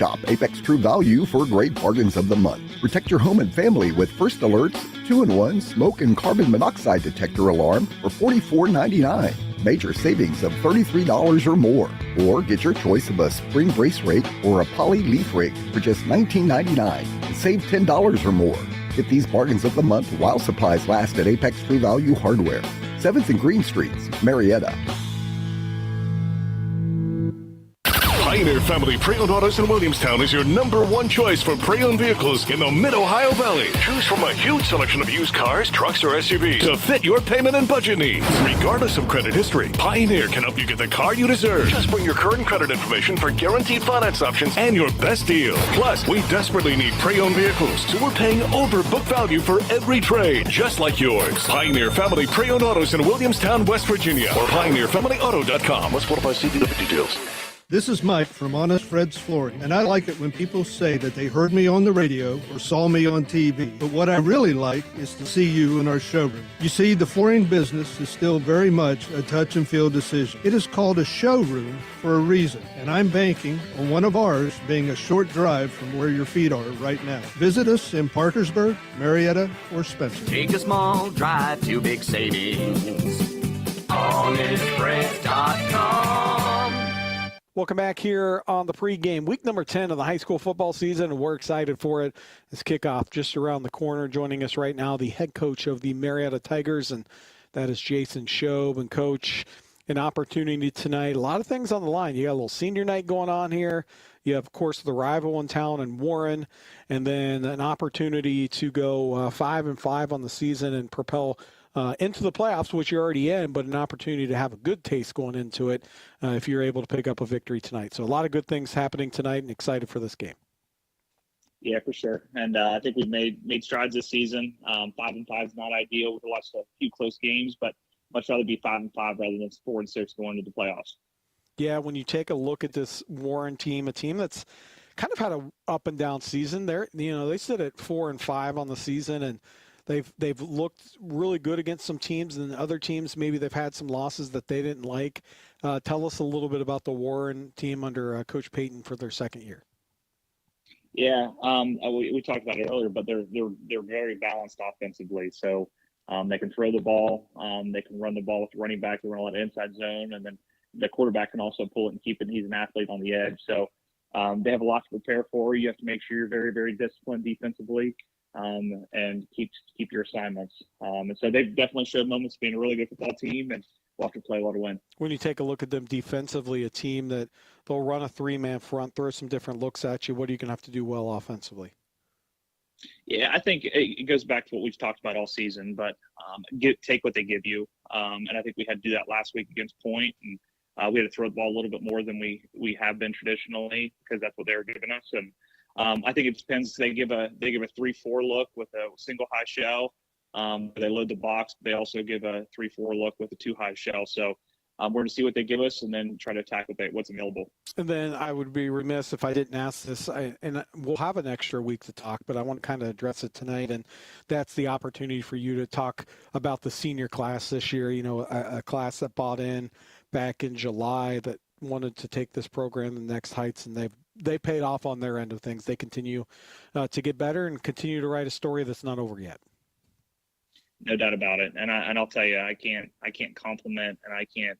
Shop Apex True Value for great bargains of the month. Protect your home and family with First Alert's 2-in-1 smoke and carbon monoxide detector alarm for $44.99. Major savings of $33 or more. Or get your choice of a spring brace rake or a poly leaf rake for just $19.99 and save $10 or more. Get these bargains of the month while supplies last at Apex True Value Hardware, 7th and Green Streets, Marietta. Pioneer Family Pre-Owned Autos in Williamstown is your #1 choice for pre-owned vehicles in the Mid-Ohio Valley. Choose from a huge selection of used cars, trucks, or SUVs to fit your payment and budget needs. Regardless of credit history, Pioneer can help you get the car you deserve. Just bring your current credit information for guaranteed finance options and your best deal. Plus, we desperately need pre-owned vehicles, so we're paying over book value for every trade, just like yours. Pioneer Family Pre-Owned Autos in Williamstown, West Virginia, or pioneerfamilyauto.com. Let's qualify CDW details. This is Mike from Honest Fred's Flooring, and I like it when people say that they heard me on the radio or saw me on TV. But what I really like is to see you in our showroom. You see, the flooring business is still very much a touch and feel decision. It is called a showroom for a reason, and I'm banking on one of ours being a short drive from where your feet are right now. Visit us in Parkersburg, Marietta, or Spencer. Take a small drive to big savings. HonestFreds.com. Welcome back here on the pregame. Week number 10 of the high school football season, and we're excited for it. It's kickoff just around the corner. Joining us right now, the head coach of the Marietta Tigers, and that is Jason Shobe. And, Coach, an opportunity tonight. A lot of things on the line. You got a little senior night going on here. You have, of course, the rival in town in Warren, and then an opportunity to go 5-5 on the season and propel into the playoffs, which you're already in, but an opportunity to have a good taste going into it if you're able to pick up a victory tonight. So a lot of good things happening tonight, and excited for this game. Yeah, for sure. And I think we've made strides this season. 5-5 is not ideal. We've watched a few close games, but much rather be 5-5 rather than 4-6 going into the playoffs. Yeah, when you take a look at this Warren team, a team that's kind of had a up and down season. They sit at 4-5 on the season, and they've looked really good against some teams, and other teams maybe they've had some losses that they didn't like. Tell us a little bit about the Warren team under Coach Payton for their second year. Yeah, we talked about it earlier, but they're very balanced offensively. So they can throw the ball, they can run the ball with the running back. They run a lot of inside zone, and then the quarterback can also pull it and keep it. He's an athlete on the edge, so they have a lot to prepare for. You have to make sure you're very, very disciplined defensively. And keep your assignments. And so they've definitely showed moments of being a really good football team, and we'll have to play a lot to win. When you take a look at them defensively, a team that they'll run a three-man front, throw some different looks at you, what are you going to have to do well offensively? Yeah, I think it goes back to what we've talked about all season, but take what they give you. And I think we had to do that last week against Point, and we had to throw the ball a little bit more than we have been traditionally because that's what they were giving us. And I think it depends. They give a 3-4 look with a single high shell. They load the box. They also give a 3-4 look with a 2 high shell. So we're going to see what they give us and then try to attack what's available. And then I would be remiss if I didn't ask this, and we'll have an extra week to talk, but I want to kind of address it tonight, and that's the opportunity for you to talk about the senior class this year. A class that bought in back in July that wanted to take this program to the next heights, and they paid off on their end of things. They continue to get better and continue to write a story that's not over yet. No doubt about it. And I'll tell you, I can't compliment and I can't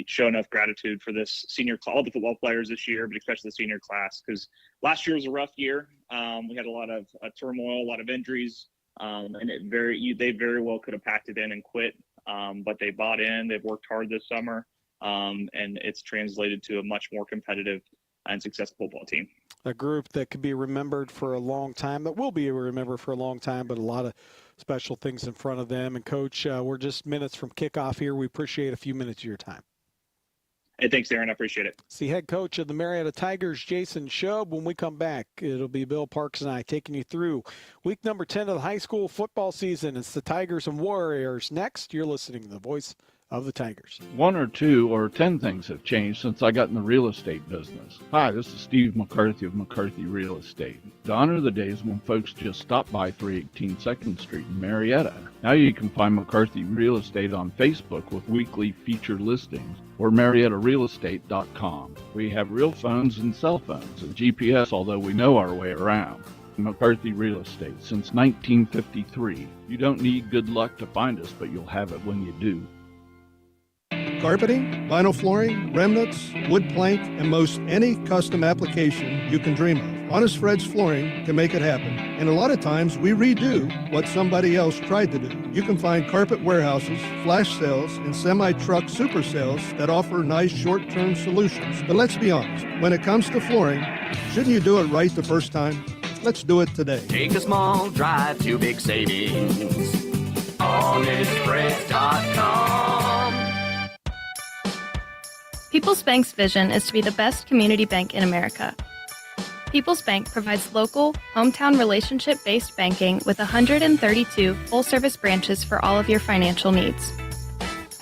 show enough gratitude for this all the football players this year, but especially the senior class, because last year was a rough year. We had a lot of turmoil, a lot of injuries, and they very well could have packed it in and quit, but they bought in. They've worked hard this summer, and it's translated to a much more competitive and successful football team. A group that could be remembered for a long time, that will be remembered for a long time, but a lot of special things in front of them. And, Coach, we're just minutes from kickoff here. We appreciate a few minutes of your time. Hey, thanks, Aaron. I appreciate it. See head coach of the Marietta Tigers, Jason Shobe. When we come back, it'll be Bill Parks and I taking you through week number 10 of the high school football season. It's the Tigers and Warriors. Next, you're listening to the voice of the Tigers. 1 or 2 or 10 things have changed since I got in the real estate business. Hi, this is Steve McCarthy of McCarthy Real Estate. Gone are the days when folks just stopped by 318 2nd Street in Marietta. Now you can find McCarthy Real Estate on Facebook with weekly featured listings or MariettaRealEstate.com. We have real phones and cell phones and GPS, although we know our way around. McCarthy Real Estate since 1953. You don't need good luck to find us, but you'll have it when you do. Carpeting, vinyl flooring, remnants, wood plank, and most any custom application you can dream of. Honest Fred's Flooring can make it happen. And a lot of times we redo what somebody else tried to do. You can find carpet warehouses, flash sales, and semi-truck super sales that offer nice short-term solutions. But let's be honest, when it comes to flooring, shouldn't you do it right the first time? Let's do it today. Take a small drive to big savings. HonestFreds.com. People's Bank's vision is to be the best community bank in America. People's Bank provides local, hometown relationship-based banking with 132 full-service branches for all of your financial needs.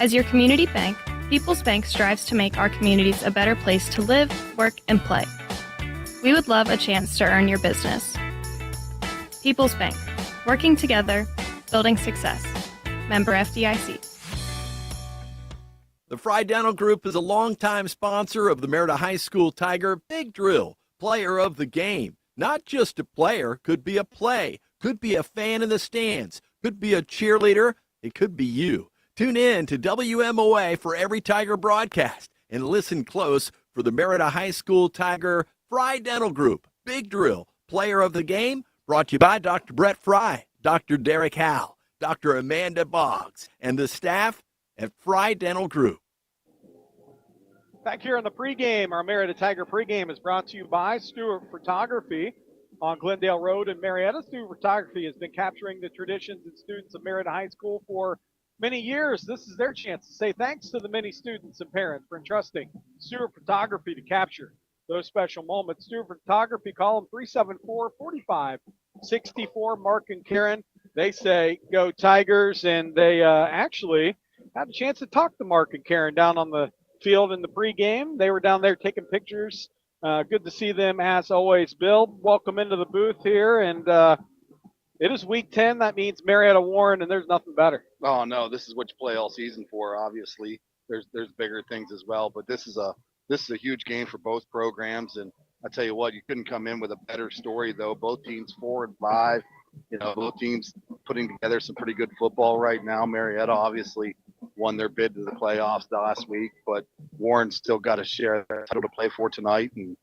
As your community bank, People's Bank strives to make our communities a better place to live, work, and play. We would love a chance to earn your business. People's Bank, working together, building success. Member FDIC. The Fry Dental Group is a longtime sponsor of the Marietta High School Tiger Big Drill, player of the game. Not just a player, could be a play, could be a fan in the stands, could be a cheerleader, it could be you. Tune in to WMOA for every Tiger broadcast and listen close for the Marietta High School Tiger Fry Dental Group Big Drill, player of the game, brought to you by Dr. Brett Fry, Dr. Derek Howell, Dr. Amanda Boggs, and the staff at Fry Dental Group. Back here in the pregame, our Marietta Tiger pregame is brought to you by Stewart Photography on Glendale Road in Marietta. Stewart Photography has been capturing the traditions and students of Marietta High School for many years. This is their chance to say thanks to the many students and parents for entrusting Stewart Photography to capture those special moments. Stewart Photography, call them 374-4564. Mark and Karen, they say go Tigers, and they actually had a chance to talk to Mark and Karen down on the field in the pregame. They were down there taking pictures. Good to see them as always. Bill, welcome into the booth here, and it is week 10. That means Marietta Warren, and there's nothing better. Oh no, this is what you play all season for. Obviously, there's bigger things as well, but this is a huge game for both programs. And I tell you what, you couldn't come in with a better story though. Both teams 4-5. Both teams putting together some pretty good football right now. Marietta obviously won their bid to the playoffs last week, but Warren's still got a share their title to play for tonight. And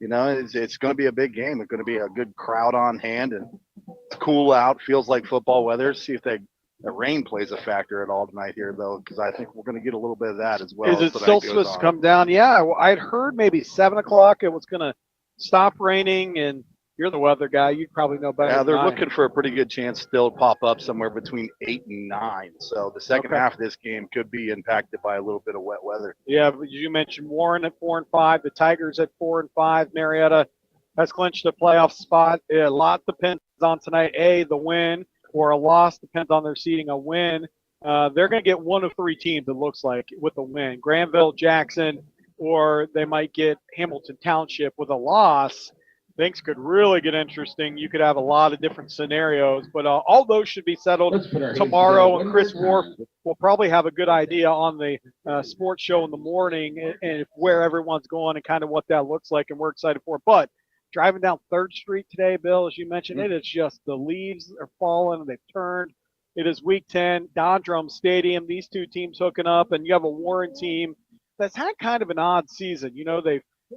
it's going to be a big game. It's going to be a good crowd on hand, and it's cool out. Feels like football weather. See if the rain plays a factor at all tonight here, though, because I think we're going to get a little bit of that as well. Is it still supposed to come down? Yeah, I'd heard maybe 7 o'clock it was going to stop raining, and you're the weather guy. You'd probably know better. Yeah, than they're I. looking for a pretty good chance still to pop up somewhere between 8 and 9. So the second half of this game could be impacted by a little bit of wet weather. Yeah, but you mentioned Warren at 4-5, the Tigers at 4-5. Marietta has clinched a playoff spot. A lot depends on tonight. The win or a loss depends on their seeding. A win, they're going to get one of 3 teams, it looks like, with a win. Granville, Jackson, or they might get Hamilton Township. With a loss, things could really get interesting. You could have a lot of different scenarios, but all those should be settled tomorrow. And Chris Wharf will probably have a good idea on the sports show in the morning and where everyone's going and kind of what that looks like, and we're excited for it. But driving down 3rd Street today, Bill, as you mentioned, it is just the leaves are falling and they've turned. It is week 10, Dondrum Stadium, these two teams hooking up, and you have a Warren team that's had kind of an odd season.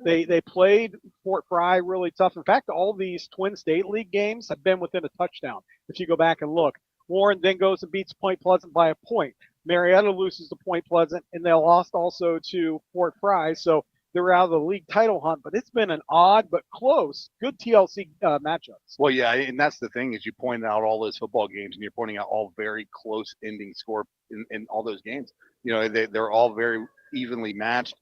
They played Fort Fry really tough. In fact, all these Twin State League games have been within a touchdown. If you go back and look, Warren then goes and beats Point Pleasant by a point. Marietta loses to Point Pleasant, and they lost also to Fort Fry. So they're out of the league title hunt. But it's been an odd but close, good TLC matchups. Well, yeah, and that's the thing is you pointed out all those football games, and you're pointing out all very close ending score in all those games. They're all very evenly matched.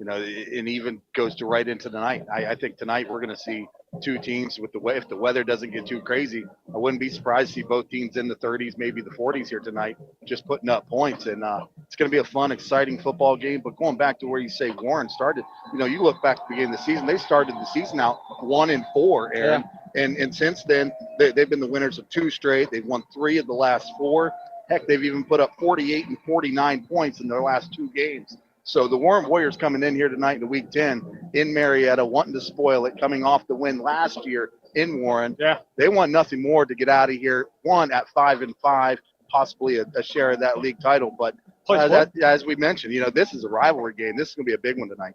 And even goes to right into the night. I think tonight we're going to see two teams with the way, if the weather doesn't get too crazy, I wouldn't be surprised to see both teams in the 30s, maybe the 40s here tonight, just putting up points. And it's going to be a fun, exciting football game. But going back to where you say Warren started, you look back at the beginning of the season, they started the season out 1-4, Aaron. Yeah. And since then, they've been the winners of 2 straight. They've won 3 of the last 4. Heck, they've even put up 48 and 49 points in their last 2 games. So the Warren Warriors coming in here tonight in Week 10 in Marietta, wanting to spoil it, coming off the win last year in Warren. Yeah, they want nothing more to get out of here. One at 5-5, possibly a share of that league title. But as we mentioned, this is a rivalry game. This is going to be a big one tonight.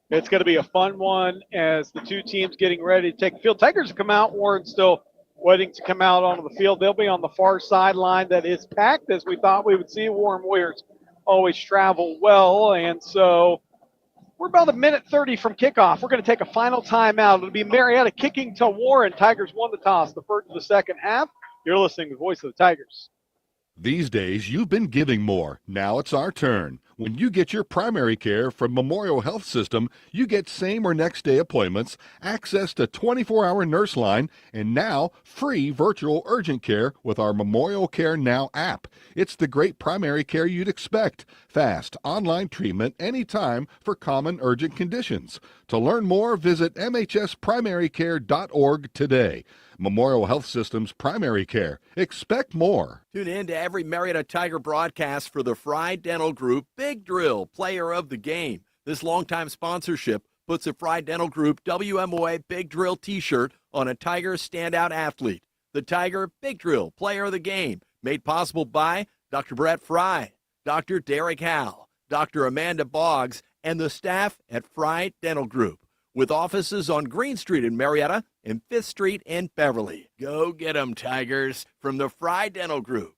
It's going to be a fun one as the two teams getting ready to take the field. Tigers have come out. Warren's still waiting to come out onto the field. They'll be on the far sideline that is packed, as we thought we would see. Warren Warriors always travel well, and so we're about 1:30 from kickoff. We're going to take a final timeout. It'll be Marietta kicking to Warren. Tigers won the toss the first of the second half. You're listening to the Voice of the Tigers. These days, you've been giving more. Now it's our turn. When you get your primary care from Memorial Health System, you get same or next day appointments, access to 24-hour nurse line, and now free virtual urgent care with our Memorial Care Now app. It's the great primary care you'd expect. Fast, online treatment anytime for common urgent conditions. To learn more, visit mhsprimarycare.org today. Memorial Health System's primary care. Expect more. Tune in to every Marietta Tiger broadcast for the Fry Dental Group Big Drill Player of the Game. This longtime sponsorship puts the Fry Dental Group WMOA Big Drill t-shirt on a Tiger standout athlete. The Tiger Big Drill Player of the Game, made possible by Dr. Brett Fry, Dr. Derek Howell, Dr. Amanda Boggs, and the staff at Fry Dental Group, with offices on Green Street in Marietta and 5th Street in Beverly. Go get 'em, Tigers, from the Fry Dental Group.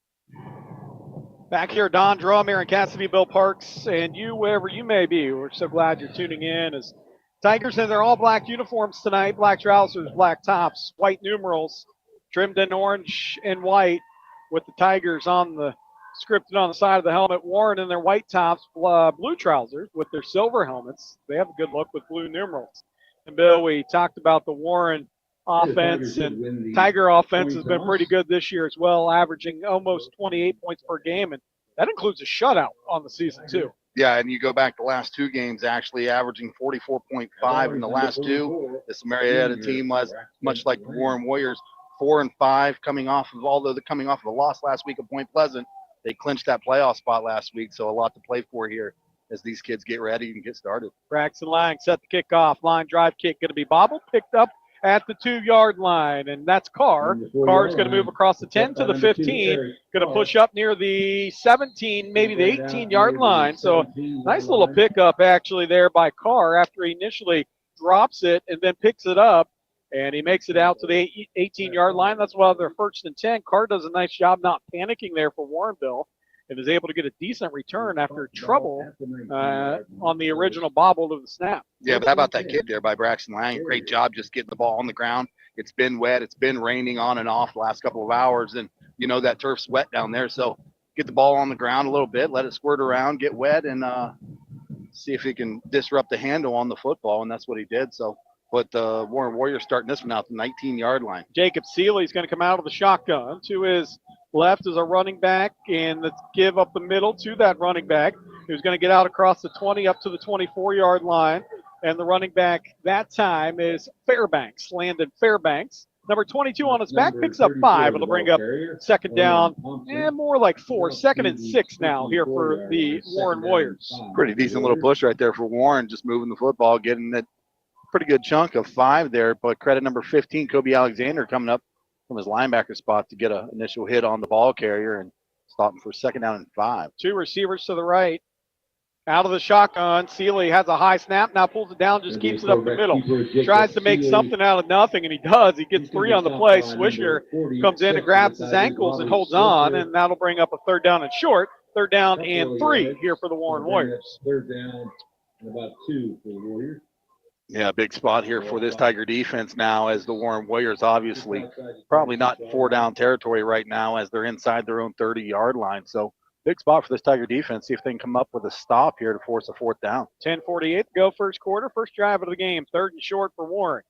Back here, Don Drum, Aaron Cassidy, Bill Parks, and you, wherever you may be. We're so glad you're tuning in as Tigers in their all-black uniforms tonight, black trousers, black tops, white numerals, trimmed in orange and white with the Tigers on the scripted on the side of the helmet. Warren in their white tops, blue trousers with their silver helmets. They have a good look with blue numerals. And, Bill, we talked about the Warren offense, and Tiger offense has been pretty good this year as well, averaging almost 28 points per game, and that includes a shutout on the season too. Yeah, and you go back the last 2 games, actually averaging 44.5 in the last 2. This Marietta team was much like the Warren Warriors, 4-5, coming off of a loss last week at Point Pleasant. They clinched that playoff spot last week, so a lot to play for here as these kids get ready and get started. Braxton Lang set the kickoff. Line drive kick going to be bobbled, picked up at the 2-yard line, and that's Carr. Carr's going to move across the 10 to the 15, going to push up near the 17, maybe the 18-yard line. So nice little pickup actually there by Carr after he initially drops it and then picks it up, and he makes it out to the 18-yard line. That's why they're 1st and 10. Carr does a nice job not panicking there for Warrenville and is able to get a decent return after trouble on the original bobble of the snap. Yeah, but how about that kick there by Braxton Lang? Great job just getting the ball on the ground. It's been wet. It's been raining on and off the last couple of hours, and that turf's wet down there. So get the ball on the ground a little bit, let it squirt around, get wet, and see if he can disrupt the handle on the football, and that's what he did. So, but the Warren Warriors starting this one out the 19-yard line. Jacob Seeley's going to come out of the shotgun. To his left is a running back, and let's give up the middle to that running back who's going to get out across the 20 up to the 24-yard line. And the running back that time is Fairbanks, Landon Fairbanks. Number 22 on his back, picks up 5. It'll bring up second down, more like 4. 2nd and 6 now here for the Warren Warriors. Pretty decent little push right there for Warren, just moving the football, getting that pretty good chunk of 5 there. But credit number 15, Kobe Alexander, coming up from his linebacker spot to get an initial hit on the ball carrier and stop him for 2nd down and 5. 2 receivers to the right. Out of the shotgun, Seeley has a high snap, now pulls it down, just keeps it up the middle. Tries to make something out of nothing, and he does. He gets 3 on the play. Swisher comes in and grabs his ankles and holds on, and that'll bring up a 3rd down and short. 3rd down and 3 here for the Warren Warriors. 3rd down and about 2 for the Warriors. Yeah, big spot here for this Tiger defense now, as the Warren Warriors obviously probably not 4-down territory right now as they're inside their own 30-yard line. So big spot for this Tiger defense. See if they can come up with a stop here to force a 4th down. 10:48 to go first quarter. First drive of the game. 3rd and short for Warren.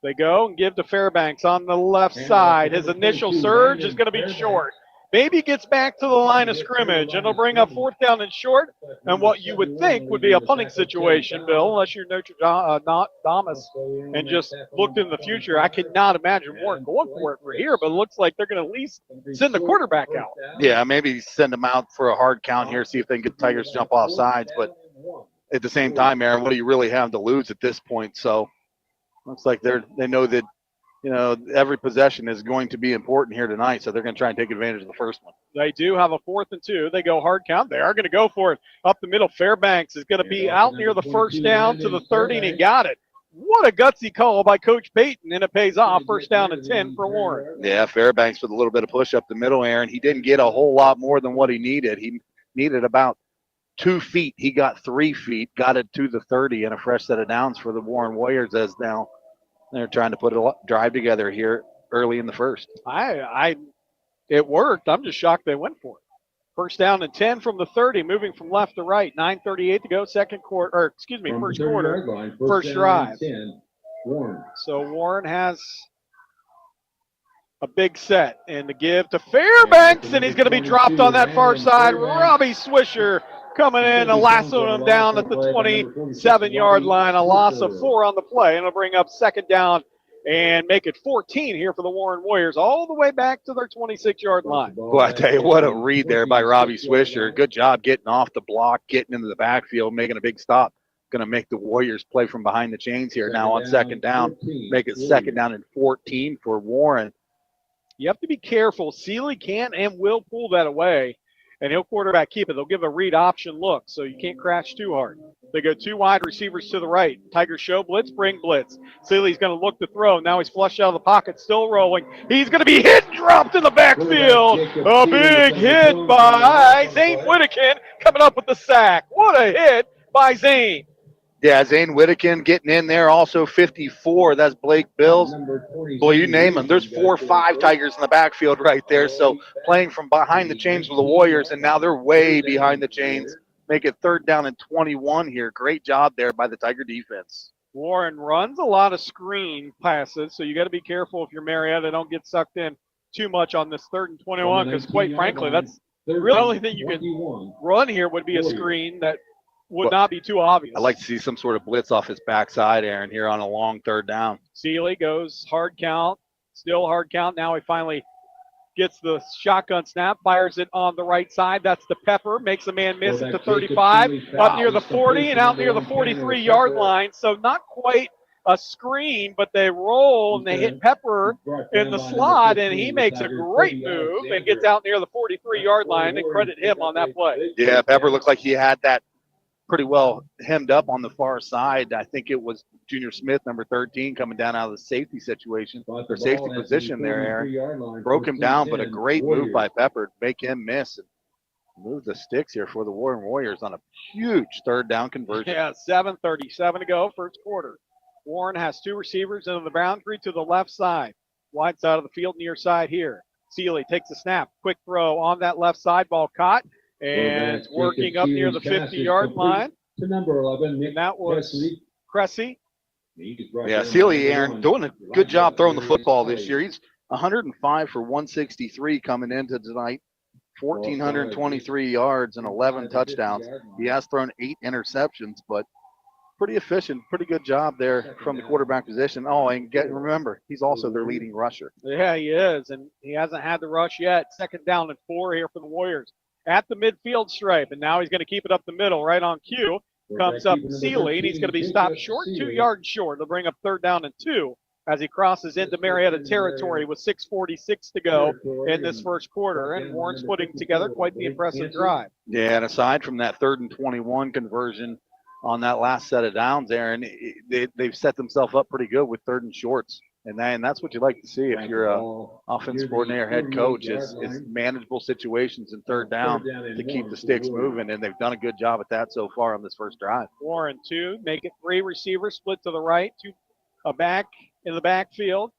They go and give to Fairbanks on the left side. His initial surge is going to be short. Maybe gets back to the line of scrimmage. It'll bring up 4th down and short, and what you would think would be a punting situation, Bill, unless you're Notre Dame and just looked in the future. I cannot imagine Warren going for it for here, but it looks like they're going to at least send the quarterback out. Yeah, maybe send them out for a hard count here, see if they can get the Tigers jump off sides. But at the same time, Aaron, what do you really have to lose at this point? So looks like they know that, every possession is going to be important here tonight, so they're going to try and take advantage of the first one. They do have a 4th and 2. They go hard count. They are going to go for it up the middle. Fairbanks is going to be out near the 1st down to the 30, and he got it. What a gutsy call by Coach Payton, and it pays off. 1st down and 10 for Warren. Yeah, Fairbanks with a little bit of push up the middle, Aaron. He didn't get a whole lot more than what he needed. He needed about 2 feet. He got 3 feet, got it to the 30, and a fresh set of downs for the Warren Warriors as now they're trying to put a drive together here early in the first. It worked. I'm just shocked they went for it. 1st down and 10 from the 30, moving from left to right. 9:38 to go, first quarter, first drive. So Warren has a big set, and the give to Fairbanks, and he's going to be dropped on that far side. Robbie Swisher coming in and lassoing him down at the 27-yard line. A loss of 4 on the play, and it'll bring up 2nd down and make it 14 here for the Warren Warriors, all the way back to their 26-yard line. Well, I tell you, what a read there by Robbie Swisher. Good job getting off the block, getting into the backfield, making a big stop. Going to make the Warriors play from behind the chains here now on 2nd down. Make it 2nd down and 14 for Warren. You have to be careful. Seeley can and will pull that away, and he'll quarterback keep it. They'll give a read option look, so you can't crash too hard. They go 2 wide receivers to the right. Tigers show blitz, bring blitz. Seeley's going to look to throw. Now he's flushed out of the pocket, still rolling. He's going to be hit and dropped in the backfield. A big hit by Zane Whittakin coming up with the sack. What a hit by Zane. Yeah, Zane Whittakin getting in there, also 54. That's Blake Bills. Boy, you name them. There's 4 or 5 Tigers in the backfield right there. So playing from behind the chains with the Warriors, and now they're way behind the chains. Make it 3rd down and 21 here. Great job there by the Tiger defense. Warren runs a lot of screen passes, so you got to be careful if you're Marietta. Don't get sucked in too much on this 3rd and 21, because quite frankly, that's really the only thing you can run here would be a screen that would not be too obvious. I'd like to see some sort of blitz off his backside, Aaron, here on a long 3rd down. Seeley goes hard count, still hard count. Now he finally gets the shotgun snap, fires it on the right side. That's the Pepper, makes a man miss at the 35, up near the 40 and out near the 43-yard line. So not quite a screen, but they roll and they hit Pepper in the slot, and he makes a great move and gets out near the 43-yard line, and credit him on that play. Yeah, Pepper looked like he had that pretty well hemmed up on the far side. I think it was Junior Smith, number 13, coming down out of the safety situation, or safety position there, Aaron. Broke him down, but a great move by Pepper to make him miss and move the sticks here for the Warren Warriors on a huge 3rd down conversion. Yeah, 7:37 to go, first quarter. Warren has 2 receivers into the boundary to the left side. Wide side of the field, near side here. Seeley takes a snap, quick throw on that left side, ball caught. And working up near the 50-yard line. To number 11, and that was Cressy. Yeah, Seeley, Aaron, doing a good job throwing the football this year. He's 105 for 163 coming into tonight. 1,423 yards and 11 touchdowns. He has thrown 8 interceptions, but pretty efficient, pretty good job there from the quarterback position. Oh, and remember, he's also their leading rusher. Yeah, he is, and he hasn't had the rush yet. 2nd down and 4 here for the Warriors. At the midfield stripe, and now he's going to keep it up the middle, right on cue. Comes up Seeley, and he's going to be stopped short, 2 yards short. They'll bring up 3rd down and 2 as he crosses into Marietta territory with 6:46 to go in this first quarter, and Warren's putting together quite the impressive drive. Yeah, and aside from that 3rd and 21 conversion on that last set of downs, Aaron, they've set themselves up pretty good with 3rd and shorts. And that's what you like to see if you're a offensive coordinator, head coach, is manageable situations in 3rd down to keep the sticks moving, and they've done a good job at that so far on this first drive. Warren 2, make it 3 receivers, split to the right, 2 back in the backfield.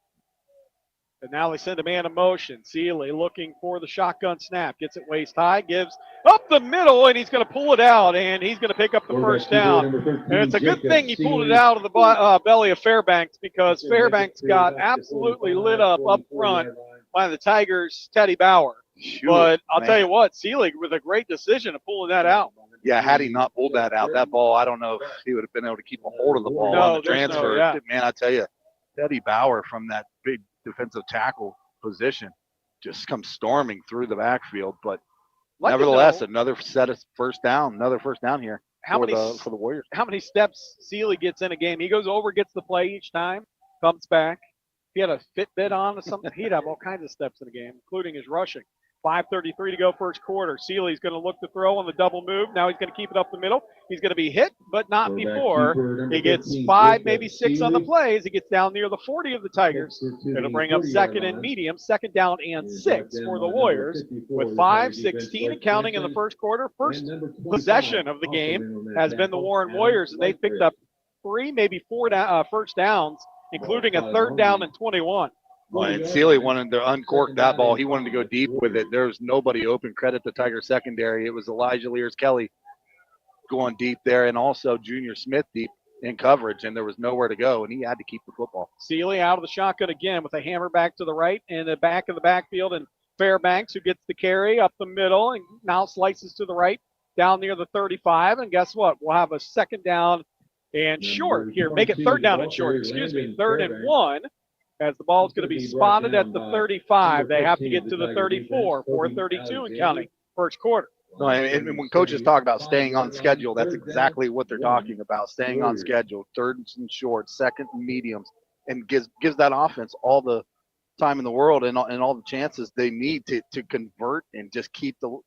And now they send a man in motion. Sealy looking for the shotgun snap. Gets it waist high. Gives up the middle, and he's going to pull it out, and he's going to pick up the first down. And it's a good thing he pulled it out of the belly of Fairbanks, because Fairbanks got absolutely lit up front by the Tigers' Teddy Bauer. But I'll tell you what, Sealy with a great decision of pulling that out. Yeah, had he not pulled that out, that ball, I don't know if he would have been able to keep a hold of the ball on the transfer. Man, I tell you, Teddy Bauer from that big defensive tackle position just comes storming through the backfield. But nevertheless, another set of first down here for the Warriors. How many steps Sealy gets in a game? He goes over, gets the play each time, comes back. If he had a Fitbit on or something, he'd have all kinds of steps in the game, including his rushing. 5:33 to go first quarter. Sealy's going to look to throw on the double move. Now he's going to keep it up the middle. He's going to be hit, but not before. He gets 5, maybe 6 on the plays. He gets down near the 40 of the Tigers. It'll bring up second and medium, second down and 6 for the Warriors with 5:16 and counting in the first quarter. First possession of the game has been the Warren Warriors, and they've picked up 3, maybe 4 first downs, including a third down and 21. Well, and Sealy wanted to uncork that ball. He wanted to go deep with it. There was nobody open. Credit the Tiger secondary. It was Elijah Lears-Kelly going deep there, and also Junior Smith deep in coverage, and there was nowhere to go, and he had to keep the football. Sealy out of the shotgun again with a hammer back to the right and the back of the backfield, and Fairbanks, who gets the carry up the middle and now slices to the right down near the 35. And guess what? We'll have a second down and short here. Make it third down and short. Third and 1. As the ball is going to be spotted at the 35. They have to get to the 34, 4:32 and counting first quarter. No, and when coaches talk about staying on schedule, that's exactly what they're talking about, staying on schedule, third and short, second and mediums, and gives that offense all the time in the world and all the chances they need to convert and just keep the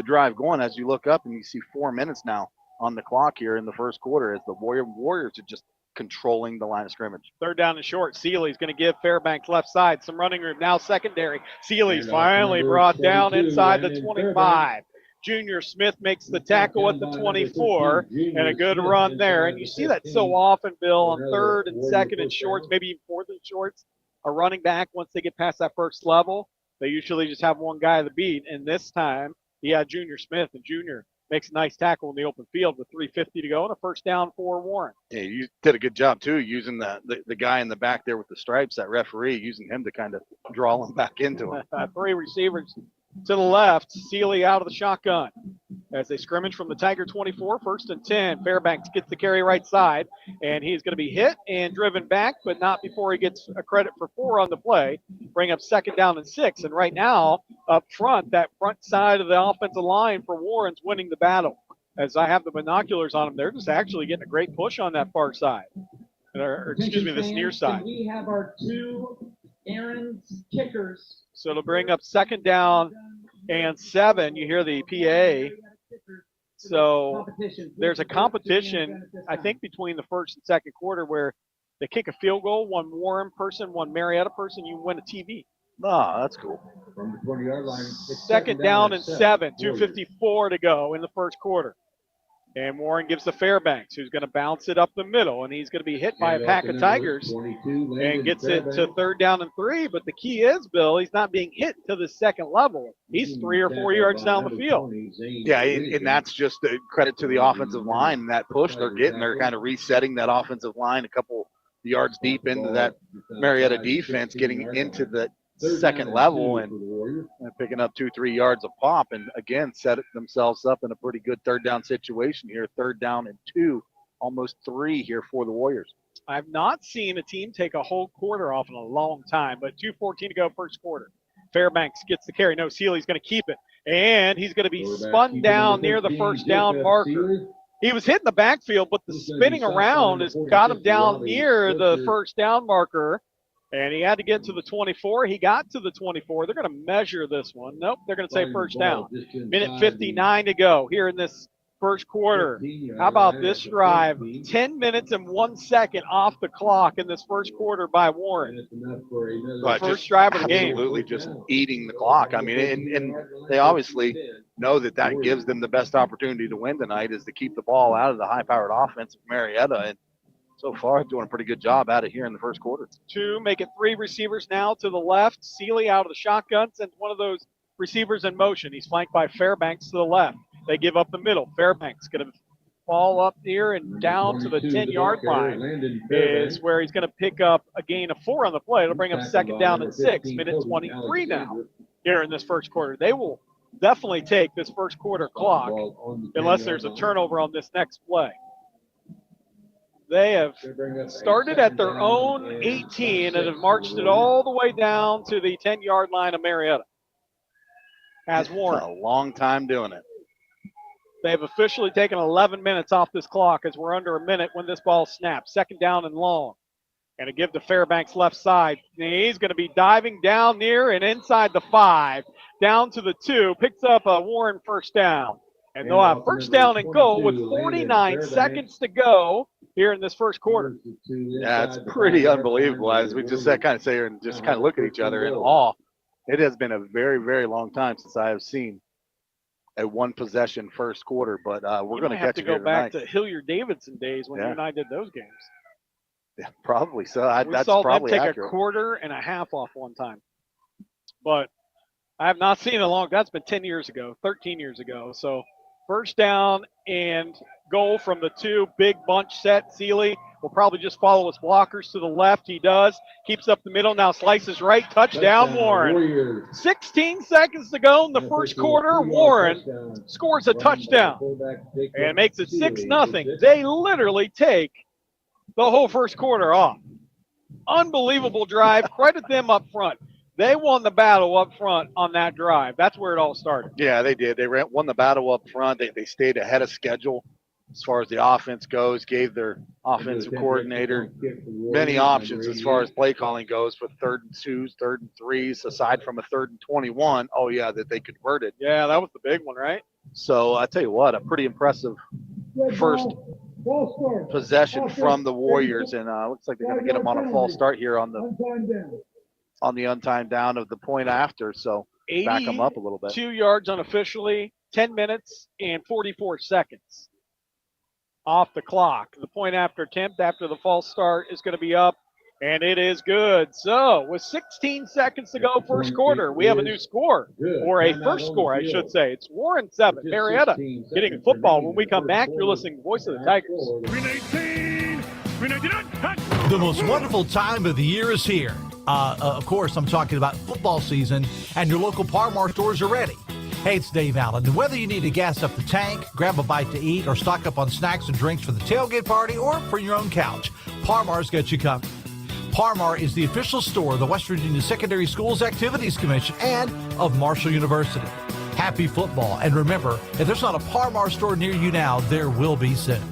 drive going. As you look up and you see 4 minutes now on the clock here in the first quarter as the Warriors are just controlling the line of scrimmage. Third down and short. Sealy's going to give Fairbanks left side some running room. Now secondary. Sealy's finally brought down inside the 25. Junior Smith makes the tackle at the 24, and a good run there. And you see that so often, Bill, on third and second and shorts, maybe even fourth and shorts. A running back, once they get past that first level, they usually just have one guy to beat. And this time, he had Junior Smith, and Junior makes a nice tackle in the open field with 3:50 to go and a first down for Warren. Yeah, you did a good job, too, using the guy in the back there with the stripes, that referee, using him to kind of draw him back into him. 3 receivers to the left. Sealy out of the shotgun as they scrimmage from the Tiger 24, 1st and 10. Fairbanks gets the carry right side, and he's going to be hit and driven back, but not before he gets a credit for 4 on the play. Bring up second down and 6. And right now, up front, that front side of the offensive line for Warren's winning the battle. As I have the binoculars on them, they're just actually getting a great push on that far side. Or excuse me, this near side. We have our 2 Aaron's kickers. So it'll bring up second down and 7. You hear the PA. So there's a competition, I think, between the first and second quarter where they kick a field goal, one Warren person, one Marietta person, you win a TV. Oh, that's cool. From the 20-yard line. Second down and 7, 2:54 to go in the first quarter. And Warren gives to Fairbanks, who's going to bounce it up the middle, and he's going to be hit by a pack of Tigers and gets it to third down and 3. But the key is, Bill, he's not being hit to the second level. He's 3 or 4 yards down the field. Yeah, and that's just a credit to the offensive line and that push they're getting. They're kind of resetting that offensive line a couple yards deep into that Marietta defense, getting into the second level and picking up 2-3 yards a pop, and again set themselves up in a pretty good third down situation here. Third down and 2, almost 3 here for the Warriors. I've not seen a team take a whole quarter off in a long time, but 2:14 to go first quarter. Fairbanks gets the carry. No, Sealy's going to keep it, and he's going to be spun down near the first down marker. He was hitting the backfield, but the spinning around has got him down near the first down marker. And he had to get to the 24. He got to the 24. They're going to measure this one. Nope, they're going to say first down. Minute 59 to go here in this first quarter. How about this drive? 10 minutes and 1 second off the clock in this first quarter by Warren. First drive of the game. Absolutely just eating the clock. I mean, and they obviously know that gives them the best opportunity to win tonight is to keep the ball out of the high-powered offense of Marietta. And so far doing a pretty good job at it here in the first quarter. 2, make it 3 receivers now to the left. Sealy out of the shotgun sends one of those receivers in motion. He's flanked by Fairbanks to the left. They give up the middle. Fairbanks going to fall up here and down to the 10-yard line is where he's going to pick up a gain of 4 on the play. It'll bring him second down and 6. Minute 23 now here in this first quarter. They will definitely take this first quarter clock unless there's a turnover on this next play. They have started at their own 18 and have marched it all the way down to the 10-yard line of Marietta. Has Warren. A long time doing it. They've officially taken 11 minutes off this clock as we're under a minute when this ball snaps. Second down and long. And to give to Fairbanks left side. He's going to be diving down near and inside the 5, down to the 2, picks up a Warren first down. And they'll have first down and goal with 49 seconds to go here in this first quarter. Yeah, it's pretty unbelievable as we just kind of sit here and just kind of look at each other in awe. It has been a very, very long time since I have seen a one-possession first quarter, but we're going to have catch to go back tonight. to Hilliard-Davidson days when you and I did those games. Yeah, probably so. We that's saw probably them take accurate. a quarter and a half off one time. But I have not seen it long. That's been 10 years ago, 13 years ago. So first down and goal from the 2, big bunch set. Sealy will probably just follow his blockers to the left. He does. Keeps up the middle. Now slices right. Touchdown, Warren. 16 seconds to go in the first quarter. Warren scores a touchdown and makes it 6-0. They literally take the whole first quarter off. Unbelievable drive. Credit them up front. They won the battle up front on that drive. That's where it all started. Yeah, they did. They won the battle up front. They stayed ahead of schedule as far as the offense goes, gave their offensive coordinator many options as far as play calling goes with 3rd and 2s, 3rd and 3s, aside from a 3rd and 21. Oh, yeah, that they converted. Yeah, that was the big one, right? So I tell you what, a pretty impressive first possession from the Warriors, and looks like they're going to get them on a false start here on the untimed down of the point after. So back them up a little bit. 2 yards unofficially, 10 minutes and 44 seconds off the clock. The point after attempt after the false start is going to be up, and it is good. So with 16 seconds to go first quarter, we have a new score, or a first score, I should say. It's Warren 7, Marietta getting football. When we come back, you're listening to Voice of the Tigers. The most wonderful time of the year is here. Of course, I'm talking about football season, and your local Par-Mar stores are ready. Hey, it's Dave Allen. And whether you need to gas up the tank, grab a bite to eat, or stock up on snacks and drinks for the tailgate party or for your own couch, Par-Mar's got you covered. Par-Mar is the official store of the West Virginia Secondary Schools Activities Commission and of Marshall University. Happy football. And remember, if there's not a Par-Mar store near you now, there will be soon.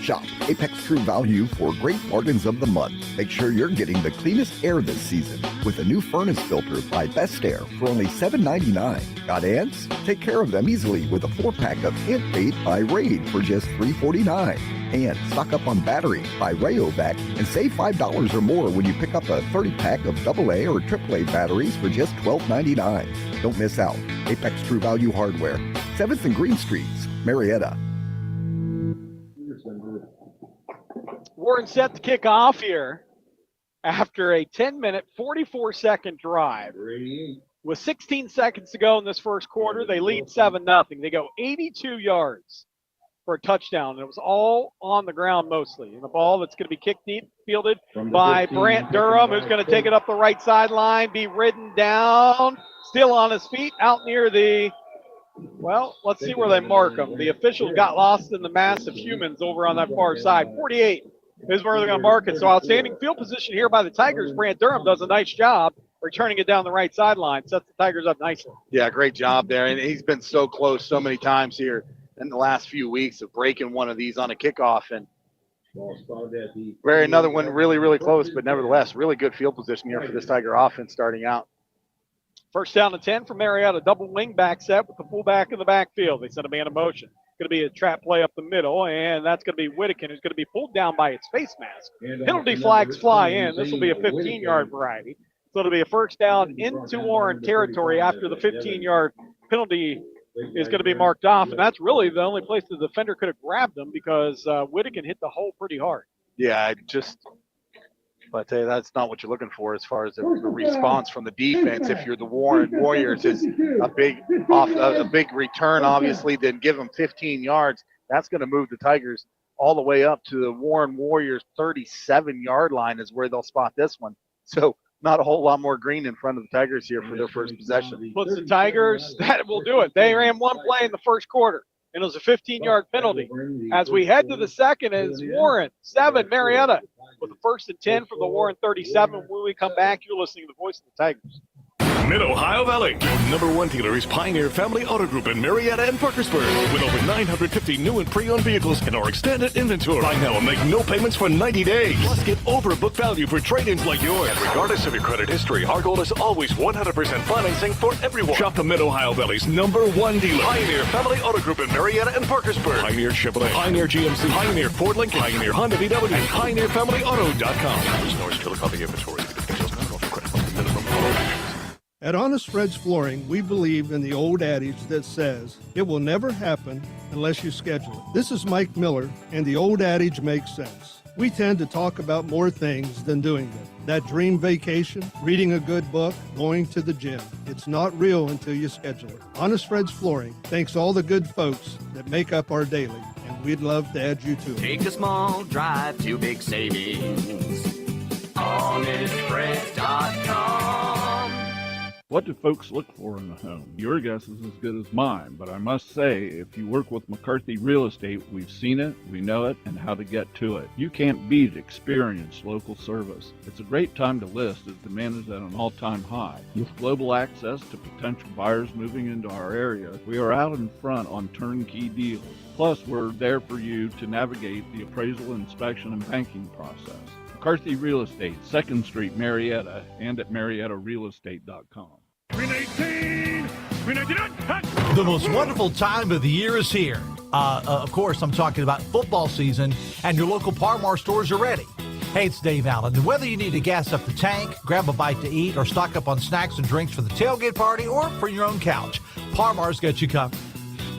Shop Apex True Value for great bargains of the month. Make sure you're getting the cleanest air this season with a new furnace filter by Best Air for only $7.99. Got ants? Take care of them easily with a 4-pack of Ant Bait by Raid for just $3.49. And stock up on batteries by Rayovac and save $5 or more when you pick up a 30-pack of AA or AAA batteries for just $12.99. Don't miss out. Apex True Value Hardware, 7th and Green Streets, Marietta. Warren set to kick off here after a 10-minute, 44-second drive. With 16 seconds to go in this first quarter, they lead 7-0. They go 82 yards for a touchdown. And it was all on the ground mostly. And the ball that's going to be kicked deep, fielded by Brant Durham, who's going to take it up the right sideline, be ridden down, still on his feet, out near the, well, let's see where they mark him. The officials got lost in the mass of humans over on that far side. 48 is where they're going to mark it. So outstanding field position here by the Tigers. Brant Durham does a nice job returning it down the right sideline. Sets the Tigers up nicely. Yeah, great job there. And he's been so close so many times here in the last few weeks of breaking one of these on a kickoff. And another one really, really close, but nevertheless, really good field position here for this Tiger offense starting out. First down and 10 for Marietta. Double wing back set with the fullback in the backfield. They send a man in motion. Going to be a trap play up the middle, and that's going to be Whittakin, who's going to be pulled down by its face mask. Penalty flags fly in. This will be a 15-yard variety. So it'll be a first down into Warren territory after the 15-yard penalty is going to be marked off, and that's really the only place the defender could have grabbed him because Whittakin hit the hole pretty hard. Yeah, but I tell you, that's not what you're looking for as far as the response from the defense. If you're the Warren Warriors, is a big return, obviously, then give them 15 yards. That's going to move the Tigers all the way up to the Warren Warriors 37-yard line is where they'll spot this one. So not a whole lot more green in front of the Tigers here for their first possession. Puts the Tigers, that will do it. They ran one play in the first quarter, and it was a 15-yard penalty. As we head to the second, is Warren 7, Marietta with a 1st and 10 from the Warren 37. When we come back, you're listening to the voice of the Tigers. Mid-Ohio Valley, your number one dealer is Pioneer Family Auto Group in Marietta and Parkersburg. With over 950 new and pre-owned vehicles in our extended inventory. Buy now and make no payments for 90 days. Plus, get overbook value for trade-ins like yours. And regardless of your credit history, our goal is always 100% financing for everyone. Shop the Mid-Ohio Valley's number one dealer. Pioneer Family Auto Group in Marietta and Parkersburg. Pioneer Chevrolet, Pioneer GMC, Pioneer Ford Lincoln, Pioneer Honda VW, and PioneerFamilyAuto.com. Stores dealer copy inventory. At Honest Fred's Flooring, we believe in the old adage that says, it will never happen unless you schedule it. This is Mike Miller, and the old adage makes sense. We tend to talk about more things than doing them. That dream vacation, reading a good book, going to the gym. It's not real until you schedule it. Honest Fred's Flooring thanks all the good folks that make up our daily, and we'd love to add you to it. Take a small drive to big savings. HonestFred.com. What do folks look for in a home? Your guess is as good as mine, but I must say, if you work with McCarthy Real Estate, we've seen it, we know it, and how to get to it. You can't beat experienced local service. It's a great time to list as demand is at an all-time high. With global access to potential buyers moving into our area, we are out in front on turnkey deals. Plus, we're there for you to navigate the appraisal, inspection, and banking process. McCarthy Real Estate, 2nd Street, Marietta, and at MariettaRealEstate.com. The most wonderful time of the year is here. Of course, I'm talking about football season, and your local Parmar stores are ready. Hey, it's Dave Allen. And whether you need to gas up the tank, grab a bite to eat, or stock up on snacks and drinks for the tailgate party or for your own couch, Parmar's got you covered.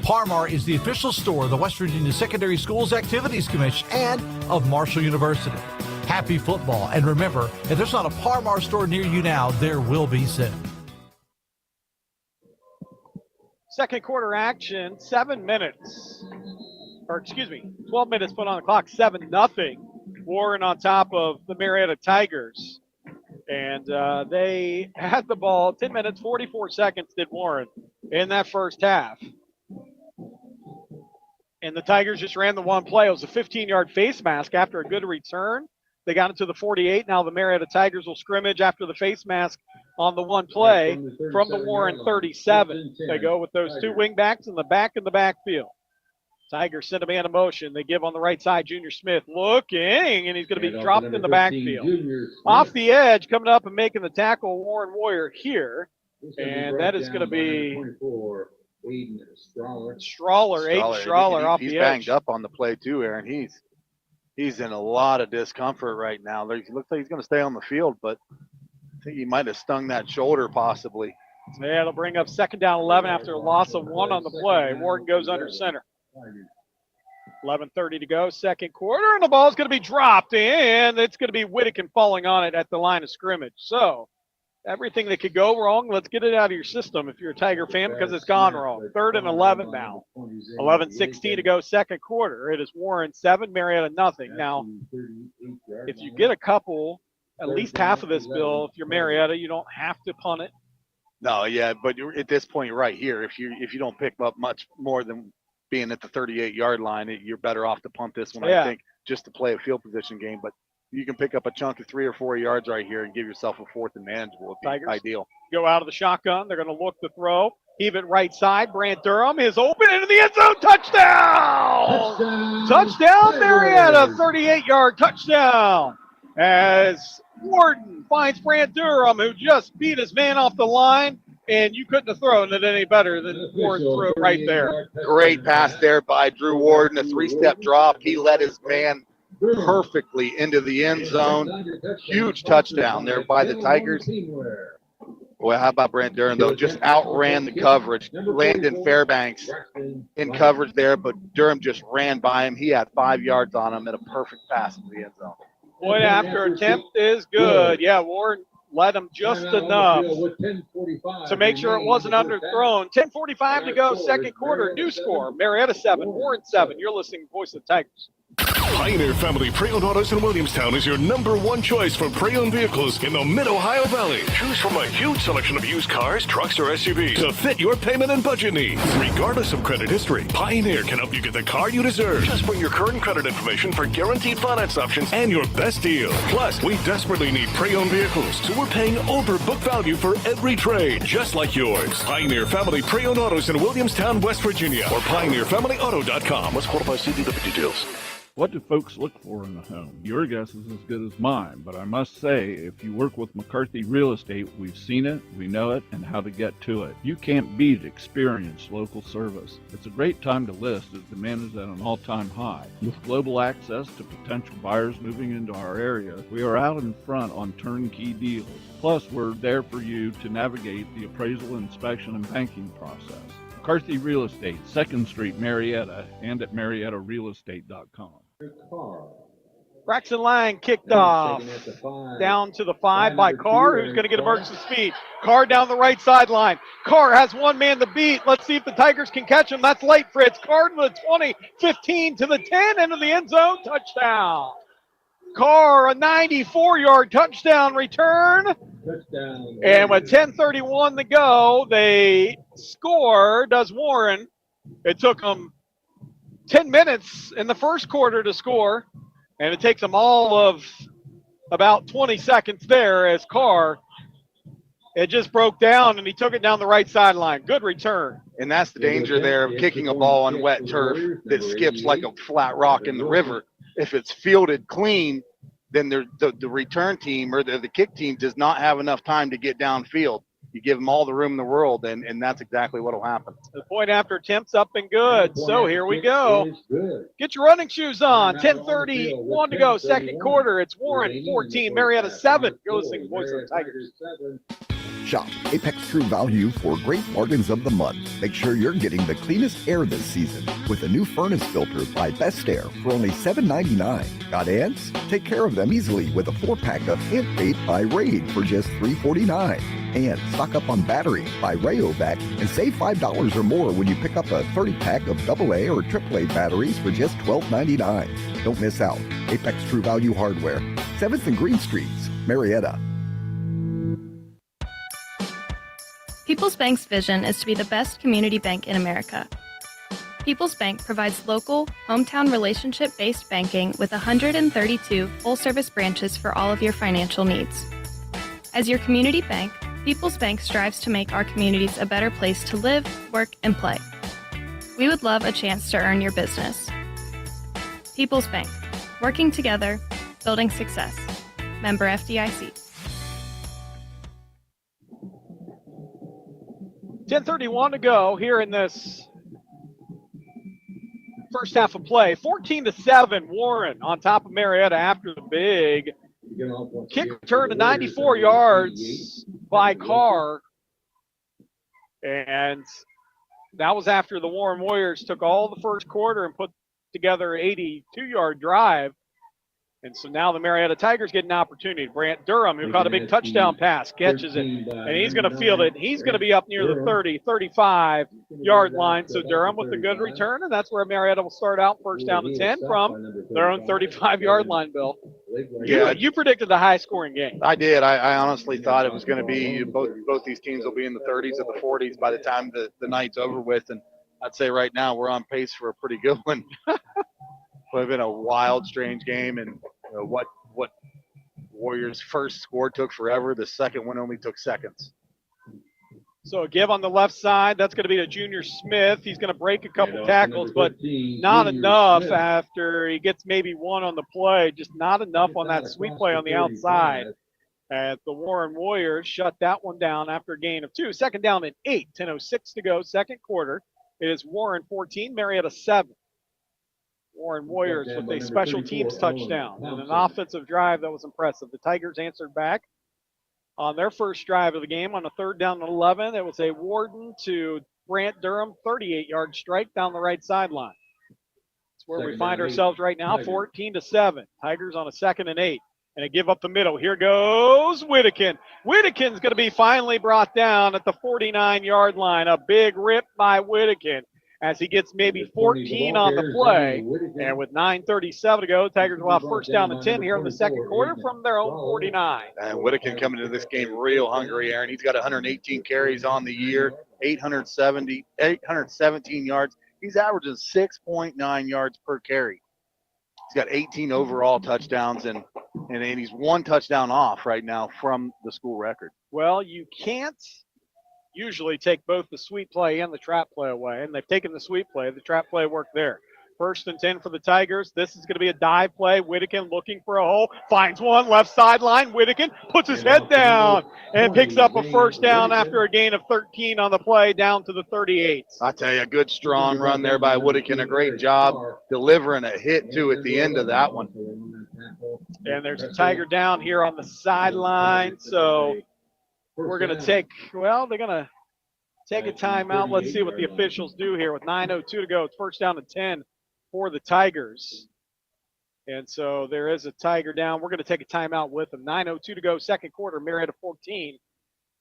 Parmar is the official store of the West Virginia Secondary Schools Activities Commission and of Marshall University. Happy football. And remember, if there's not a Parmar store near you now, there will be soon. Second quarter action, 12 minutes put on the clock, 7-0. Warren on top of the Marietta Tigers. And they had the ball 10 minutes, 44 seconds did Warren in that first half. And the Tigers just ran the one play. It was a 15-yard face mask after a good return. They got into the 48. Now the Marietta Tigers will scrimmage after the face mask on the one play from the Warren 37. They go with those two wingbacks in the backfield. Tigers send a man in motion. They give on the right side. Junior Smith looking, and he's going to be dropped in the backfield. Off the edge, coming up and making the tackle, Warren Warrior here. And that is going to be Strawler off the edge. He's banged up on the play too, Aaron. He's in a lot of discomfort right now. He looks like he's going to stay on the field, but I think he might have stung that shoulder possibly. Yeah, it'll bring up 2nd down 11 after a loss of 1 on the play. Warren goes under center. 11:30 to go, second quarter, and the ball is going to be dropped, and it's going to be Whittakin falling on it at the line of scrimmage. So everything that could go wrong, let's get it out of your system if you're a Tiger fan, because it's gone wrong. 3rd and 11 now. 11:16 to go, second quarter. It is Warren 7, Marietta nothing. Now, if you get a couple, at least half of this, Bill, if you're Marietta, you don't have to punt it. No, yeah, but at this point right here, if you don't pick up much more than being at the 38-yard line, you're better off to punt this one, I think, just to play a field position game. But you can pick up a chunk of 3 or 4 yards right here and give yourself a 4th and manageable. Tigers ideal. Go out of the shotgun. They're going to look to throw. Heave it right side. Brant Durham is open into the end zone. Touchdown! Touchdown, Marietta. 38-yard touchdown. As Warden finds Brant Durham, who just beat his man off the line. And you couldn't have thrown it any better than Warden threw it right there. Great pass there by Drew Warden. A 3-step drop. He led his man perfectly into the end zone. Huge touchdown there by the Tigers. Well, how about Brent Durham, though? Just outran the coverage. Landon Fairbanks in coverage there, but Durham just ran by him. He had 5 yards on him and a perfect pass into the end zone. Point after attempt is good. Yeah, Warren led him just enough to make sure it wasn't underthrown. 10:45 to go, second quarter. New score, Marietta 7, Warren 7. You're listening to Voice of the Tigers. Pioneer Family Pre-Owned Autos in Williamstown is your #1 choice for pre-owned vehicles in the Mid-Ohio Valley. Choose from a huge selection of used cars, trucks, or SUVs to fit your payment and budget needs. Regardless of credit history, Pioneer can help you get the car you deserve. Just bring your current credit information for guaranteed finance options and your best deal. Plus, we desperately need pre-owned vehicles, so we're paying over book value for every trade, just like yours. Pioneer Family Pre-Owned Autos in Williamstown, West Virginia, or PioneerFamilyAuto.com. Let's qualify CDW details. What do folks look for in a home? Your guess is as good as mine, but I must say, if you work with McCarthy Real Estate, we've seen it, we know it, and how to get to it. You can't beat experienced local service. It's a great time to list as demand is at an all-time high. With global access to potential buyers moving into our area, we are out in front on turnkey deals. Plus, we're there for you to navigate the appraisal, inspection, and banking process. McCarthy Real Estate, 2nd Street, Marietta, and at MariettaRealEstate.com. Braxton Lang kicked off down to the 5 by Carr, who's going to get emergency speed. Carr down the right sideline. Carr has one man to beat. Let's see if the Tigers can catch him. That's late, Fritz. Carr to the 20, 15 to the 10, into the end zone. Touchdown. Carr, a 94-yard touchdown return. And with 10:31 to go, they score, does Warren. It took them 10 minutes in the first quarter to score, and it takes them all of about 20 seconds there as Carr, it just broke down, and he took it down the right sideline. Good return. And that's the danger there of kicking a ball on wet turf that skips like a flat rock in the river. If it's fielded clean, then the return team or the kick team does not have enough time to get downfield. You give them all the room in the world, and that's exactly what will happen. The point after attempt's up and good. So here we go. Get your running shoes on. 10:31 to go, second quarter. It's Warren 14, Marietta 7. You're listening to Voice of the Tigers. Shop Apex True Value for great bargains of the month. Make sure you're getting the cleanest air this season with a new furnace filter by Best Air for only $7.99. Got ants? Take care of them easily with a 4-pack of Ant Bait by Raid for just $3.49. And stock up on batteries by Rayovac and save $5 or more when you pick up a 30-pack of AA or AAA batteries for just $12.99. Don't miss out. Apex True Value Hardware, 7th and Green Streets, Marietta. People's Bank's vision is to be the best community bank in America. People's Bank provides local, hometown relationship-based banking with 132 full-service branches for all of your financial needs. As your community bank, People's Bank strives to make our communities a better place to live, work, and play. We would love a chance to earn your business. People's Bank, working together, building success. Member FDIC. 10:31 to go here in this first half of play. 14-7, Warren on top of Marietta after the big kick return to 94 yards by Carr. And that was after the Warren Warriors took all the first quarter and put together an 82-yard drive. And so now the Marietta Tigers get an opportunity. Brant Durham, who caught a big touchdown pass, catches it, and he's going to field it. He's going to be up near the 30, 35-yard line. So Durham with a good return, and that's where Marietta will start out first down to 10 from their own 35-yard line, Bill. Yeah, you predicted the high-scoring game. I did. I honestly thought it was going to be both these teams will be in the 30s or the 40s by the time the night's over with. And I'd say right now we're on pace for a pretty good one. It's been a wild, strange game, and what Warriors' first score took forever, the second one only took seconds. So a give on the left side. That's going to be to Junior Smith. He's going to break a couple tackles, but not enough after he gets maybe one on the play. Just not enough on that sweep play on the outside. As the Warren Warriors shut that one down after a gain of 2. Second down and 8. 10:06 to go, second quarter. It is Warren 14, Marietta 7. Warren Warriors with a special teams touchdown and an offensive drive that was impressive. The Tigers answered back on their first drive of the game on a 3rd down and 11. It was a Warden to Brant Durham 38-yard strike down the right sideline. That's where we find ourselves right now, 14-7. Tigers on a 2nd and 8. And a give up the middle. Here goes Whittakin. Whittakin's going to be finally brought down at the 49-yard line. A big rip by Whittakin as he gets maybe 14 on the play. And with 9:37 to go, Tigers will have first down and 10 here in the second quarter from their own 49. And Whittakin coming into this game real hungry, Aaron. He's got 118 carries on the year, 817 yards. He's averaging 6.9 yards per carry. He's got 18 overall touchdowns, and he's 1 touchdown off right now from the school record. Well, you can't usually take both the sweep play and the trap play away, and they've taken the sweep play. The trap play worked there. 1st and 10 for the Tigers. This is going to be a dive play. Whittakin looking for a hole. Finds one, left sideline. Whittakin puts his head down and picks up a first down after a gain of 13 on the play down to the 38. I tell you, a good strong run there by Whittakin. A great job delivering a hit, too, at the end of that one. And there's a Tiger down here on the sideline. So we're going to take, well, they're going to take a timeout. Let's see what the officials do here with 9:02 to go. It's first down and 10 for the Tigers. And so there is a Tiger down. We're going to take a timeout with them. 9:02 to go, second quarter. Marietta 14,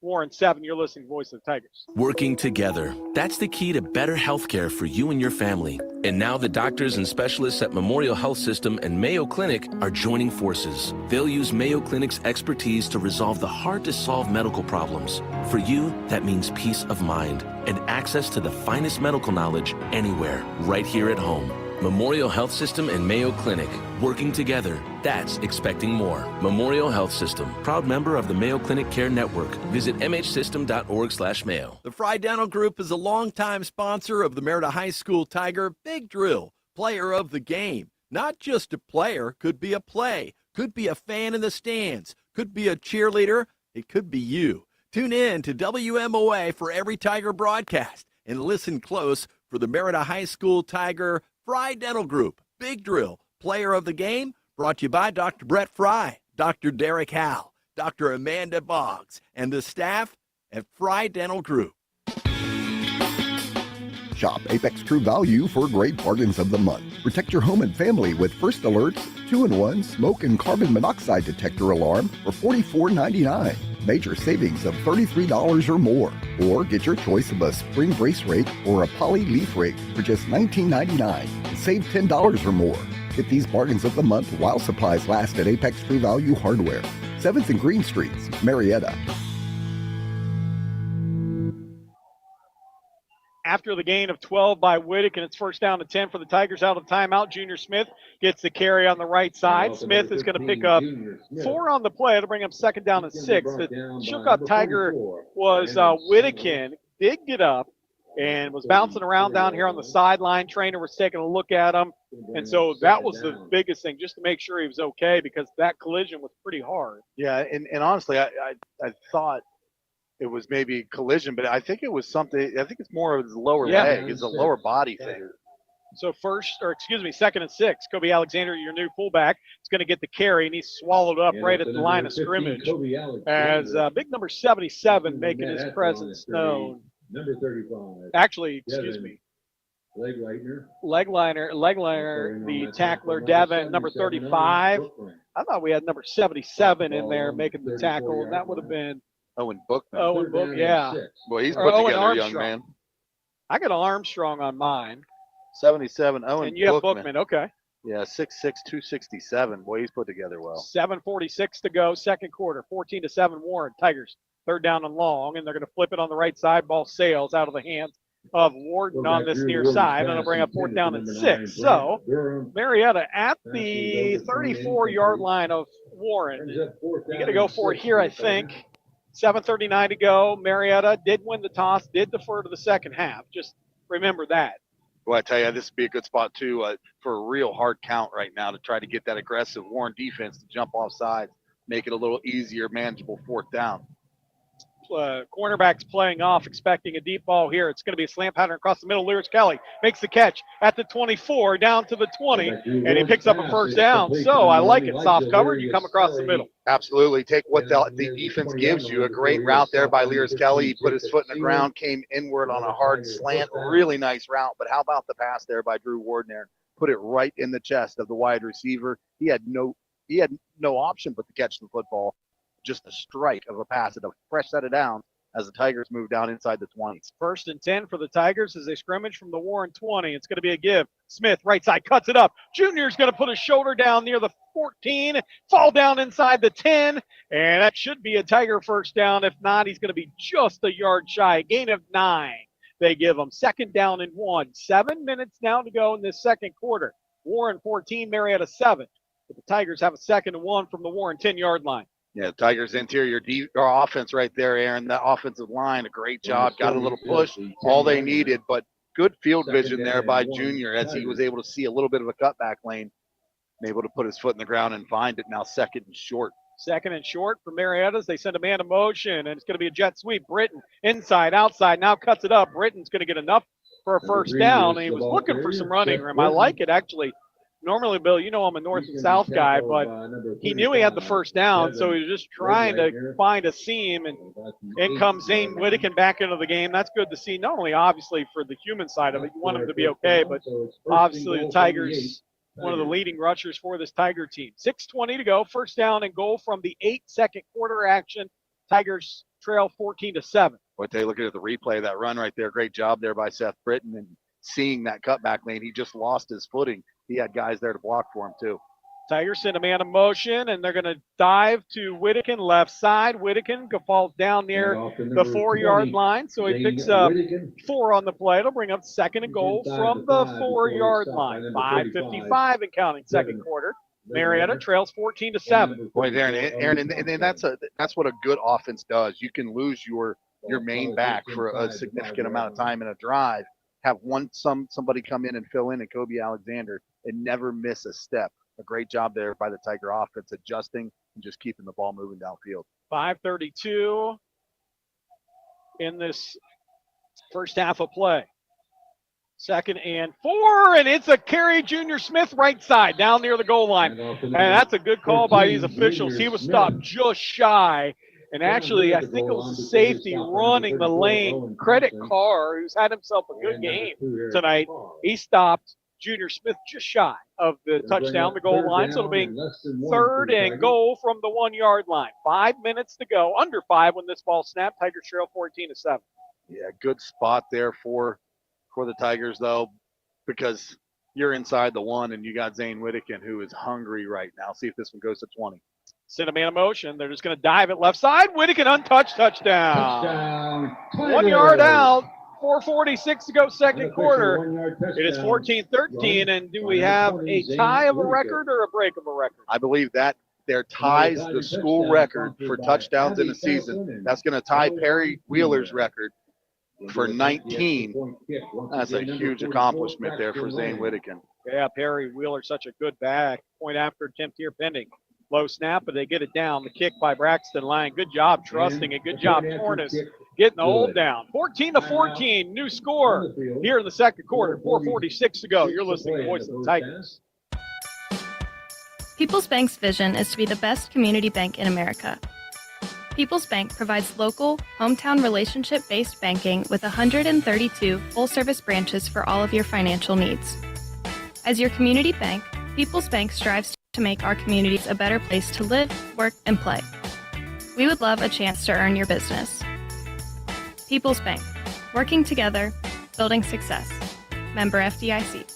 Warren 7. You're listening to Voice of the Tigers. Working together. That's the key to better health care for you and your family. And now the doctors and specialists at Memorial Health System and Mayo Clinic are joining forces. They'll use Mayo Clinic's expertise to resolve the hard-to-solve medical problems. For you, that means peace of mind and access to the finest medical knowledge anywhere, right here at home. Memorial Health System and Mayo Clinic. Working together. That's expecting more. Memorial Health System. Proud member of the Mayo Clinic Care Network. Visit mhsystem.org/mayo. The Fry Dental Group is a longtime sponsor of the Marietta High School Tiger Big Drill, player of the game. Not just a player, could be a play, could be a fan in the stands, could be a cheerleader, it could be you. Tune in to WMOA for every Tiger broadcast and listen close for the Marietta High School Tiger Fry Dental Group, Big Drill, player of the game, brought to you by Dr. Brett Fry, Dr. Derek Howell, Dr. Amanda Boggs, and the staff at Fry Dental Group. Shop Apex True Value for great bargains of the month. Protect your home and family with First Alert's 2-in-1 smoke and carbon monoxide detector alarm for $44.99. Major savings of $33 or more. Or get your choice of a spring brace rake or a poly leaf rake for just $19.99 and save $10 or more. Get these bargains of the month while supplies last at Apex True Value Hardware, 7th and Green Streets, Marietta. After the gain of 12 by Whittakin, it's first down and 10 for the Tigers out of timeout. Junior Smith gets the carry on the right side. Smith is going to pick up 4 on the play to bring up second down and 6. The shook-up Tiger was Whittakin. Did get up and was bouncing around down here on the sideline. Trainer was taking a look at him. And so that was the biggest thing, just to make sure he was okay, because that collision was pretty hard. Yeah, and honestly, I thought it was maybe collision, but I think it was something. I think it's more of his lower leg. It's a lower body thing. So second and 6. Kobe Alexander, your new fullback, is going to get the carry, and he's swallowed up right at the line of scrimmage as big number 77 making his presence known. Number 35. Actually, Legliner, the tackler, Devin, number 35. I thought we had number 77 in there making the tackle, and that would have been Owen Bookman. Owen Book, yeah. Boy, he's put together, young man. I got Armstrong on mine. 77, Owen and you have Bookman, okay. Yeah, 6'6", 267. Boy, he's put together well. 7:46 to go, second quarter. 14-7 Warren. Tigers, third down and long, and they're going to flip it on the right side. Ball sails out of the hands of Warden on this near side, and it'll bring up fourth down and 6. So Marietta at the 34-yard line of Warren. You got to go for it here, I think. 7:39 to go. Marietta did win the toss, did defer to the second half. Just remember that. Well, I tell you, this would be a good spot, too, for a real hard count right now to try to get that aggressive Warren defense to jump off sides, make it a little easier, manageable fourth down. Cornerback's playing off, expecting a deep ball here. It's going to be a slant pattern across the middle. Lewis Kelly makes the catch at the 24, down to the 20, and he picks up a first down. So I like it. Soft cover, you come across the middle. Absolutely. Take what the defense gives you. A great route there by Lears Kelly. He put his foot in the ground, came inward on a hard slant. Really nice route. But how about the pass there by Drew Wardner? Put it right in the chest of the wide receiver. He had no option but to catch the football. Just a strike of a pass and a fresh set of downs as the Tigers move down inside the 20s. 1st and 10 for the Tigers as they scrimmage from the Warren 20. It's going to be a give. Smith, right side, cuts it up. Junior's going to put his shoulder down near the 14, fall down inside the 10, and that should be a Tiger first down. If not, he's going to be just a yard shy. Gain of 9. They give him 2nd down and 1. 7 minutes now to go in this second quarter. Warren 14, Marietta 7. But the Tigers have a 2nd and 1 from the Warren 10-yard line. Yeah, Tigers interior offense right there, Aaron. That offensive line, a great job. Got a little push, all they needed, but good field vision there by Junior as he was able to see a little bit of a cutback lane, and able to put his foot in the ground and find it. Now 2nd and short. 2nd and short for Marietta's. They send a man in motion, and it's going to be a jet sweep. Britton inside, outside, now cuts it up. Britton's going to get enough for a first down, and he was looking for some running room. I like it, actually. Normally, Bill, you know I'm a north and south guy, but he knew he had the first down, so he was just trying to find a seam, and in comes Zane Whittakin back into the game. That's good to see, not only obviously for the human side of it, you want him to be okay, but obviously the Tigers, one of the leading rushers for this Tiger team. 6:20 to go, 1st down and goal from the 8-second quarter action. Tigers trail 14-7. What they looking at the replay of that run right there. Great job there by Seth Britton, and seeing that cutback lane, he just lost his footing. He had guys there to block for him, too. Tigers send a man in motion, and they're going to dive to Whittakin, left side. Whittakin falls down near the 4-yard line, so he picks up 4 on the play. It'll bring up 2nd and goal from the 4-yard line. 5:55 and counting, second quarter. Marietta trails 14-7. Boy, there, Aaron, and that's what a good offense does. You can lose your main back for a significant amount of time in a drive, have somebody come in and fill in, and Kobe Alexander, and never miss a step. A great job there by the Tiger offense, adjusting and just keeping the ball moving downfield. 5:32 in this first half of play. 2nd and 4, and it's a carry. Junior Smith right side down near the goal line. And that's a good call by these officials. He was stopped just shy. And actually, I think it was a safety running the lane. Credit Carr, who's had himself a good game tonight. He stopped Junior Smith just shy of the touchdown, the goal line. So it'll be 3rd and goal from the 1-yard line. 5 minutes to go, under 5 when this ball snapped. Tigers trail 14-7. Yeah, good spot there for the Tigers, though, because you're inside the 1 and you got Zane Whittakin, who is hungry right now. See if this one goes to 20. Send a man in motion. They're just going to dive it left side. Whittakin untouched, touchdown. 1 yard out. 4:46 to go, second quarter. It is 14-13, and do we have a tie of a record or a break of a record? I believe that there ties the school record for touchdowns in a season. That's going to tie Perry Wheeler's record for 19. That's a huge accomplishment there for Zane Whittakin. Yeah, Perry Wheeler, such a good back. Point after attempt here pending. Low snap, but they get it down. The kick by Braxton Lang. Good job trusting it. Good job, Tornes, getting the hold down. 14-14, new score here in the second quarter. 4:46 to go. You're listening to Voice of the Tigers. People's Bank's vision is to be the best community bank in America. People's Bank provides local, hometown relationship-based banking with 132 full-service branches for all of your financial needs. As your community bank, People's Bank strives to make our communities a better place to live, work, and play. We would love a chance to earn your business. People's Bank, working together, building success. Member FDIC.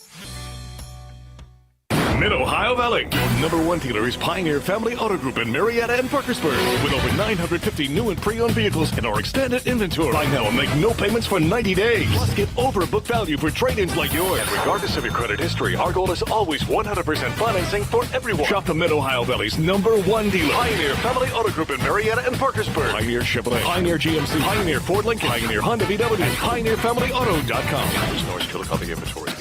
Mid-Ohio Valley, your #1 dealer is Pioneer Family Auto Group in Marietta and Parkersburg. With over 950 new and pre-owned vehicles in our extended inventory. Buy now and make no payments for 90 days. Plus, get overbook value for trade-ins like yours. And regardless of your credit history, our goal is always 100% financing for everyone. Shop the Mid-Ohio Valley's #1 dealer. Pioneer Family Auto Group in Marietta and Parkersburg. Pioneer Chevrolet, Pioneer GMC, Pioneer Ford Lincoln, Pioneer Honda VW, and PioneerFamilyAuto.com. Stores, Chillicothe inventory.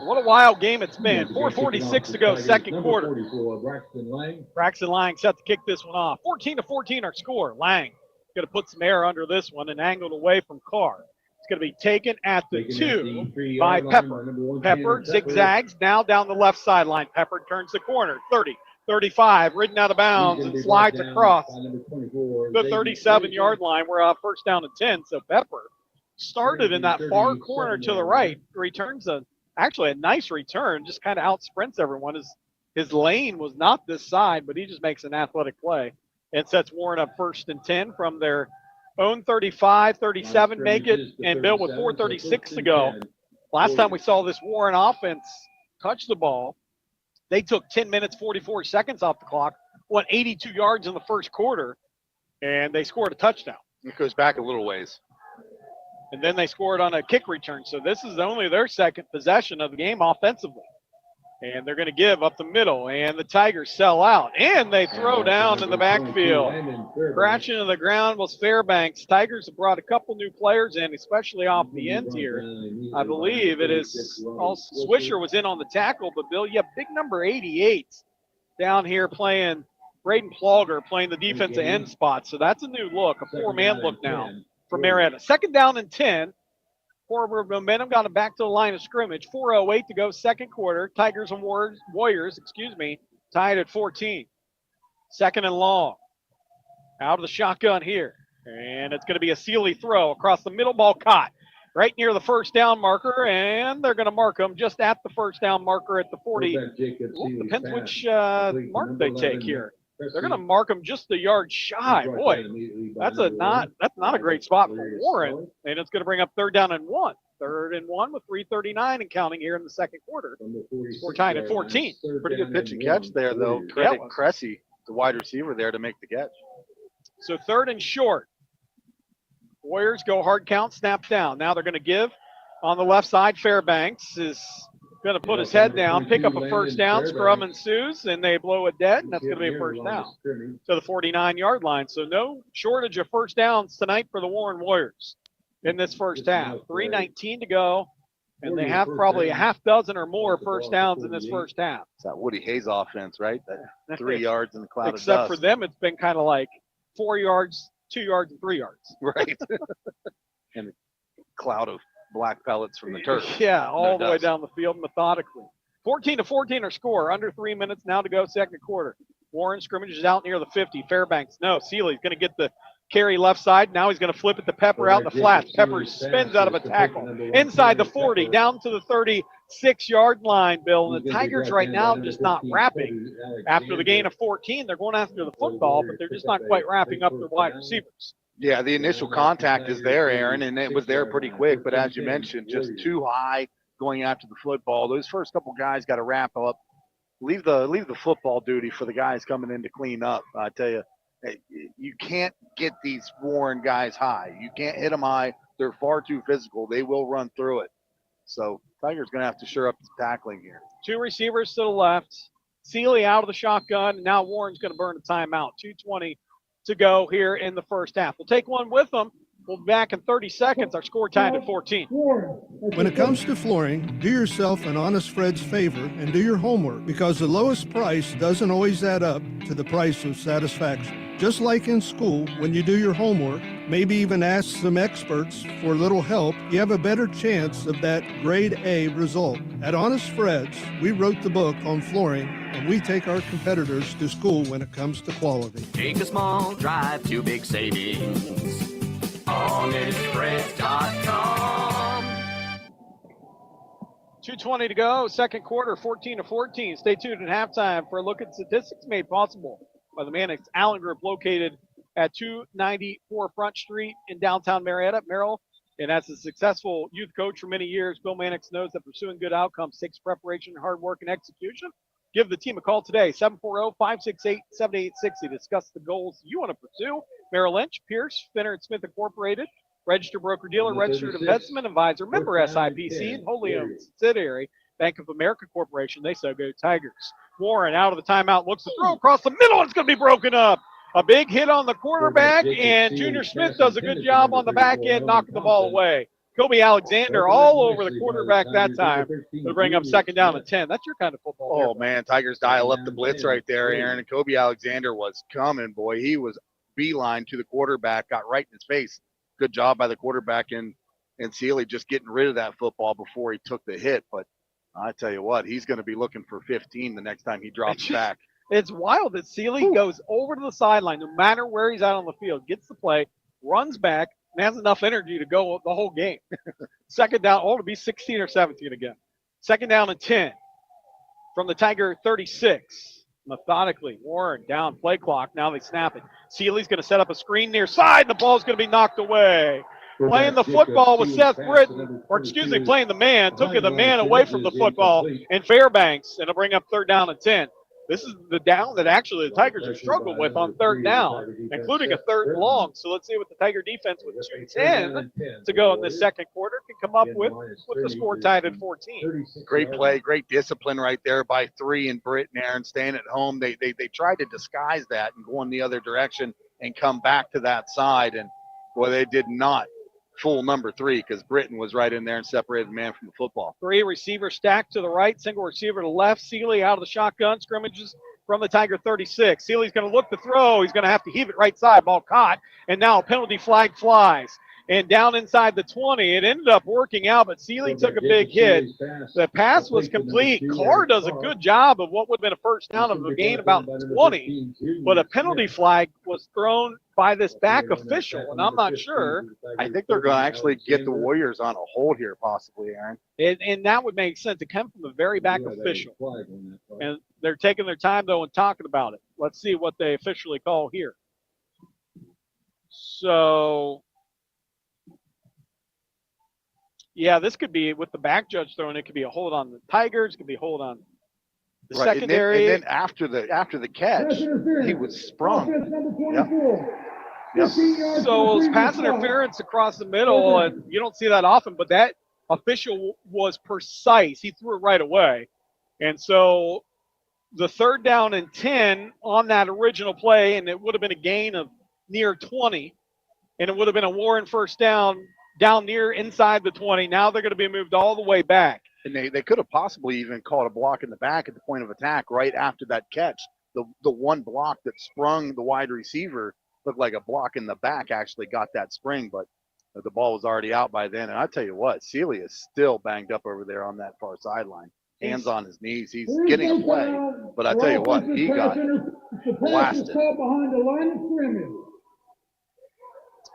What a wild game it's been. 4:46 to go, second quarter. Braxton Lang set to kick this one off. 14-14 our score. Lang going to put some air under this one and angled away from Carr. It's going to be taken at the 2 by Pepper. Pepper zigzags now down the left sideline. Pepper turns the corner, 30, 35, ridden out of bounds and slides across the 37-yard line. We're up first down and 10. So Pepper started in that far corner to the right, returns actually a nice return, just kind of out sprints everyone. His lane was not this side, but he just makes an athletic play and sets Warren up first and 10 from their own 35, 37, make it, and Bill with 4:36 to go. Last time we saw this Warren offense touch the ball, they took 10 minutes, 44 seconds off the clock, went 82 yards in the first quarter, and they scored a touchdown. It goes back a little ways. And then they scored on a kick return. So this is only their second possession of the game offensively. And they're going to give up the middle, and the Tigers sell out. And they throw down in the backfield. Crashing to the ground was Fairbanks. Tigers have brought a couple new players in, especially off the end here. I believe it is Swisher was in on the tackle, but Bill, you have big number 88 down here playing, Braden Plauger playing the defensive end spot. So that's a new look, a four-man look now for Marietta. Second down and 10. Forward momentum got it back to the line of scrimmage. 4:08 to go, second quarter. Tigers and Warriors, tied at 14. Second and long. Out of the shotgun here. And it's going to be a Sealy throw across the middle, ball caught. Right near the first down marker, and they're going to mark them just at the first down marker at the 40. Depends which mark they take here. They're going to mark them just a yard shy. Boy, that's not a great spot for Warren, and it's going to bring up third down and 1. Third and 1 with 3:39 and counting here in the second quarter. We're tied at 14. Pretty good pitch and catch there, though. Credit Cressy, the wide receiver there, to make the catch. So third and short. Warriors go hard count, snap down. Now they're going to give on the left side. Fairbanks is going to put his head down, pick up a first down, scrum ensues, and they blow it dead, and that's going to be a first down to the 49-yard line. So no shortage of first downs tonight for the Warren Warriors in this first half. 3:19 to go, and they have probably a half dozen or more first downs in this first half. It's that Woody Hayes offense, right? That 3 yards in the cloud of dust. Except for them, it's been kind of like 4 yards, 2 yards, and 3 yards. Right. And a cloud of black pellets from the turf. Yeah, all the way down the field methodically. 14-14 our score. Under 3 minutes now to go, second quarter. Warren scrimmages out near the 50. Fairbanks, no. Sealy's going to get the carry left side. Now he's going to flip it to Pepper out in the flats. Pepper spins out of a tackle. Inside the 40, down to the 36-yard line, Bill. And the Tigers right now just not wrapping. After the gain of 14, they're going after the football, but they're just not quite wrapping up their wide receivers. Yeah, the initial contact is there, Aaron, and it was there pretty quick. But as you mentioned, just too high going after the football. Those first couple guys got to wrap up. Leave the football duty for the guys coming in to clean up. I tell you, you can't get these Warren guys high. You can't hit them high. They're far too physical. They will run through it. So Tigers going to have to shore up the tackling here. Two receivers to the left. Sealy out of the shotgun, and now Warren's going to burn a timeout. 2:20 to go here in the first half. We'll take one with them. We'll be back in 30 seconds. Our score tied at 14. When it comes to flooring, do yourself an honest Fred's favor and do your homework, because the lowest price doesn't always add up to the price of satisfaction. Just like in school, when you do your homework, maybe even ask some experts for a little help, you have a better chance of that grade A result. At Honest Fred's, we wrote the book on flooring, and we take our competitors to school when it comes to quality. Take a small drive to big savings. HonestFreds.com. 2:20 to go, second quarter, 14-14. Stay tuned at halftime for a look at statistics made possible by the Mannix Allen Group, located at 294 Front Street in downtown Marietta, Merrill. And as a successful youth coach for many years, Bill Mannix knows that pursuing good outcomes takes preparation, hard work, and execution. Give the team a call today, 740-568-7860. Discuss the goals you want to pursue. Merrill Lynch, Pierce, Finner & Smith Incorporated, registered broker-dealer, registered investment advisor, member SIPC, and wholly owned subsidiary, Bank of America Corporation. They so go Tigers. Warren out of the timeout, looks to throw across the middle. It's going to be broken up. A big hit on the quarterback, and Junior Smith does a good job on the back end, knocking the ball away. Kobe Alexander all over the quarterback that time to bring up second down and 10. That's your kind of football. Oh, man, Tigers dial up the blitz right there, Aaron. And Kobe Alexander was coming, boy. He was beeline to the quarterback, got right in his face. Good job by the quarterback in and Sealy just getting rid of that football before he took the hit. But I tell you what, he's going to be looking for 15 the next time he drops back. It's wild that Sealy goes over to the sideline, no matter where he's out on the field, gets the play, runs back, and has enough energy to go the whole game. Second down, to be 16 or 17 again. Second down and 10 from the Tiger 36. Methodically, Warren down play clock. Now they snap it. Sealy's going to set up a screen near side. The ball's going to be knocked away. Playing the football was Seth Britton, playing the man, took the man away from the football in Fairbanks, and it'll bring up third down and 10. This is the down that actually the Tigers have struggled with on third down, including a third and long. So let's see what the Tiger defense with 2:10 to go in the second quarter can come up with the score tied at 14. Great play, great discipline right there by 3 and Britt and Aaron staying at home. They tried to disguise that and go in the other direction and come back to that side. And, boy, they did not fool number 3 because Britton was right in there and separated the man from the football. 3 receivers stacked to the right, single receiver to the left. Sealy out of the shotgun, scrimmages from the Tiger 36. Sealy's going to look to throw. He's going to have to heave it right side. Ball caught, and now a penalty flag flies. And down inside the 20, it ended up working out, but Sealy took a big hit. The pass was complete. Carr does a good job of what would have been a first down of the gain about 20, but a penalty flag was thrown by this back official, and I'm not sure. I think they're going to actually get the Warriors on a hold here, possibly, Aaron. And that would make sense to come from the very back official. And they're taking their time, though, and talking about it. Let's see what they officially call here. So, yeah, this could be, with the back judge throwing, it could be a hold on the Tigers, it could be a hold on the secondary. And then after the catch, he was sprung. Yep. So it was pass interference across the middle, and you don't see that often, but that official was precise. He threw it right away. And so the third down and 10 on that original play, and it would have been a gain of near 20, and it would have been a Warren first down near inside the 20. Now they're going to be moved all the way back. And they could have possibly even called a block in the back at the point of attack right after that catch. The one block that sprung the wide receiver looked like a block in the back actually got that spring, but the ball was already out by then. And I tell you what, Sealy is still banged up over there on that far sideline. Hands on his knees. He's getting a play, but I tell you what, he got blasted.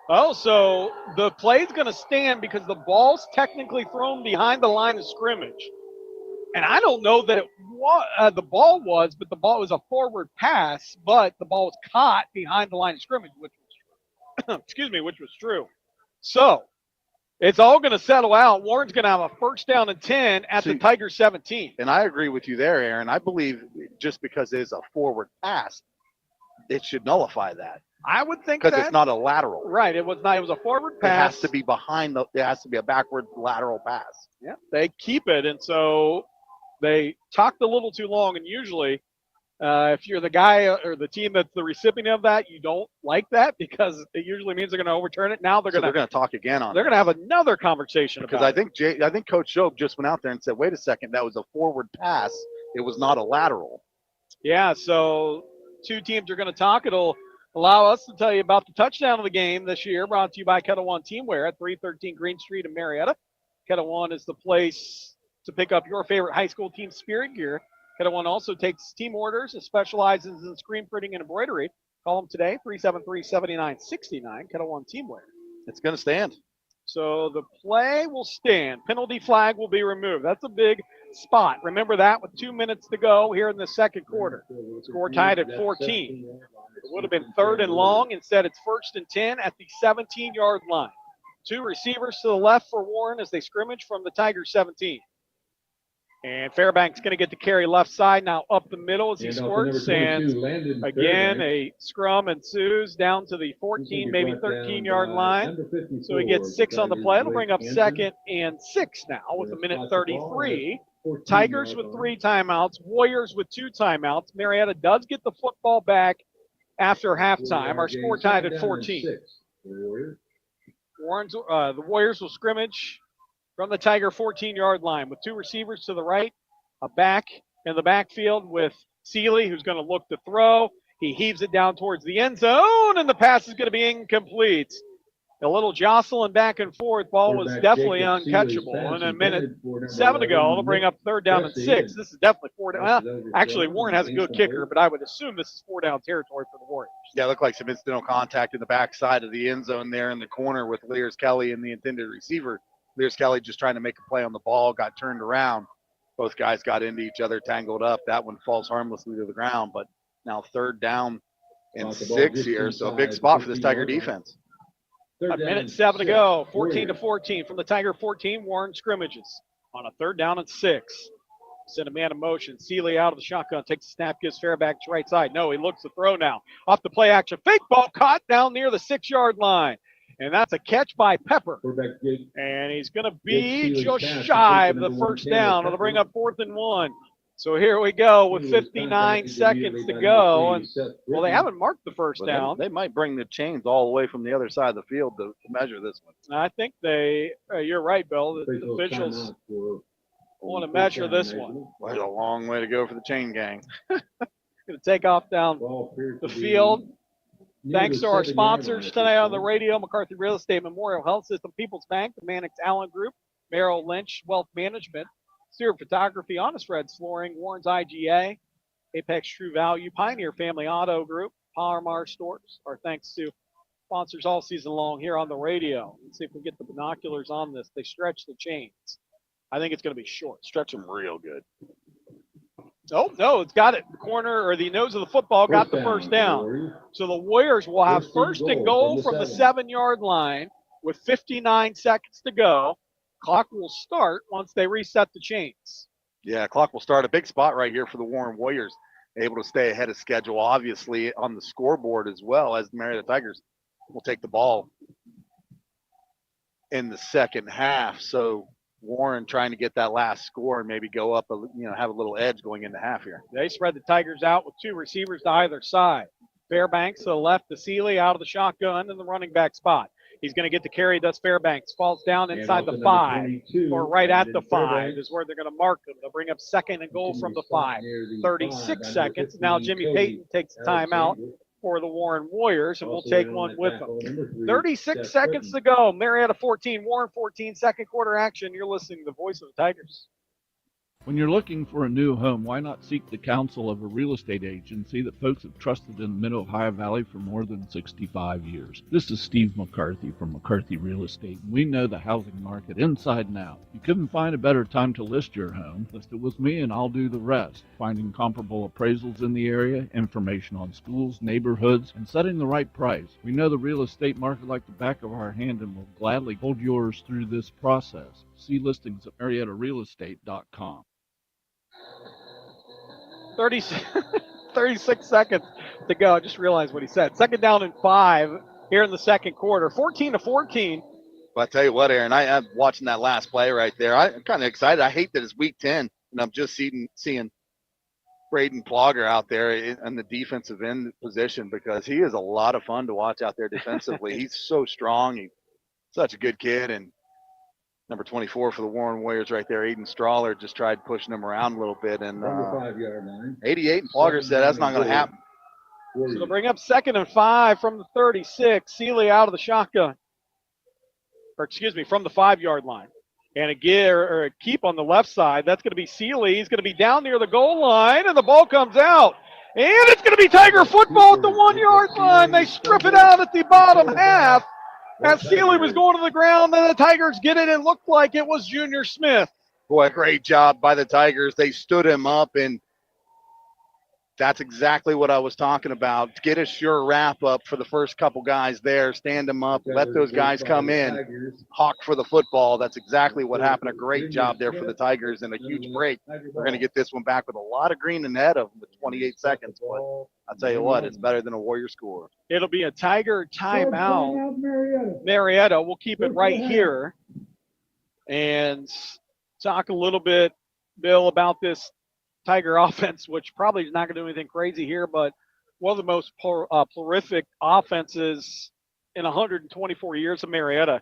Oh, so the play's going to stand because the ball's technically thrown behind the line of scrimmage. And I don't know that the ball was, but the ball was a forward pass, but the ball was caught behind the line of scrimmage, which was which was true. So it's all going to settle out. Warren's going to have a first down and 10 at the Tiger 17. And I agree with you there, Aaron. I believe just because it is a forward pass, it should nullify that. I would think that. Because it's not a lateral. Right. It was not. It was a forward pass. It has to be it has to be a backward lateral pass. Yeah. They keep it. And so they talked a little too long. And usually if you're the guy or the team that's the recipient of that, you don't like that because it usually means they're going to overturn it. Now they're going to talk again on it. They're going to have another conversation because about it. I think Coach Shope just went out there and said, wait a second, that was a forward pass. It was not a lateral. Yeah. So two teams are going to talk. It'll allow us to tell you about the touchdown of the game this year, brought to you by Kettle One Teamwear at 313 Green Street in Marietta. Kettle One is the place to pick up your favorite high school team spirit gear. Kettle One also takes team orders and specializes in screen printing and embroidery. Call them today, 373-7969, Kettle One Teamwear. It's going to stand. So the play will stand. Penalty flag will be removed. That's a big spot. Remember that with 2 minutes to go here in the second quarter. Score tied at 14. It would have been third and long. Instead, it's first and 10 at the 17-yard line. 2 receivers to the left for Warren as they scrimmage from the Tigers 17. And Fairbanks going to get the carry left side now up the middle as he squirts. And again, a scrum ensues down to the 14, maybe 13-yard line. So he gets 6 on the play. It'll bring up second and 6 now with 1:33. Tigers with 3 timeouts. Warriors with 2 timeouts. Marietta does get the football back after halftime. Our score tied at 14. The Warriors will scrimmage from the Tiger 14-yard line with 2 receivers to the right, a back in the backfield with Sealy, who's going to look to throw. He heaves it down towards the end zone, and the pass is going to be incomplete. A little jostling back and forth. Ball was definitely uncatchable. And a minute 7 to go. It'll bring up 3rd down and 6. This is definitely 4 down. Well, actually, Warren has a good kicker, but I would assume this is 4 down territory for the Warriors. Yeah, it looked like some incidental contact in the backside of the end zone there in the corner with Lears Kelly and the intended receiver. Lears Kelly just trying to make a play on the ball, got turned around. Both guys got into each other, tangled up. That one falls harmlessly to the ground, but now 3rd down and 6 here, so a big spot for this Tiger defense. A minute 7 to go, 14-14 from the Tiger 14. Warren scrimmages on a 3rd down and 6. Send a man in motion. Seeley out of the shotgun, takes the snap, gives Fairbanks right side. No, he looks to throw now. Off the play action. Fake ball caught down near the 6-yard line. And that's a catch by Pepper. And he's going to be just shy of the 1st down. It'll bring up 4th and 1. So here we go with 59 seconds to go. And, well, they haven't marked the 1st down. They might bring the chains all the way from the other side of the field to measure this one. I think you're right, Bill. The officials want to measure this one. Well, it's a long way to go for the chain gang. Going to take off down the field. Thanks to our sponsors tonight on the radio: McCarthy Real Estate, Memorial Health System, People's Bank, the Mannix Allen Group, Merrill Lynch Wealth Management, Stewart Photography, Honest Reds Flooring, Warren's IGA, Apex True Value, Pioneer Family Auto Group, Palomar Stores. Our thanks to sponsors all season long here on the radio. Let's see if we get the binoculars on this. They stretch the chains. I think it's going to be short. Stretch them real good. Oh, no, it's got it. The corner or the nose of the football got the 1st down. So the Warriors will have 1st and goal from the 7-yard line with 59 seconds to go. Clock will start once they reset the chains. Yeah, clock will start. A big spot right here for the Warren Warriors. Able to stay ahead of schedule, obviously, on the scoreboard as well, as the Marietta Tigers will take the ball in the 2nd half. So Warren trying to get that last score and maybe go up, have a little edge going into half here. They spread the Tigers out with 2 receivers to either side. Fairbanks to the left to Seeley out of the shotgun in the running back spot. He's going to get the carry. That's Fairbanks. Falls down inside the 5 or right at the 5 is where they're going to mark him. They'll bring up 2nd and goal from the 5. 36 seconds. Now Jimmy Payton takes the timeout for the Warren Warriors, and we'll take one with them. 36 seconds to go. Marietta 14, Warren 14, 2nd quarter action. You're listening to the voice of the Tigers. When you're looking for a new home, why not seek the counsel of a real estate agency that folks have trusted in the Mid-Ohio Valley for more than 65 years? This is Steve McCarthy from McCarthy Real Estate, and we know the housing market inside and out. You couldn't find a better time to list your home. List it with me and I'll do the rest. Finding comparable appraisals in the area, information on schools, neighborhoods, and setting the right price. We know the real estate market like the back of our hand and will gladly hold yours through this process. See listings at MariettaRealEstate.com. 36 seconds to go. I just realized what he said. 2nd down and 5 here in the 2nd quarter. 14-14. Well, I tell you what, Aaron, I'm watching that last play right there. I'm kind of excited. I hate that it's week 10, and I'm just seeing Braden Plogger out there in the defensive end position because he is a lot of fun to watch out there defensively. He's so strong. He's such a good kid, and number 24 for the Warren Warriors right there, Aiden Strawler, just tried pushing him around a little bit. And 88 and Plogger said that's not going to happen. So they'll bring up 2nd and 5 from the 36. Seeley out of the shotgun. From the 5-yard line. And a keep on the left side. That's going to be Seeley. He's going to be down near the goal line, and the ball comes out. And it's going to be Tiger football at the 1-yard line. They strip it out at the bottom half. As Seeley was going to the ground, then the Tigers get it and looked like it was Junior Smith. Boy, great job by the Tigers. They stood him up, and that's exactly what I was talking about. Get a sure wrap up for the first couple guys there. Stand them up. Let those guys come in. Hawk for the football. That's exactly what happened. A great job there for the Tigers and a huge break. We're going to get this one back with a lot of green ahead of them with 28 seconds. But I'll tell you what, it's better than a Warrior score. It'll be a Tiger timeout. Marietta, we'll keep it right here and talk a little bit, Bill, about this Tiger offense, which probably is not going to do anything crazy here, but one of the most prolific offenses in 124 years of Marietta.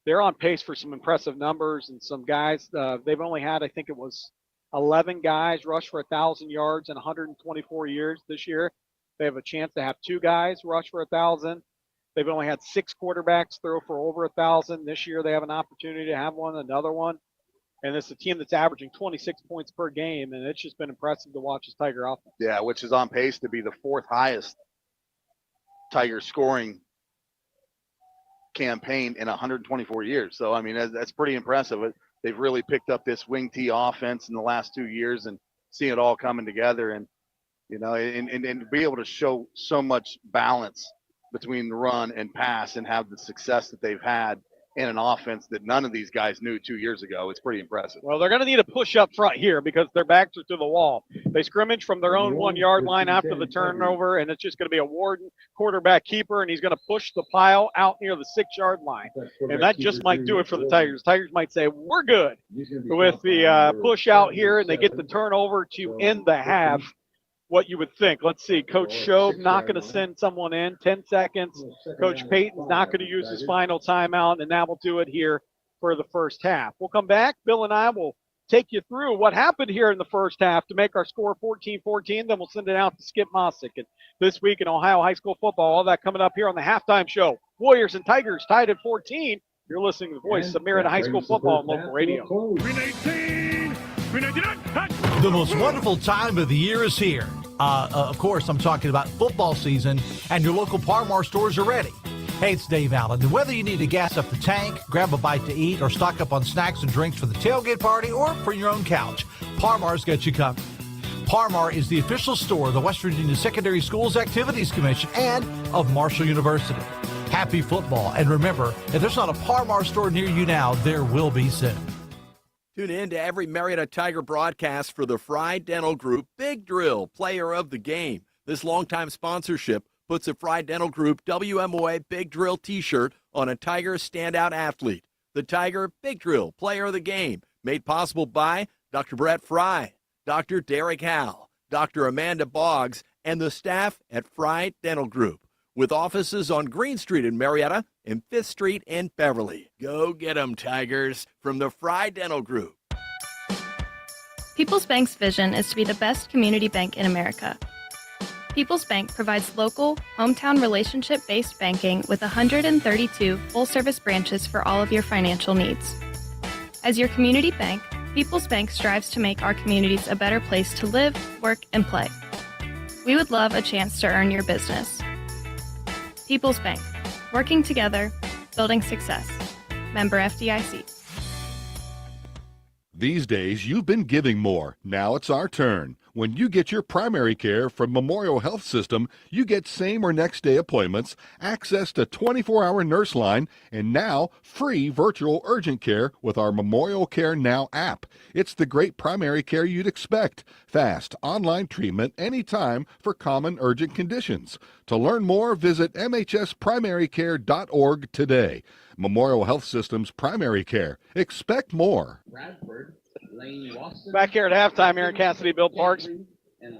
They're on pace for some impressive numbers, and some guys, they've only had, I think it was 11 guys rush for 1,000 yards in 124 years this year. They have a chance to have 2 guys rush for 1,000. They've only had 6 quarterbacks throw for over 1,000. This year they have an opportunity to have another one. And it's a team that's averaging 26 points per game, and it's just been impressive to watch this Tiger offense. Yeah, which is on pace to be the 4th highest Tiger scoring campaign in 124 years. So, I mean, that's pretty impressive. They've really picked up this wing tee offense in the last 2 years and seeing it all coming together, and and be able to show so much balance between the run and pass and have the success that they've had in an offense that none of these guys knew 2 years ago. It's pretty impressive. Well, they're going to need a push up front here because their backs are to the wall. They scrimmage from their own 1 yard line after the turnover, and it's just going to be a Warden quarterback keeper, and he's going to push the pile out near the 6 yard line. And that just might do it for the Tigers. Tigers might say, we're good with the push out here, and they get the turnover to end the half. What you would think. Let's see. Coach Shobe not going to send someone in. 10 seconds. Coach Payton's not going to use his final timeout, and that will do it here for the first half. We'll come back. Bill and I will take you through what happened here in the first half to make our score 14-14. Then we'll send it out to Skip Mossick. And this week in Ohio high school football, all that coming up here on the halftime show. Warriors and Tigers tied at 14. You're listening to the voice of Marietta High School football on local radio. The most wonderful time of the year is here. Of course, I'm talking about football season, and your local Par-Mar stores are ready. Hey, it's Dave Allen. And whether you need to gas up the tank, grab a bite to eat, or stock up on snacks and drinks for the tailgate party or for your own couch, Par-Mar's got you covered. Par-Mar is the official store of the West Virginia Secondary Schools Activities Commission and of Marshall University. Happy football. And remember, if there's not a Par-Mar store near you now, there will be soon. Tune in to every Marietta Tiger broadcast for the Fry Dental Group Big Drill Player of the Game. This longtime sponsorship puts a Fry Dental Group WMOA Big Drill t-shirt on a Tiger standout athlete. The Tiger Big Drill Player of the Game, made possible by Dr. Brett Fry, Dr. Derek Howell, Dr. Amanda Boggs, and the staff at Fry Dental Group, with offices on Green Street in Marietta and 5th Street in Beverly. Go get 'em, Tigers, from the Fry Dental Group. People's Bank's vision is to be the best community bank in America. People's Bank provides local, hometown relationship-based banking with 132 full-service branches for all of your financial needs. As your community bank, People's Bank strives to make our communities a better place to live, work, and play. We would love a chance to earn your business. People's Bank, working together, building success. Member FDIC. These days, you've been giving more. Now it's our turn. When you get your primary care from Memorial Health System, you get same or next day appointments, access to 24-hour nurse line, and now free virtual urgent care with our Memorial Care Now app. It's the great primary care you'd expect. Fast, online treatment anytime for common urgent conditions. To learn more, visit mhsprimarycare.org today. Memorial Health System's primary care. Expect more. Back here at halftime, Aaron Cassidy, Bill Parks.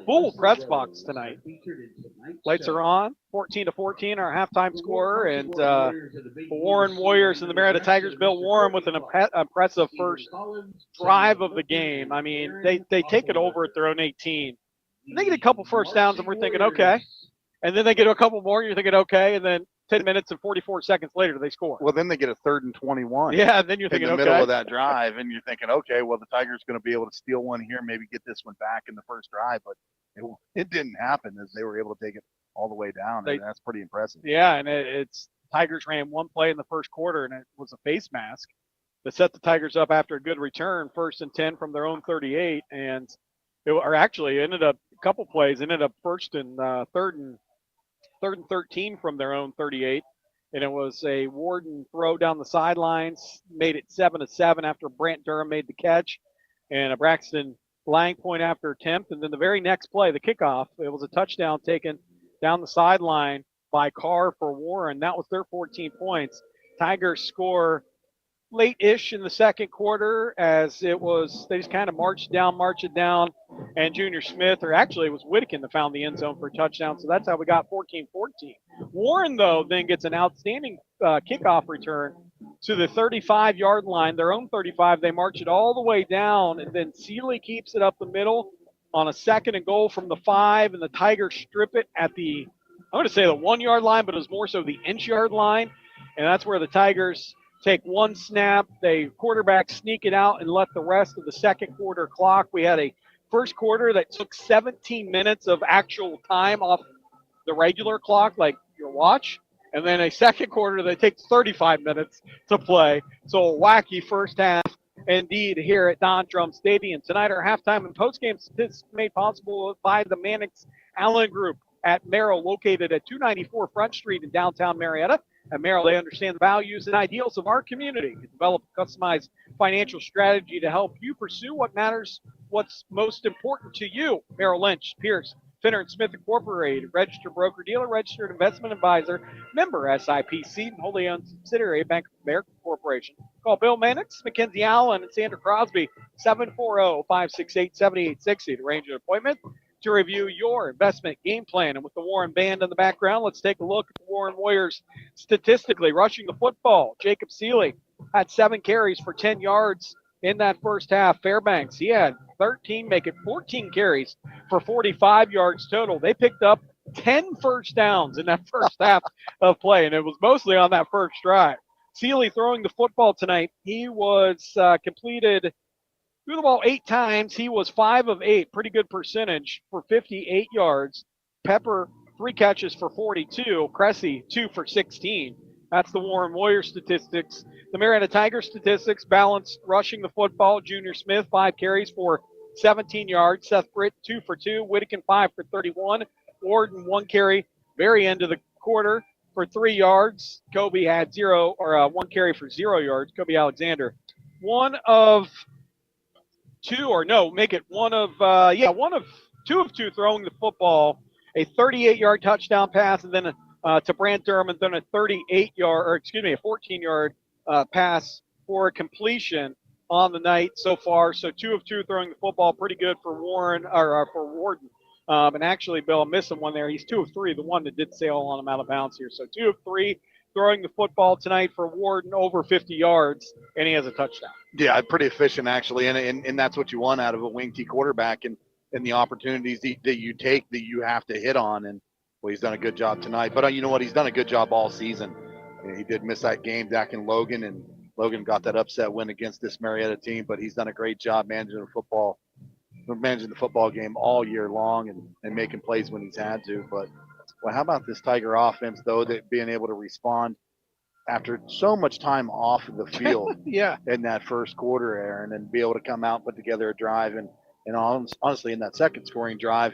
Full press box tonight. Lights are on. 14-14, our halftime score. And the Warren Warriors and the Marietta Tigers. Bill Warren with an impressive first drive of the game. I mean, they take it over at their own 18. And they get a couple first downs, and we're thinking, okay. And then they get a couple more, and you're thinking, okay. And then 10 minutes and 44 seconds later, they score. Well, then they get a 3rd and 21. Yeah, and then you're thinking, in the middle of that drive, and you're thinking, okay, well, the Tigers going to be able to steal one here, maybe get this one back in the first drive, but it didn't happen as they were able to take it all the way down, and that's pretty impressive. Yeah, and it's Tigers ran one play in the first quarter, and it was a face mask that set the Tigers up after a good return, 1st and 10 from their own 38, and ended up a couple plays, ended up 1st and 3rd and 13 from their own 38, and it was a Warden throw down the sidelines, made it 7-7 after Brant Durham made the catch, and a Braxton Lang point after attempt, and then the very next play, the kickoff, it was a touchdown taken down the sideline by Carr for Warren. That was their 14 points. Tigers score late-ish in the second quarter as they just kind of marched it down, and Junior Smith, or actually it was Whittakin that found the end zone for a touchdown, so that's how we got 14-14. Warren, though, then gets an outstanding kickoff return to the 35-yard line, their own 35. They march it all the way down, and then Seeley keeps it up the middle on a 2nd and goal from the 5, and the Tigers strip it at the I'm going to say the 1 yard line, but it was more so the inch yard line. And that's where the Tigers take one snap. They quarterback sneak it out and let the rest of the second quarter clock. We had a first quarter that took 17 minutes of actual time off the regular clock, like your watch. And then a second quarter that takes 35 minutes to play. So a wacky first half indeed here at Don Drum Stadium. Tonight our halftime and postgame statistics made possible by the Mannix Allen Group at Merrill, located at 294 Front Street in downtown Marietta. At Merrill, they understand the values and ideals of our community and develop a customized financial strategy to help you pursue what matters, what's most important to you. Merrill Lynch, Pierce, Finner & Smith Incorporated, registered broker-dealer, registered investment advisor, member SIPC, and wholly owned subsidiary of Bank of America Corporation. Call Bill Mannix, Mackenzie Allen, and Sandra Crosby, 740-568-7860 to arrange an appointment to review your investment game plan. And with the Warren Band in the background, let's take a look at the Warren Warriors statistically. Rushing the football, Jacob Seeley had 7 carries for 10 yards in that first half. Fairbanks, he had 13, make it 14 carries for 45 yards total. They picked up 10 first downs in that first half of play, and it was mostly on that first drive. Seeley throwing the football tonight. He was threw the ball 8 times. He was 5 of 8, pretty good percentage for 58 yards. Pepper, 3 catches for 42. Cressy, 2 for 16. That's the Warren Warriors statistics. The Marietta Tigers statistics: balanced rushing the football. Junior Smith, 5 carries for 17 yards. Seth Britt, 2 for 2. Whittakin, 5 for 31. Warden, 1 carry, very end of the quarter for 3 yards. Kobe had 1 carry for 0 yards. Kobe Alexander, 2 of 2 throwing the football. A 38-yard touchdown pass, and then to Brant Durham, and then a 14-yard pass for a completion on the night so far. So 2 of 2 throwing the football, pretty good for Warren or for Warden. And actually, Bill, I'm missing one there. He's 2 of 3, the one that did sail on him out of bounds here. So 2 of 3 throwing the football tonight for Warden, over 50 yards, and he has a touchdown. Yeah, pretty efficient actually, and that's what you want out of a wing T quarterback, and the opportunities that you take that you have to hit on. And well, he's done a good job tonight. But you know what? He's done a good job all season. He did miss that game back in Logan, and Logan got that upset win against this Marietta team. But he's done a great job managing the football game all year long and making plays when he's had to. But well, how about this Tiger offense, though, that being able to respond after so much time off of the field in that first quarter, Aaron, and be able to come out and put together a drive. And honestly, in that second scoring drive,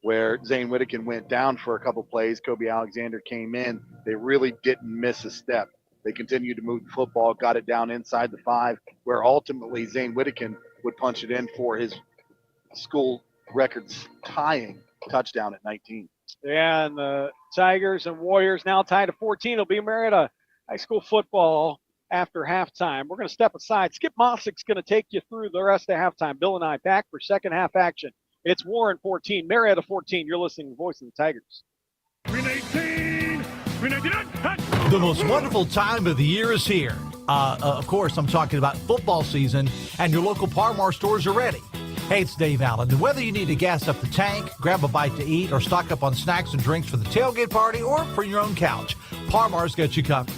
where Zane Whittakin went down for a couple plays, Kobe Alexander came in. They really didn't miss a step. They continued to move the football, got it down inside the 5, where ultimately Zane Whittakin would punch it in for his school records tying touchdown at 19. Yeah, and the Tigers and Warriors now tied at 14. It'll be Marietta High School football after halftime. We're going to step aside. Skip Mossick's going to take you through the rest of halftime. Bill and I back for second half action. It's Warren 14, Marietta 14. You're listening to the Voice of the Tigers. The most wonderful time of the year is here. Of course, I'm talking about football season, and your local Parmar stores are ready. Hey, it's Dave Allen. And whether you need to gas up the tank, grab a bite to eat, or stock up on snacks and drinks for the tailgate party or for your own couch, Parmar's got you covered.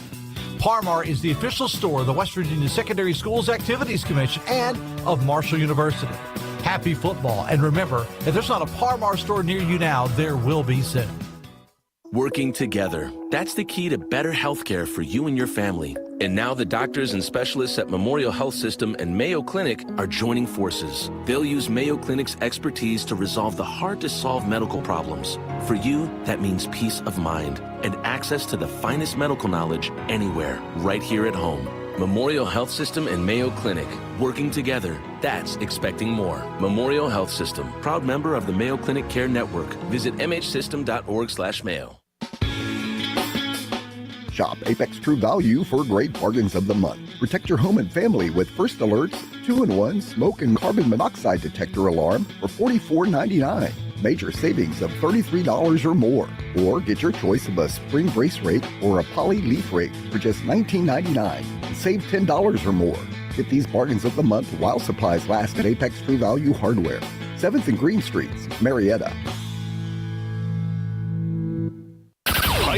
Parmar is the official store of the West Virginia Secondary Schools Activities Commission and of Marshall University. Happy football. And remember, if there's not a Parmar store near you now, there will be soon. Working together. That's the key to better health care for you and your family. And now the doctors and specialists at Memorial Health System and Mayo Clinic are joining forces. They'll use Mayo Clinic's expertise to resolve the hard-to-solve medical problems. For you, that means peace of mind and access to the finest medical knowledge anywhere, right here at home. Memorial Health System and Mayo Clinic. Working together. That's expecting more. Memorial Health System. Proud member of the Mayo Clinic Care Network. Visit mhsystem.org/mayo. Shop Apex True Value for great bargains of the month. Protect your home and family with First Alert's 2-in-1 smoke and carbon monoxide detector alarm for $44.99. Major savings of $33 or more. Or get your choice of a spring brace rake or a poly leaf rake for just $19.99 and save $10 or more. Get these bargains of the month while supplies last at Apex True Value Hardware, 7th and Green Streets, Marietta.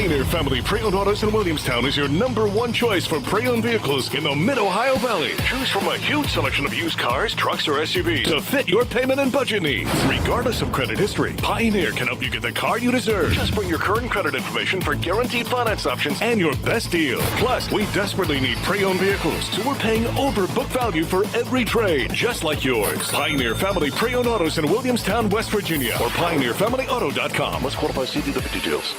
Pioneer Family Pre-Owned Autos in Williamstown is your number one choice for pre-owned vehicles in the Mid-Ohio Valley. Choose from a huge selection of used cars, trucks, or SUVs to fit your payment and budget needs. Regardless of credit history, Pioneer can help you get the car you deserve. Just bring your current credit information for guaranteed finance options and your best deal. Plus, we desperately need pre-owned vehicles, so we're paying over book value for every trade, just like yours. Pioneer Family Pre-Owned Autos in Williamstown, West Virginia, or PioneerFamilyAuto.com. Let's qualify. See the details.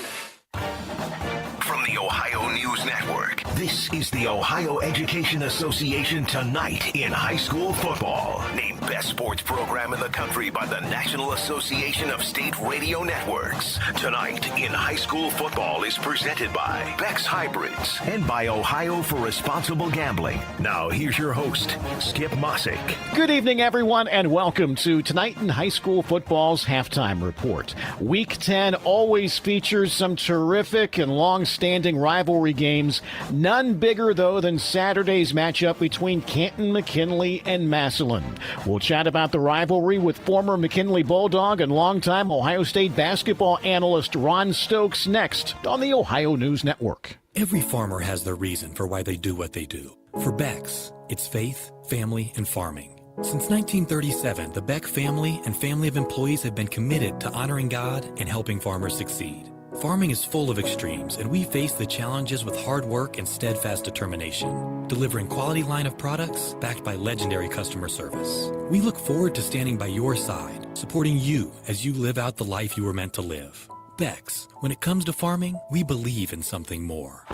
From the Ohio News Network, this is the Ohio Education Association Tonight in High School Football. Named Best Sports Program in the Country by the National Association of State Radio Networks. Tonight in High School Football is presented by Beck's Hybrids and by Ohio for Responsible Gambling. Now here's your host, Skip Mossick. Good evening, everyone, and welcome to Tonight in High School Football's Halftime Report. Week 10 always features some terrific and long-standing rivalry games. None bigger, though, than Saturday's matchup between Canton McKinley and Massillon. We'll chat about the rivalry with former McKinley Bulldog and longtime Ohio State basketball analyst Ron Stokes next on the Ohio News Network. Every farmer has their reason for why they do what they do. For Beck's, it's faith, family, and farming. Since 1937, the Beck family and family of employees have been committed to honoring God and helping farmers succeed. Farming is full of extremes, and we face the challenges with hard work and steadfast determination, delivering quality line of products backed by legendary customer service. We look forward to standing by your side, supporting you as you live out the life you were meant to live. Beck's, when it comes to farming, we believe in something more.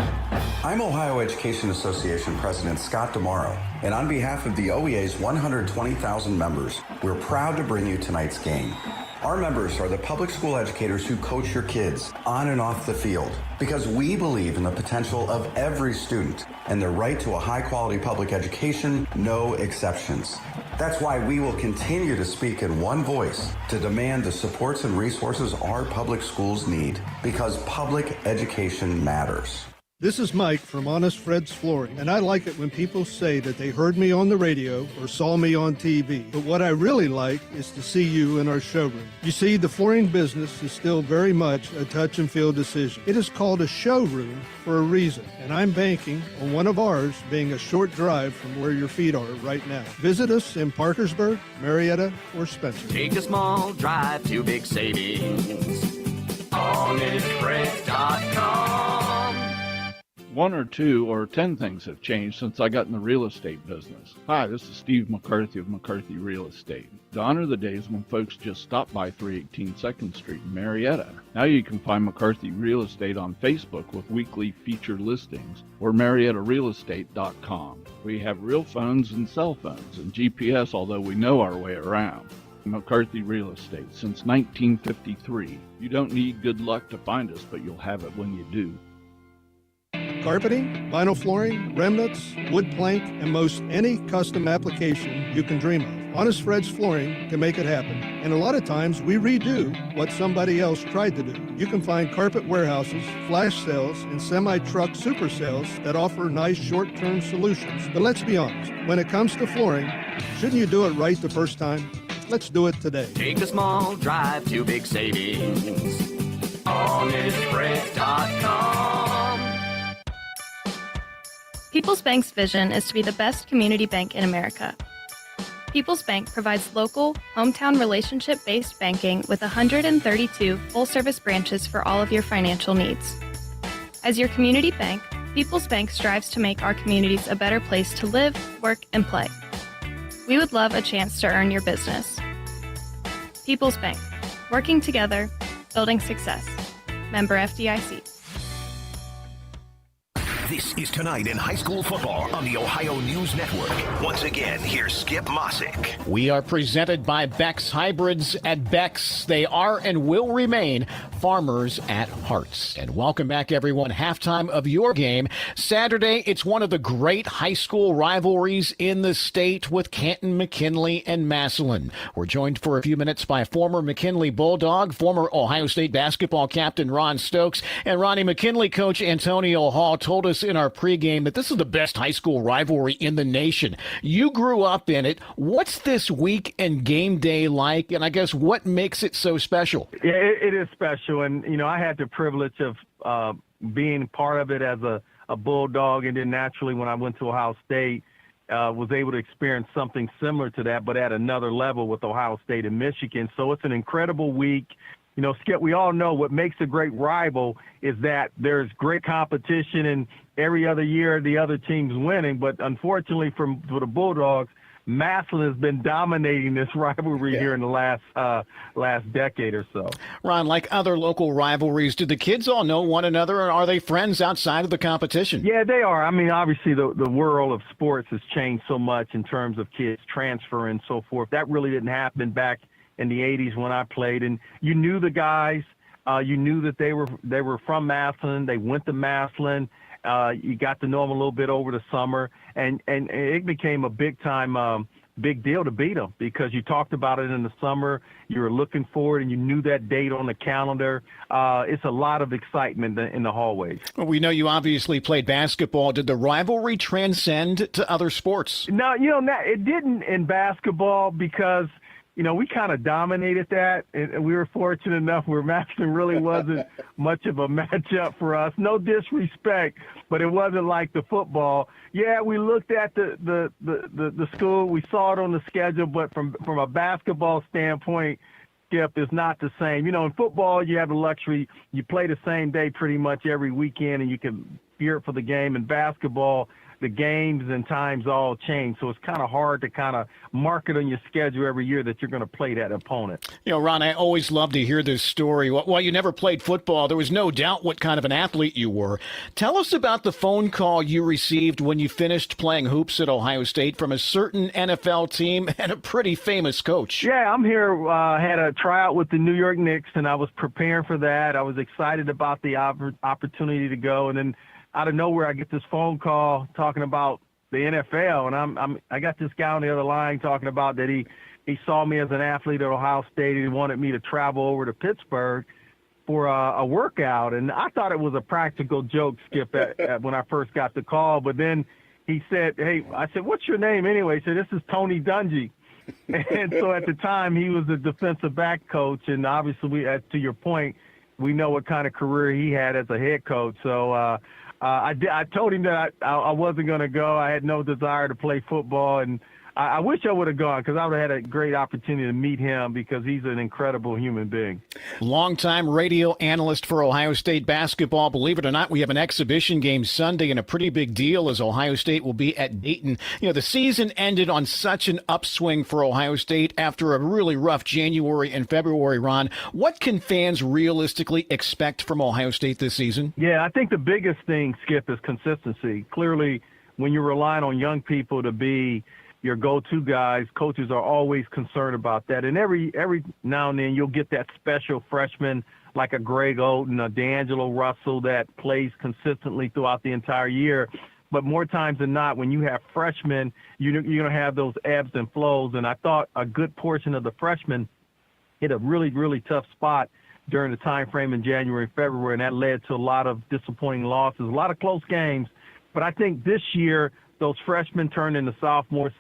I'm Ohio Education Association President Scott DeMauro, and on behalf of the OEA's 120,000 members, we're proud to bring you tonight's game. Our members are the public school educators who coach your kids on and off the field because we believe in the potential of every student and their right to a high-quality public education, no exceptions. That's why we will continue to speak in one voice to demand the supports and resources our public schools need because public education matters. This is Mike from Honest Fred's Flooring, and I like it when people say that they heard me on the radio or saw me on TV. But what I really like is to see you in our showroom. You see, the flooring business is still very much a touch and feel decision. It is called a showroom for a reason, and I'm banking on one of ours being a short drive from where your feet are right now. Visit us in Parkersburg, Marietta, or Spencer. Take a small drive to big savings. HonestFred.com. One or two or 10 things have changed since I got in the real estate business. Hi, this is Steve McCarthy of McCarthy Real Estate. Gone are the days when folks just stopped by 318 2nd Street in Marietta. Now you can find McCarthy Real Estate on Facebook with weekly featured listings or MariettaRealEstate.com. We have real phones and cell phones and GPS, although we know our way around. McCarthy Real Estate since 1953. You don't need good luck to find us, but you'll have it when you do. Carpeting, vinyl flooring, remnants, wood plank, and most any custom application you can dream of. Honest Fred's Flooring can make it happen. And a lot of times we redo what somebody else tried to do. You can find carpet warehouses, flash sales, and semi-truck super sales that offer nice short-term solutions. But let's be honest, when it comes to flooring, shouldn't you do it right the first time? Let's do it today. Take a small drive to big savings. HonestFred.com. People's Bank's vision is to be the best community bank in America. People's Bank provides local, hometown relationship-based banking with 132 full-service branches for all of your financial needs. As your community bank, People's Bank strives to make our communities a better place to live, work, and play. We would love a chance to earn your business. People's Bank, working together, building success. Member FDIC. This is Tonight in High School Football on the Ohio News Network. Once again, here's Skip Mossick. We are presented by Beck's Hybrids. At Beck's, they are and will remain farmers at heart. And welcome back, everyone. Halftime of your game. Saturday, it's one of the great high school rivalries in the state with Canton, McKinley, and Massillon. We're joined for a few minutes by former McKinley Bulldog, former Ohio State basketball captain Ron Stokes, and Ronnie McKinley coach Antonio Hall told us in our pregame that this is the best high school rivalry in the nation. You grew up in it. What's this week and game day like? And I guess what makes it so special? Yeah, it is special. And, you know, I had the privilege of being part of it as a Bulldog, and then naturally when I went to Ohio State, was able to experience something similar to that, but at another level with Ohio State and Michigan. So it's an incredible week. You know, Skip, we all know what makes a great rival is that there's great competition, and every other year the other team's winning. But unfortunately for the Bulldogs, Massillon has been dominating this rivalry here in the last decade or so. Ron, like other local rivalries, do the kids all know one another, or are they friends outside of the competition? Yeah, they are. I mean, obviously the world of sports has changed so much in terms of kids transferring and so forth. That really didn't happen back in the 80s when I played, and you knew the guys. You knew that they were from Massillon. They went to Massillon. You got to know them a little bit over the summer, and it became a big deal to beat them because you talked about it in the summer. You were looking forward, and you knew that date on the calendar. It's a lot of excitement in the hallways. Well, we know you obviously played basketball. Did the rivalry transcend to other sports? No, it didn't in basketball because we kind of dominated that, and we were fortunate enough where Massillon really wasn't much of a matchup for us. No disrespect, but it wasn't like the football. Yeah, we looked at the school, we saw it on the schedule, but from a basketball standpoint, Skip, is not the same. In football, you have the luxury, you play the same day pretty much every weekend, and you can gear up for the game. In basketball, the games and times all change, so it's kind of hard to kind of mark it on your schedule every year that you're going to play that opponent. Ron, I always love to hear this story. While you never played football, there was no doubt what kind of an athlete you were. Tell us about the phone call you received when you finished playing hoops at Ohio State from a certain NFL team and a pretty famous coach. Yeah, I'm here. Had a tryout with the New York Knicks, and I was preparing for that. I was excited about the opportunity to go, and then out of nowhere, I get this phone call talking about the NFL, and I got this guy on the other line talking about that he saw me as an athlete at Ohio State, and he wanted me to travel over to Pittsburgh for a workout. And I thought it was a practical joke, Skip, when I first got the call. But then he said, "Hey," I said, "What's your name anyway?" He said, "This is Tony Dungy." And so at the time, he was a defensive back coach, and obviously, to your point, we know what kind of career he had as a head coach. So I told him that I wasn't going to go. I had no desire to play football, and I wish I would have gone because I would have had a great opportunity to meet him because he's an incredible human being. Longtime radio analyst for Ohio State basketball. Believe it or not, we have an exhibition game Sunday and a pretty big deal as Ohio State will be at Dayton. The season ended on such an upswing for Ohio State after a really rough January and February, Ron. What can fans realistically expect from Ohio State this season? Yeah, I think the biggest thing, Skip, is consistency. Clearly, when you're relying on young people to be your go-to guys, coaches are always concerned about that. And every now and then you'll get that special freshman like a Greg Oden, a D'Angelo Russell that plays consistently throughout the entire year. But more times than not, when you have freshmen, you're going to have those ebbs and flows. And I thought a good portion of the freshmen hit a really, really tough spot during the time frame in January and February, and that led to a lot of disappointing losses, a lot of close games. But I think this year, those freshmen turned into sophomores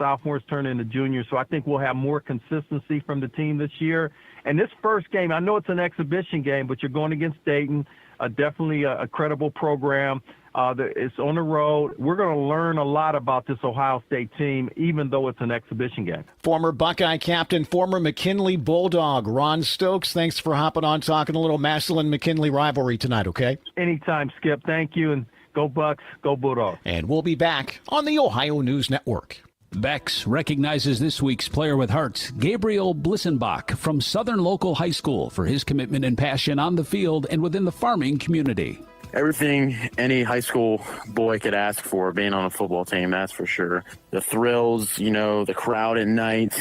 turned into juniors. So I think we'll have more consistency from the team this year. And this first game, I know it's an exhibition game, but you're going against Dayton, definitely a credible program. It's on the road. We're going to learn a lot about this Ohio State team, even though it's an exhibition game. Former Buckeye captain, former McKinley Bulldog, Ron Stokes, thanks for hopping on, talking a little Massillon-McKinley rivalry tonight, okay? Anytime, Skip. Thank you, and go Bucks, go Bulldogs. And we'll be back on the Ohio News Network. Bex recognizes this week's player with heart, Gabriel Blissenbach from Southern Local High School, for his commitment and passion on the field and within the farming community. Everything any high school boy could ask for being on a football team, that's for sure. The thrills, the crowd at night.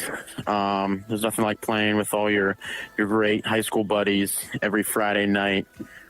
There's nothing like playing with all your great high school buddies every Friday night.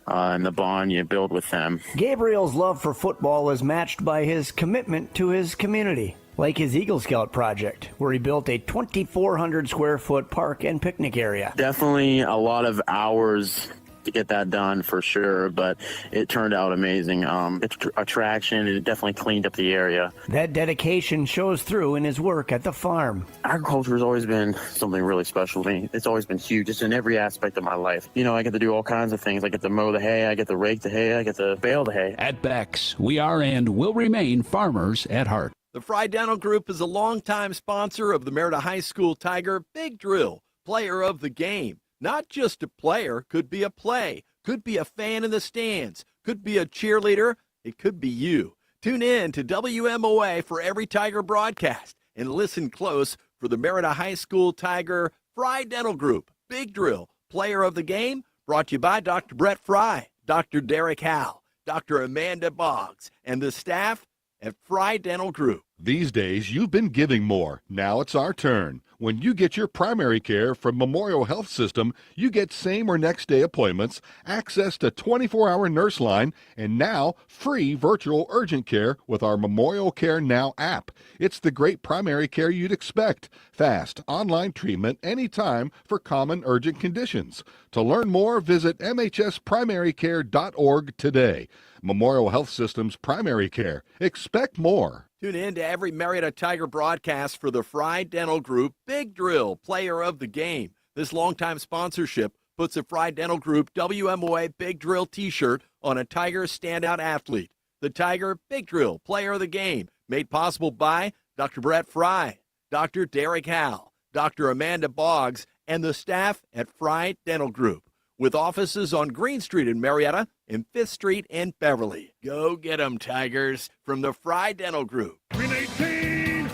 And the bond you build with them. Gabriel's love for football is matched by his commitment to his community, like his Eagle Scout project, where he built a 2,400 square foot park and picnic area. Definitely a lot of hours to get that done for sure, but it turned out amazing. It's attraction, and it definitely cleaned up the area. That dedication shows through in his work at the farm. Agriculture has always been something really special to me. It's always been huge. It's in every aspect of my life. You know, I get to do all kinds of things. I get to mow the hay, I get to rake the hay, I get to bale the hay. At Beck's, we are and will remain farmers at heart. The Fry Dental Group is a longtime sponsor of the Marietta High School Tiger Big Drill, player of the game. Not just a player, could be a play, could be a fan in the stands, could be a cheerleader, it could be you. Tune in to WMOA for every Tiger broadcast and listen close for the Marietta High School Tiger Fry Dental Group Big Drill, player of the game, brought to you by Dr. Brett Fry, Dr. Derek Howe, Dr. Amanda Boggs, and the staff at Fry Dental Group. These days, you've been giving more. Now it's our turn. When you get your primary care from Memorial Health System, you get same or next day appointments, access to 24-hour nurse line, and now free virtual urgent care with our Memorial Care Now app. It's the great primary care you'd expect. Fast, online treatment anytime for common urgent conditions. To learn more, visit mhsprimarycare.org today. Memorial Health System's primary care. Expect more. Tune in to every Marietta Tiger broadcast for the Fry Dental Group Big Drill, player of the game. This longtime sponsorship puts the Fry Dental Group WMOA Big Drill t-shirt on a Tiger standout athlete. The Tiger Big Drill, player of the game, made possible by Dr. Brett Fry, Dr. Derek Howe, Dr. Amanda Boggs, and the staff at Fry Dental Group, with offices on Green Street in Marietta and 5th Street in Beverly. Go get 'em, Tigers, from the Fry Dental Group. The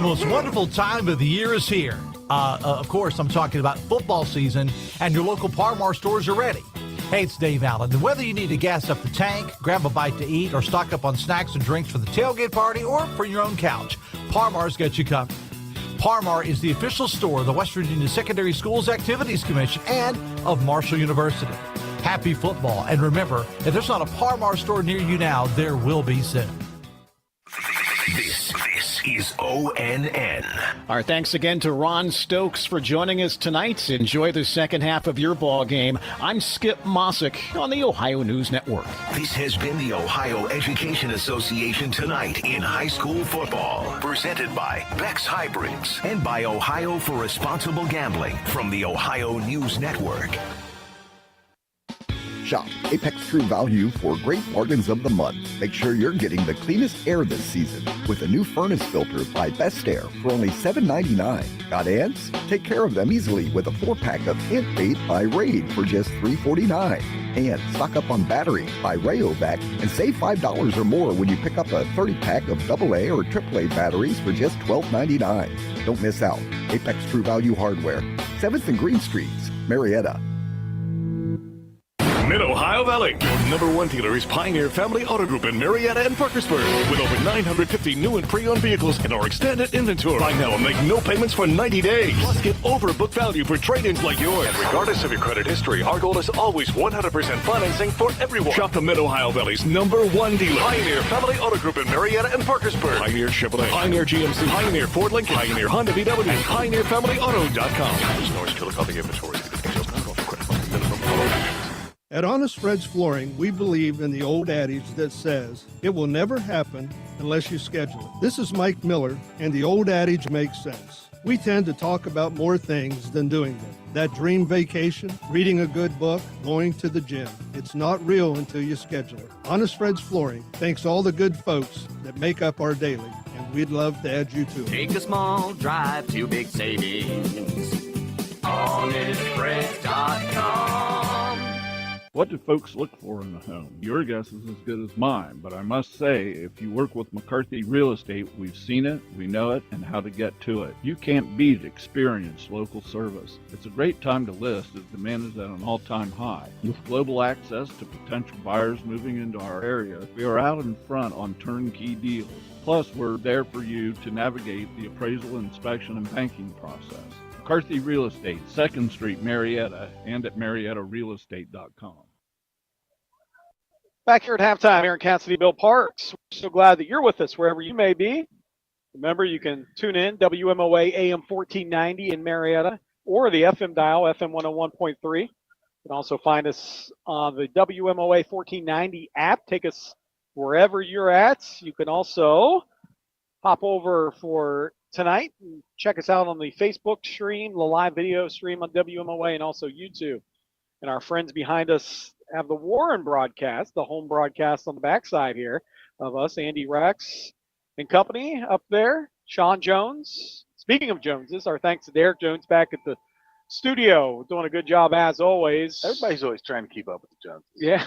most wonderful time of the year is here. Of course, I'm talking about football season, and your local Parmar stores are ready. Hey, it's Dave Allen. And whether you need to gas up the tank, grab a bite to eat, or stock up on snacks and drinks for the tailgate party or for your own couch, Parmar's got you covered. Parmar is the official store of the West Virginia Secondary Schools Activities Commission and of Marshall University. Happy football. And remember, if there's not a Parmar store near you now, there will be soon. This is ONN. Our thanks again to Ron Stokes for joining us tonight. Enjoy the second half of your ball game. I'm Skip Mossick on the Ohio News Network. This has been the Ohio Education Association Tonight in High School Football. Presented by Beck's Hybrids and by Ohio for Responsible Gambling from the Ohio News Network. Shop Apex True Value for great bargains of the month. Make sure you're getting the cleanest air this season with a new furnace filter by Best Air for only $7.99. Got ants? Take care of them easily with a 4-pack of ant bait by Raid for just $3.49. And stock up on battery by Rayovac and save $5 or more when you pick up a 30-pack of AA or AAA batteries for just $12.99. Don't miss out. Apex True Value Hardware, 7th and Green Streets, Marietta. Mid-Ohio Valley, your number one dealer is Pioneer Family Auto Group in Marietta and Parkersburg. With over 950 new and pre-owned vehicles and our extended inventory. Buy now and make no payments for 90 days. Plus, get overbook value for trade-ins like yours. And regardless of your credit history, our goal is always 100% financing for everyone. Shop the Mid-Ohio Valley's number one dealer. Pioneer Family Auto Group in Marietta and Parkersburg. Pioneer Chevrolet, Pioneer GMC, Pioneer Ford Lincoln, Pioneer Honda VW, and PioneerFamilyAuto.com. There's no killer copy inventory. At Honest Fred's Flooring, we believe in the old adage that says, it will never happen unless you schedule it. This is Mike Miller, and the old adage makes sense. We tend to talk about more things than doing them. That dream vacation, reading a good book, going to the gym. It's not real until you schedule it. Honest Fred's Flooring thanks all the good folks that make up our daily, and we'd love to add you to it. Take a small drive to big savings. HonestFreds.com. What do folks look for in a home? Your guess is as good as mine, but I must say, if you work with McCarthy Real Estate, we've seen it, we know it, and how to get to it. You can't beat experienced local service. It's a great time to list as demand is at an all-time high. With global access to potential buyers moving into our area, we are out in front on turnkey deals. Plus, we're there for you to navigate the appraisal, inspection, and banking process. McCarthy Real Estate, 2nd Street, Marietta, and at MariettaRealEstate.com. Back here at halftime, Aaron Cassidy, Bill Parks. We're so glad that you're with us wherever you may be. Remember, you can tune in, WMOA AM 1490 in Marietta, or the FM dial, FM 101.3. You can also find us on the WMOA 1490 app. Take us wherever you're at. You can also hop over for tonight and check us out on the Facebook stream, the live video stream on WMOA, and also YouTube. And our friends behind us have the Warren broadcast, the home broadcast on the backside here of us, Andy Rex and company up there, Sean Jones. Speaking of Joneses, our thanks to Derek Jones back at the studio, doing a good job as always. Everybody's always trying to keep up with the Joneses. Yeah.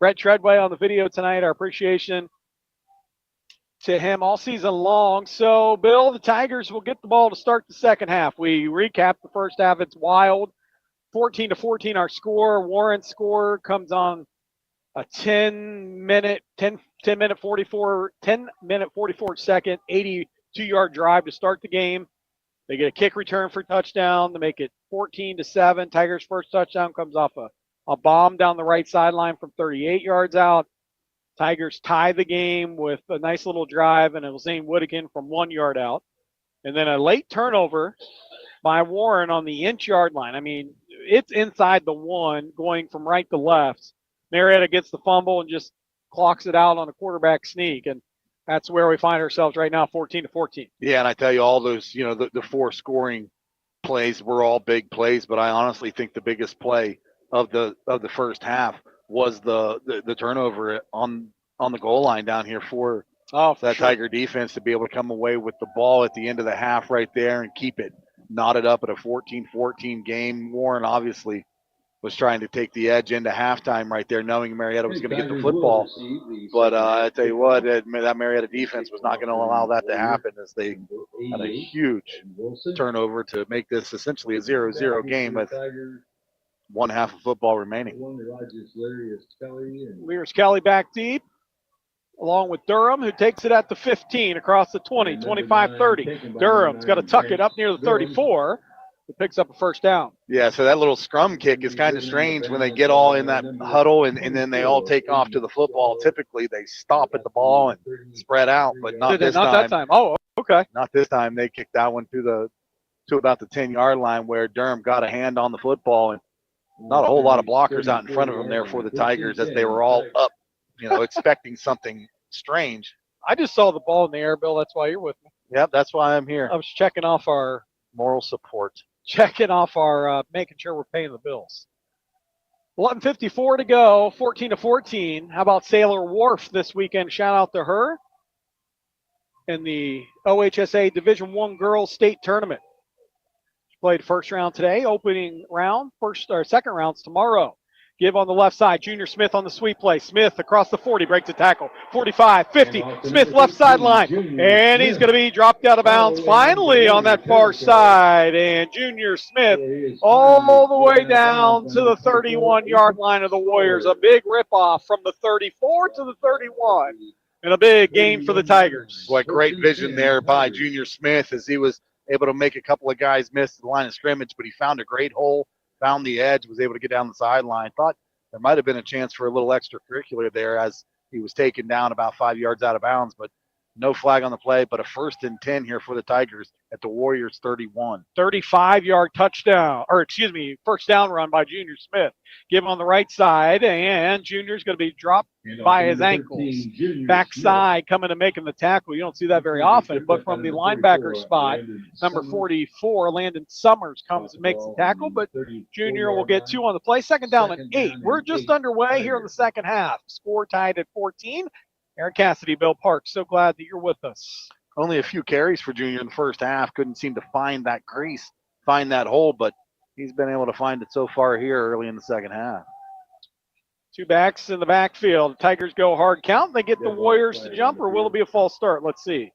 Brett Treadway on the video tonight, our appreciation to him all season long. So, Bill, the Tigers will get the ball to start the second half. We recap the first half. It's wild. 14-14 our score. Warren's score comes on a 10-minute 44 second, 82-yard drive to start the game. They get a kick return for touchdown to make it 14-7. Tigers' first touchdown comes off a bomb down the right sideline from 38 yards out. Tigers tie the game with a nice little drive and it was Zane Woodigan from 1 yard out. And then a late turnover by Warren on the inch-yard line. I mean, it's inside the one going from right to left. Marietta gets the fumble and just clocks it out on a quarterback sneak. And that's where we find ourselves right now, 14-14. Yeah, and I tell you, all those, the four scoring plays were all big plays, but I honestly think the biggest play of the first half was the turnover on the goal line down here for that Tiger defense to be able to come away with the ball at the end of the half right there and keep it knotted up at a 14-14 game. Warren obviously was trying to take the edge into halftime right there, knowing Marietta was going to get the football. But I tell you what, that Marietta defense was not going to allow that to happen as they had a huge turnover to make this essentially a 0-0 game with one half of football remaining. Lears Kelly back deep, along with Durham, who takes it at the 15 across the 20, 25-30. Durham's got to tuck it up near the 34. It picks up a first down. Yeah, so that little scrum kick is kind of strange when they get all in that huddle and then they all take off to the football. Typically, they stop at the ball and spread out, but not this time. Not that time. Oh, okay. Not this time. They kicked that one to about the 10-yard line where Durham got a hand on the football and not a whole lot of blockers out in front of them there for the Tigers as they were all up, expecting something strange. I just saw the ball in the air, Bill. That's why you're with me. Yep, that's why I'm here. I was checking off our moral support. Making sure we're paying the bills. 11:54 to go, 14-14. How about Sailor Wharf this weekend? Shout out to her in the OHSA Division I Girls State Tournament. She played first round today, opening round, second rounds tomorrow. Give on the left side. Junior Smith on the sweep play. Smith across the 40, breaks a tackle. 45, 50. Smith left sideline. And he's going to be dropped out of bounds finally on that far side. And Junior Smith all the way down to the 31-yard line of the Warriors. A big ripoff from the 34 to the 31. And a big gain for the Tigers. What great vision there by Junior Smith as he was able to make a couple of guys miss the line of scrimmage, but he found a great hole. Found the edge, was able to get down the sideline. Thought there might have been a chance for a little extracurricular there as he was taken down about 5 yards out of bounds, but no flag on the play, but a 1st and 10 here for the Tigers at the Warriors 31. 35-yard touchdown, first down run by Junior Smith. Give on the right side, and Junior's going to be dropped by his ankles. Backside coming and making the tackle. You don't see that very often, but from the linebacker spot, number 44, Landon Summers comes and makes the tackle, but Junior will get 2 on the play. Second down and 8. We're just underway here in the second half. Score tied at 14. Aaron Cassidy, Bill Parks, so glad that you're with us. Only a few carries for Junior in the first half. Couldn't seem to find that crease, find that hole, but he's been able to find it so far here early in the second half. 2 backs in the backfield. Tigers go hard count. They get the Warriors to jump, or will it be a false start? Let's see.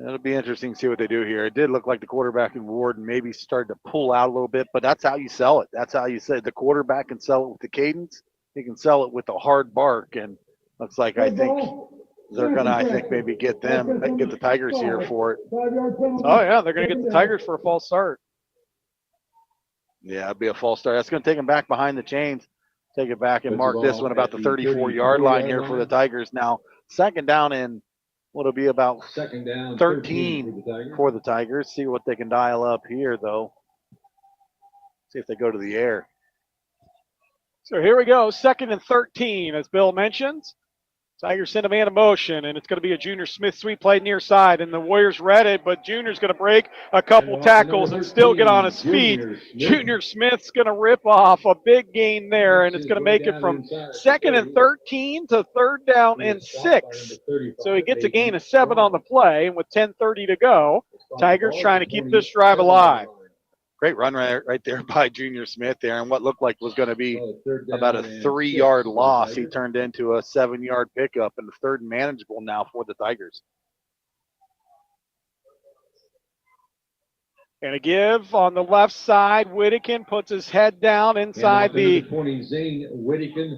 It'll be interesting to see what they do here. It did look like the quarterback and Warden maybe started to pull out a little bit, but that's how you sell it. That's how you say it. The quarterback can sell it with the cadence. He can sell it with the hard bark, and looks like I think they're going to, maybe get the Tigers here for it. Oh, yeah, they're going to get the Tigers for a false start. Yeah, it'd be a false start. That's going to take them back behind the chains. Take it back and mark this one about the 34-yard line here for the Tigers. Now, second down and what'll be about 13 for the Tigers. See what they can dial up here, though. See if they go to the air. So here we go, 2nd and 13, as Bill mentions. Tigers send a man in motion, and it's going to be a Junior Smith sweep play near side, and the Warriors read it, but Junior's going to break a couple tackles and still get on his feet. Junior Smith's going to rip off a big gain there, and it's going to make it from 2nd and 13 to 3rd down and 6. So he gets a gain of 7 on the play, and with 10:30 to go, Tigers trying to keep this drive alive. Great run right there by Junior Smith there, and what looked like was going to be about a 3-yard loss. He turned into a 7-yard pickup, and 3rd and manageable now for the Tigers. And a give on the left side. Whittakin puts his head down inside the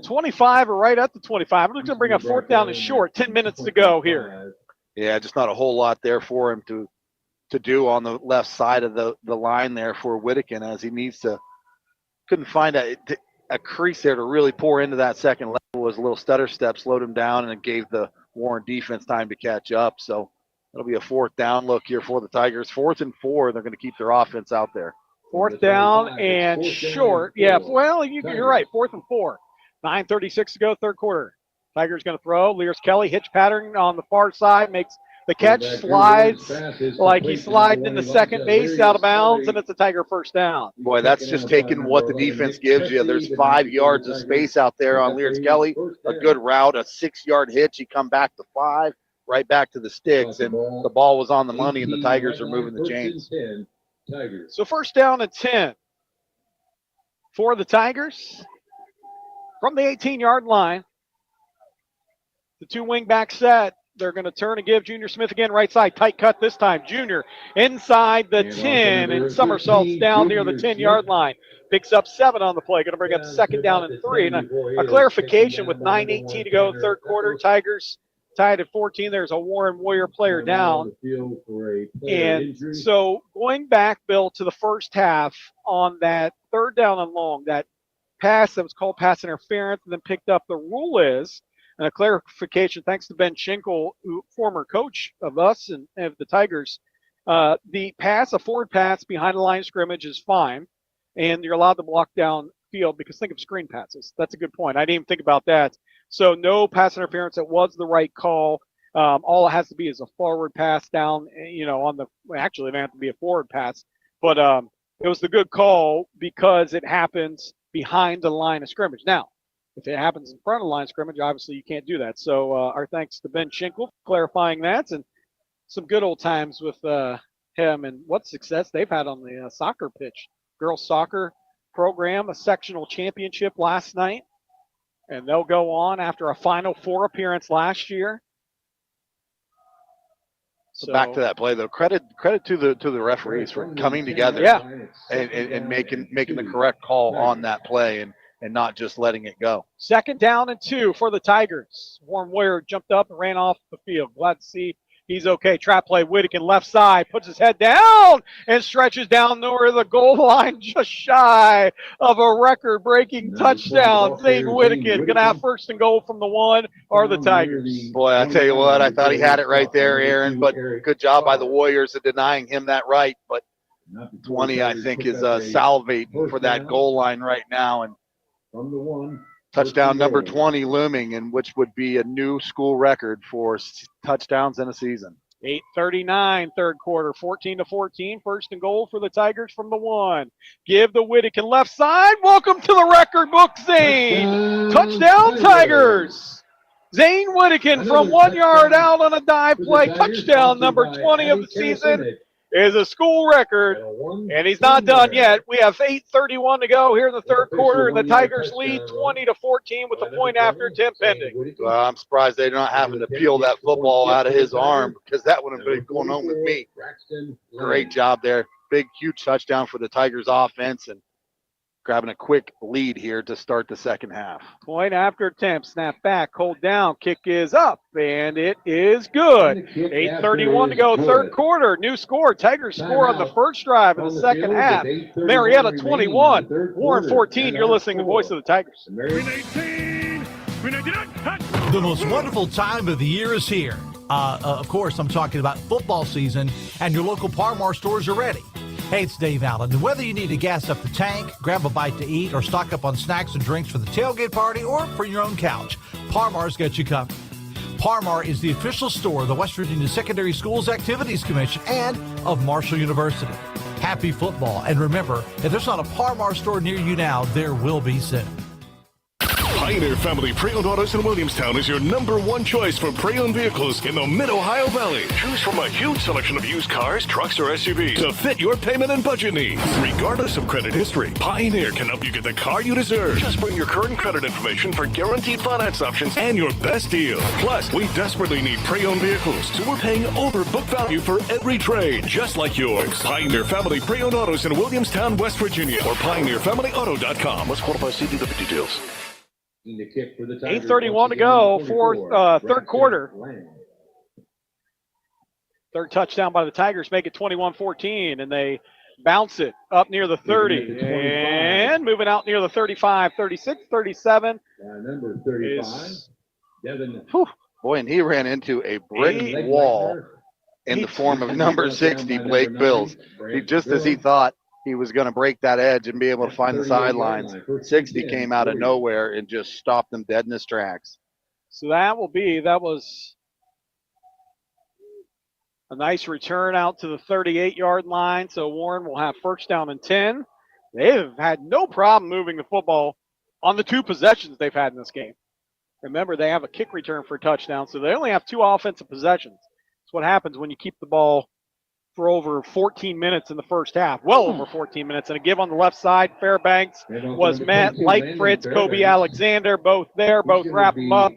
25 or right at the 25. We're going to bring up 4th down and short. 10 minutes to go here. Yeah, just not a whole lot there for him to do on the left side of the line there for Whittakin, as he needs to. Couldn't find a crease there to really pour into that second level. Was a little stutter step, slowed him down, and it gave the Warren defense time to catch up. So it'll be a 4th down look here for the Tigers. 4th and 4, they're going to keep their offense out there. 4th down and short. Yeah, well, you're right, 4th and 4. 9:36 to go, 3rd quarter. Tigers going to throw. Lears Kelly, hitch pattern on the far side, makes the catch, slides like he sliding into second base out of bounds, and it's a Tiger 1st down. Boy, that's just taking what the defense gives you. There's 5 yards of space out there on Lears Kelly. A good route, a 6-yard hitch. He come back to 5, right back to the sticks, and the ball was on the money, and the Tigers are moving the chains. So 1st down and 10 for the Tigers from the 18-yard line. The 2 wing-back set. They're going to turn and give Junior Smith again, right side, tight cut this time. Junior inside the 10 and somersaults down near the 10-yard line. Picks up 7 on the play. Going to bring up 2nd down and 3. And a clarification with 9:18 to go in 3rd quarter. Tigers tied at 14. There's a Warren Warrior player down. And so going back, Bill, to the first half on that 3rd down and long, that pass that was called pass interference and then picked up, the rule is, and a clarification, thanks to Ben Schinkel, former coach of us and of the Tigers, the pass, a forward pass behind the line of scrimmage is fine, and you're allowed to block down field because think of screen passes. That's a good point. I didn't even think about that. So no pass interference. It was the right call. All it has to be is a forward pass down, actually it didn't have to be a forward pass, but it was the good call because it happens behind the line of scrimmage. Now, if it happens in front of the line of scrimmage, obviously you can't do that. So our thanks to Ben Schinkel for clarifying that, and some good old times with him, and what success they've had on the soccer pitch. Girls soccer program, a sectional championship last night, and they'll go on after a Final Four appearance last year. So back to that play, though. Credit to the referees for coming together, and making the correct call on that play, and not just letting it go. 2nd down and 2 for the Tigers. Warren Warrior jumped up and ran off the field. Glad to see he's okay. Trap play, Whittakin left side, puts his head down and stretches down near the goal line, just shy of a record-breaking touchdown. Zane Whittakin going to have 1st and goal from the 1 or the Tigers. Boy, I tell you what, I thought he had it right there, Aaron, but good job by the Warriors of denying him that right. But 20, I think, is salivating for that goal line right now. And from the 1, touchdown number 20 looming, and which would be a new school record for touchdowns in a season. 8:39, 3rd quarter, 14-14. 1st and goal for the Tigers from the 1. Give the Whittakin left side. Welcome to the record book, Zane. Touchdown, Tigers. Zane Whittakin from 1 yard out on a dive play. Touchdown number 20 of the season. Is a school record, and he's not done yet. We have 8:31 to go here in the 3rd quarter, and the Tigers lead 20-14 with a point after 10 pending. Well, I'm surprised they're not having to peel that football out of his arm, because that would have been going on with me. Great job there. Big, huge touchdown for the Tigers offense, and grabbing a quick lead here to start the 2nd half. Point after attempt, snap back, hold down, kick is up, and it is good. 8:31 to go, 3rd quarter. New score, Tigers score on the first drive of the 2nd half. Marietta 21, Warren 14. You're listening to the voice of the Tigers. The most wonderful time of the year is here. Of course, I'm talking about football season, and your local Par-Mar stores are ready. Hey, it's Dave Allen. And whether you need to gas up the tank, grab a bite to eat, or stock up on snacks and drinks for the tailgate party or for your own couch, Parmar's got you covered. Parmar is the official store of the West Virginia Secondary Schools Activities Commission and of Marshall University. Happy football. And remember, if there's not a Parmar store near you now, there will be soon. Pioneer Family Pre-Owned Autos in Williamstown is your #1 choice for pre-owned vehicles in the Mid-Ohio Valley. Choose from a huge selection of used cars, trucks, or SUVs to fit your payment and budget needs. Regardless of credit history, Pioneer can help you get the car you deserve. Just bring your current credit information for guaranteed finance options and your best deal. Plus, we desperately need pre-owned vehicles, so we're paying over book value for every trade, just like yours. Pioneer Family Pre-Owned Autos in Williamstown, West Virginia, or pioneerfamilyauto.com. Let's qualify CDW details. 8:31 to go, third quarter. Third touchdown by the Tigers, make it 21-14, and they bounce it up near the 30 and moving out near the 35, 36, 37. Number 35, Devin. Boy, and he ran into a brick wall in the form of number 60, Blake Bills. Just as he thought he was going to break that edge and be able to find the sidelines, 60 came out of nowhere and just stopped him dead in his tracks. So that was a nice return out to the 38-yard line. So Warren will have first down and 10. They've had no problem moving the football on the 2 possessions they've had in this game. Remember, they have a kick return for a touchdown, so they only have 2 offensive possessions. That's what happens when you keep the ball for over 14 minutes in the first half, well over 14 minutes. And a give on the left side, Fairbanks was met. Light Fritz, Kobe Alexander, both there, both wrap them up,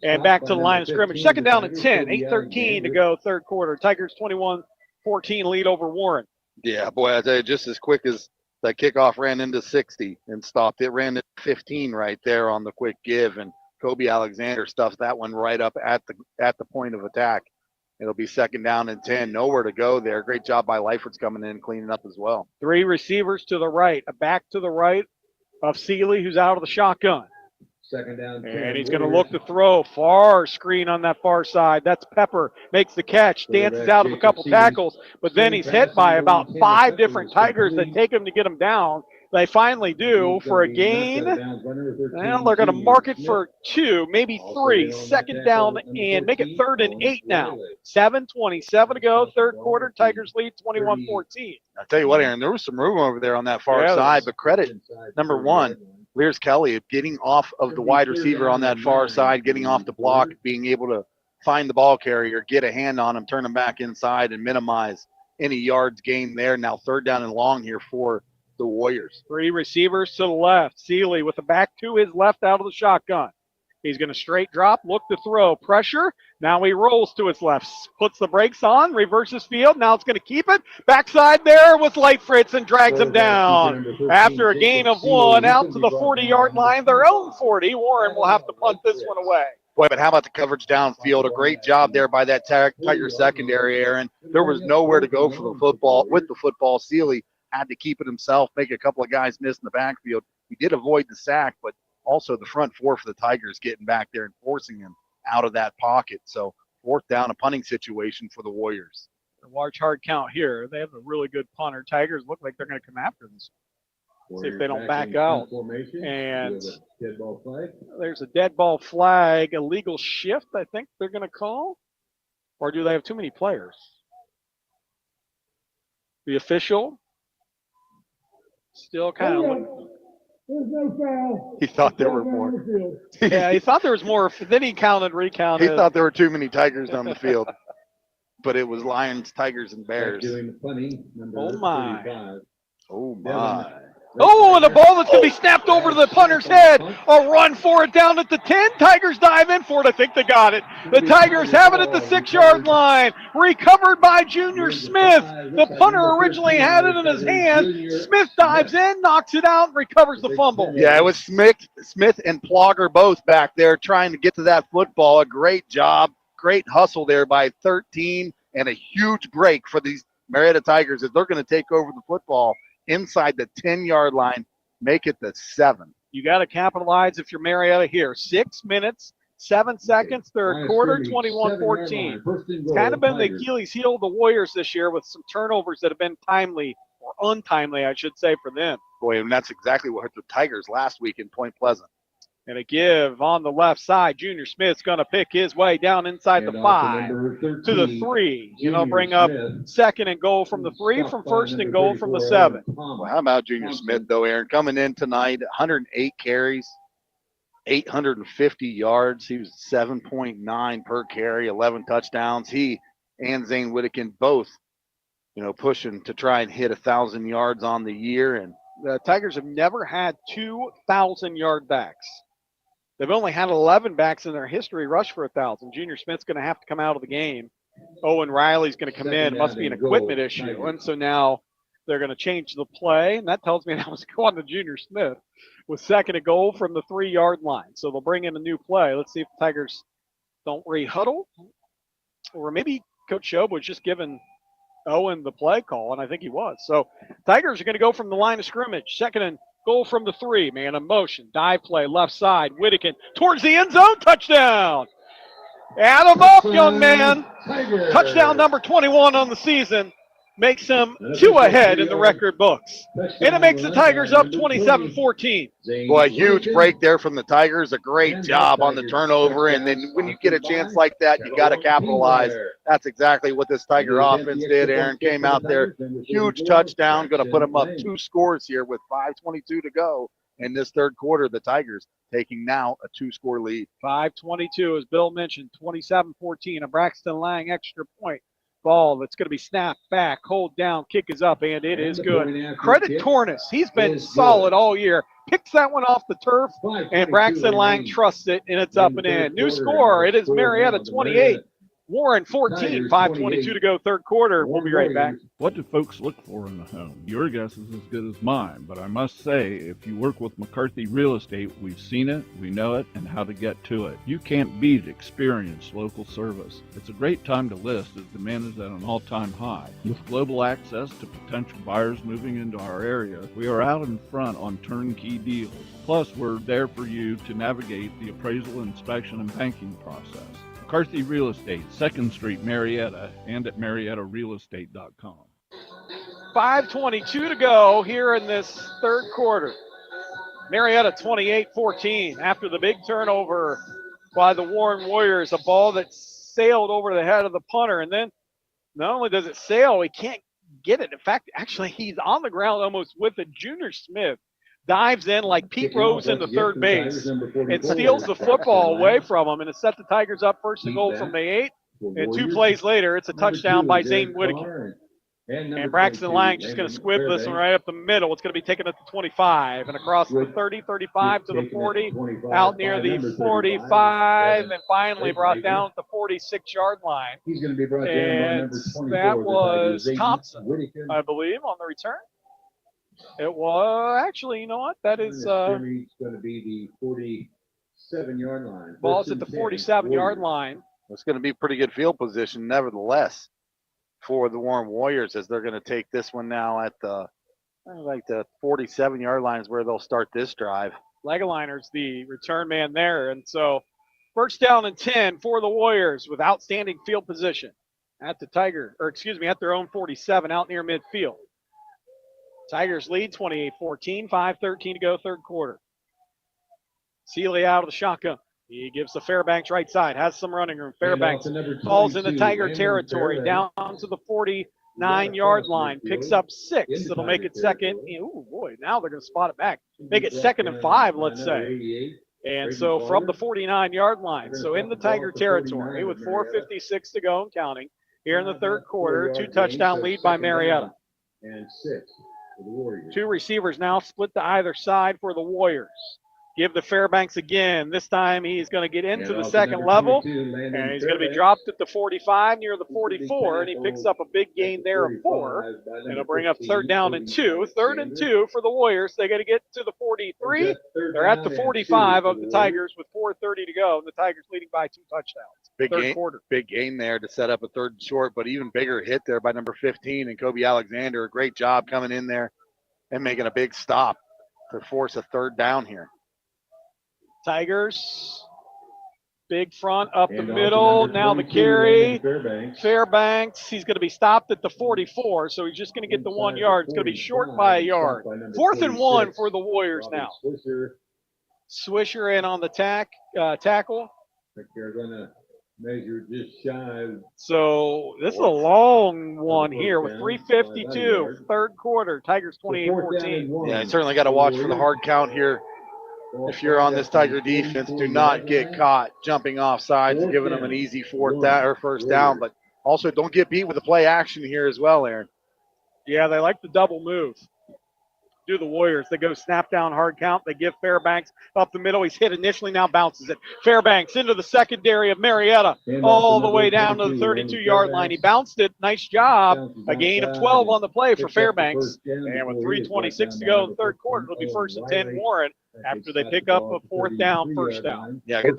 and back to the line of scrimmage. Second down and 10, 8:13 to go, third quarter. Tigers 21-14 lead over Warren. Yeah, boy, I tell you, just as quick as that kickoff ran into 60 and stopped, it ran to 15 right there on the quick give, and Kobe Alexander stuffs that one right up at the point of attack. It'll be second down and 10. Nowhere to go there. Great job by Leifert's coming in and cleaning up as well. 3 receivers to the right. A back to the right of Seeley, who's out of the shotgun. Second down. And he's going to look to throw. Far screen on that far side. That's Pepper. Makes the catch. Dances out of a couple tackles. But then he's hit by about 5 different Tigers that take him to get him down. They finally do for a gain. Well, they're going to mark it for 2, maybe 3. Second down and make it 3rd and 8 now. 7:27 to go, third quarter. Tigers lead 21-14. I'll tell you what, Aaron, there was some room over there on that far side, but credit, number 1, Lears Kelly, getting off of the wide receiver on that far side, getting off the block, being able to find the ball carrier, get a hand on him, turn him back inside, and minimize any yards gained there. Now 3rd down and long here for the Warriors. 3 receivers to the left. Seeley with the back to his left out of the shotgun. He's going to straight drop, look to throw. Pressure. Now he rolls to his left. Puts the brakes on, reverses field. Now it's going to keep it. Backside there with Light Fritz and drags him down. After a gain of 1 out to the 40-yard line, their own 40. Warren will have to punt this one away. Boy, but how about the coverage downfield? A great job there by that Tiger secondary, Aaron. There was nowhere to go for the football. With the football, Seeley had to keep it himself, make a couple of guys miss in the backfield. He did avoid the sack, but also the front 4 for the Tigers getting back there and forcing him out of that pocket. So 4th down, a punting situation for the Warriors. A large hard count here. They have a really good punter. Tigers look like they're going to come after this. See if they don't back out. And there's a dead ball flag, illegal shift, I think they're going to call. Or do they have too many players? The official still kind of There's no foul. He thought there were more. Yeah, he thought there was more. Then he recounted. He thought there were too many Tigers on the field. But it was Lions, Tigers, and Bears. Oh, my. Oh, my. Oh, and a ball that's going to be snapped over to the punter's head. A run for it down at the 10. Tigers dive in for it. I think they got it. The Tigers have it at the 6-yard line. Recovered by Junior Smith. The punter originally had it in his hand. Smith dives in, knocks it out, and recovers the fumble. Yeah, it was Smith and Plogger both back there trying to get to that football. A great job. Great hustle there by 13, and a huge break for these Marietta Tigers as they're going to take over the football inside the 10-yard line, make it the 7. You got to capitalize if you're Marietta here. 6 minutes, 7 seconds, third quarter, 21-14. It's kind of been the Achilles heel of the Warriors this year with some turnovers that have been timely or untimely, I should say, for them. Boy, and that's exactly what hurt the Tigers last week in Point Pleasant. And a give on the left side. Junior Smith's going to pick his way down inside the 5 to the 3. Bring up second and goal from the 3, from first and goal from the 7. Well, how about Junior Smith, though, Aaron? Coming in tonight, 108 carries, 850 yards. He was 7.9 per carry, 11 touchdowns. He and Zane Whittakin both, pushing to try and hit 1,000 yards on the year. And the Tigers have never had 2,000-yard backs. They've only had 11 backs in their history rush for 1,000. Junior Smith's going to have to come out of the game. Owen Riley's going to come in. It must be an equipment issue. And so now they're going to change the play. And that tells me that was going to Junior Smith with second and goal from the 3-yard line. So they'll bring in a new play. Let's see if the Tigers don't re-huddle. Or maybe Coach Shob was just giving Owen the play call, and I think he was. So Tigers are going to go from the line of scrimmage. Second and goal from the 3, man, in motion. Dive play, left side. Whittakin towards the end zone. Touchdown. Add him up, young man. Touchdown number 21 on the season. Makes them 2 ahead in the record books. And it makes the Tigers up 27-14. Boy, a huge break there from the Tigers. A great job on the turnover. And then when you get a chance like that, you got to capitalize. That's exactly what this Tiger offense did. Aaron came out there, huge touchdown, going to put them up 2 scores here with 5:22 to go in this third quarter. The Tigers taking now a 2-score lead. 5:22, as Bill mentioned, 27-14. A Braxton Lang extra point. Ball that's going to be snapped back, hold down, kick is up, and it is good. Credit Tornes. He's been solid all year. Picks that one off the turf, and Braxton Lang trusts it, and it's up and in. New score, it is Marietta 28, Warren 14, 5:22 to go, third quarter. We'll be right back. What do folks look for in a home? Your guess is as good as mine, but I must say, if you work with McCarthy Real Estate, we've seen it, we know it, and how to get to it. You can't beat experienced local service. It's a great time to list as demand is at an all-time high. With global access to potential buyers moving into our area, we are out in front on turnkey deals. Plus, we're there for you to navigate the appraisal, inspection, and banking process. McCarthy Real Estate, 2nd Street, Marietta, and at mariettarealestate.com. 5:22 to go here in this third quarter. Marietta 28-14 after the big turnover by the Warren Warriors, a ball that sailed over the head of the punter. And then not only does it sail, he can't get it. In fact, actually, he's on the ground almost with it. Junior Smith dives in like Pete Rose into third base and steals the football away from him, and it set the Tigers up first and goal from the 8. And 2 plays later, it's a touchdown by Zane Whittakin. And Braxton Lang just going to squib this one right up the middle. It's going to be taken at the 25 and across the 30, 35 to the 40, out near the 45, and finally brought down at the 46-yard line. And that was Thompson, I believe, on the return. It was actually, you know what? That is going to be the 47-yard line. Ball's at the 47-yard line. It's going to be pretty good field position, nevertheless, for the Warren Warriors, as they're going to take this one now at the 47-yard line is where they'll start this drive. Legaliner's the return man there, and so first down and 10 for the Warriors with outstanding field position at the at their own 47 out near midfield. Tigers lead 28-14, 5:13 to go, third quarter. Sealy out of the shotgun. He gives the Fairbanks right side, has some running room. Fairbanks falls into Tiger territory, down to the 49-yard line, picks up 6. It'll make it second. Ooh, boy, now they're going to spot it back. Make it 2nd and 5, let's say. And so from the 49-yard line, so in the Tiger territory with 4:56 to go and counting here in the third quarter, 2-touchdown lead by Marietta. And 6 for the Warriors. 2 receivers now split to either side for the Warriors. Give the Fairbanks again. This time he's going to get into the second level, and he's going to be dropped at the 45 near the 44, and he picks up a big gain there of 4, and it'll bring up third down and 2. 3rd and 2 for the Warriors. They got to get to the 43. They're at the 45 of the Tigers with 4:30 to go, and the Tigers leading by 2 touchdowns. Big gain there to set up a 3rd and short, but even bigger hit there by number 15 and Kobe Alexander. A great job coming in there and making a big stop to force a 3rd down here. Tigers Big front up the And also middle. number Now the 22, carry. Fairbanks. Fairbanks. He's going to be stopped at the 44, so he's just going to get the 1 yard. It's going to be short by a yard. 4th and 1 for the Warriors now. Swisher in on the tackle. They're going to measure just shy. So this is a long one here with 3:52, third quarter. Tigers 28-14. Yeah, you certainly got to watch for the hard count here. If you're on this Tiger defense, do not get caught jumping off sides and giving them an easy first down. But also don't get beat with the play action here as well, Aaron. Yeah, they like the double move. Do the Warriors. They go snap down, hard count. They give Fairbanks up the middle. He's hit initially, now bounces it. Fairbanks into the secondary of Marietta, all the way down to the 32-yard line. He bounced it. Nice job. A gain of 12 on the play for Fairbanks. And with 3:26 to go in the third quarter, it'll be 1st and 10 Warren after they pick up a 4th down, first down. Yeah, good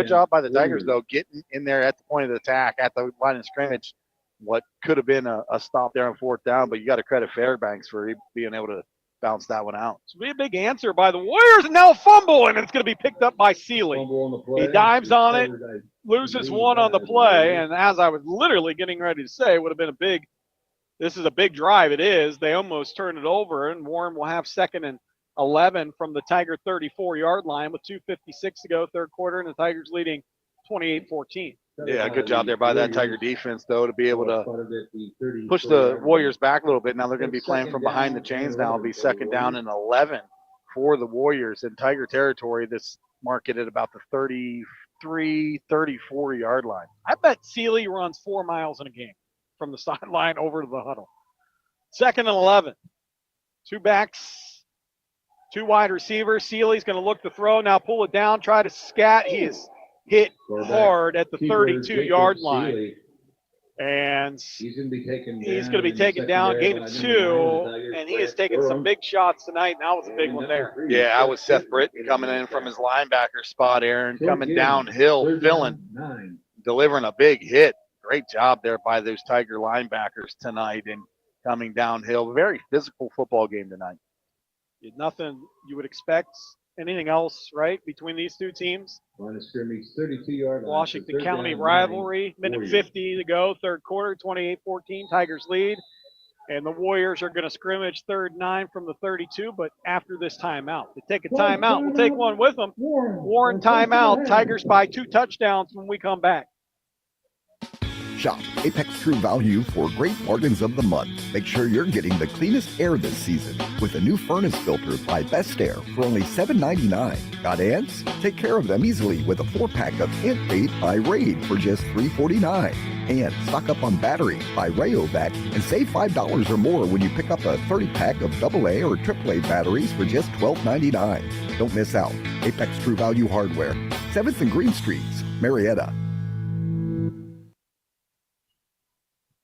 job by the Tigers, though, getting in there at the point of the attack, at the line of scrimmage. What could have been a stop there on 4th down, but you got to credit Fairbanks for being able to bounce that one out. It's going to be a big answer by the Warriors, and now a fumble, and it's going to be picked up by Seeley. He dives on it, loses one on the play, and as I was literally getting ready to say, would have been this is a big drive. It is. They almost turned it over, and Warren will have 2nd and 11 from the Tiger 34-yard line with 2:56 to go, third quarter, and the Tigers leading 28-14. Yeah, good job there by that Tiger defense, though, to be able to push the Warriors back a little bit. Now they're going to be playing from behind the chains now. It'll be 2nd down and 11 for the Warriors in Tiger territory. This market at about the 34-yard line. I bet Seeley runs 4 miles in a game from the sideline over to the huddle. 2nd and 11. 2 backs, 2 wide receivers. Seeley's going to look to throw, now pull it down, try to scat. He is hit hard at the 32-yard line. And he's going to be taken down, gain of 2, and he has taken some big shots tonight, and that was a big one there. Yeah, that was Seth Britton coming in from his linebacker spot, Aaron, coming downhill, delivering a big hit. Great job there by those Tiger linebackers tonight and coming downhill. Very physical football game tonight. Nothing you would expect. Anything else, right, between these two teams? Line of scrimmage, 32-yard line. Washington County rivalry, minute 50 to go, third quarter, 28-14, Tigers lead. And the Warriors are going to scrimmage 3rd and 9 from the 32, but after this timeout. They take a timeout. We'll take one with them. Warren timeout. Tigers by 2 touchdowns when we come back. Shop Apex True Value for great bargains of the month. Make sure you're getting the cleanest air this season with a new furnace filter by Best Air for only $7.99. Got ants? Take care of them easily with a 4-pack of Ant Bait by Raid for just $3.49. And stock up on batteries by Rayovac and save $5 or more when you pick up a 30-pack of AA or AAA batteries for just $12.99. Don't miss out. Apex True Value Hardware, 7th and Green Streets, Marietta.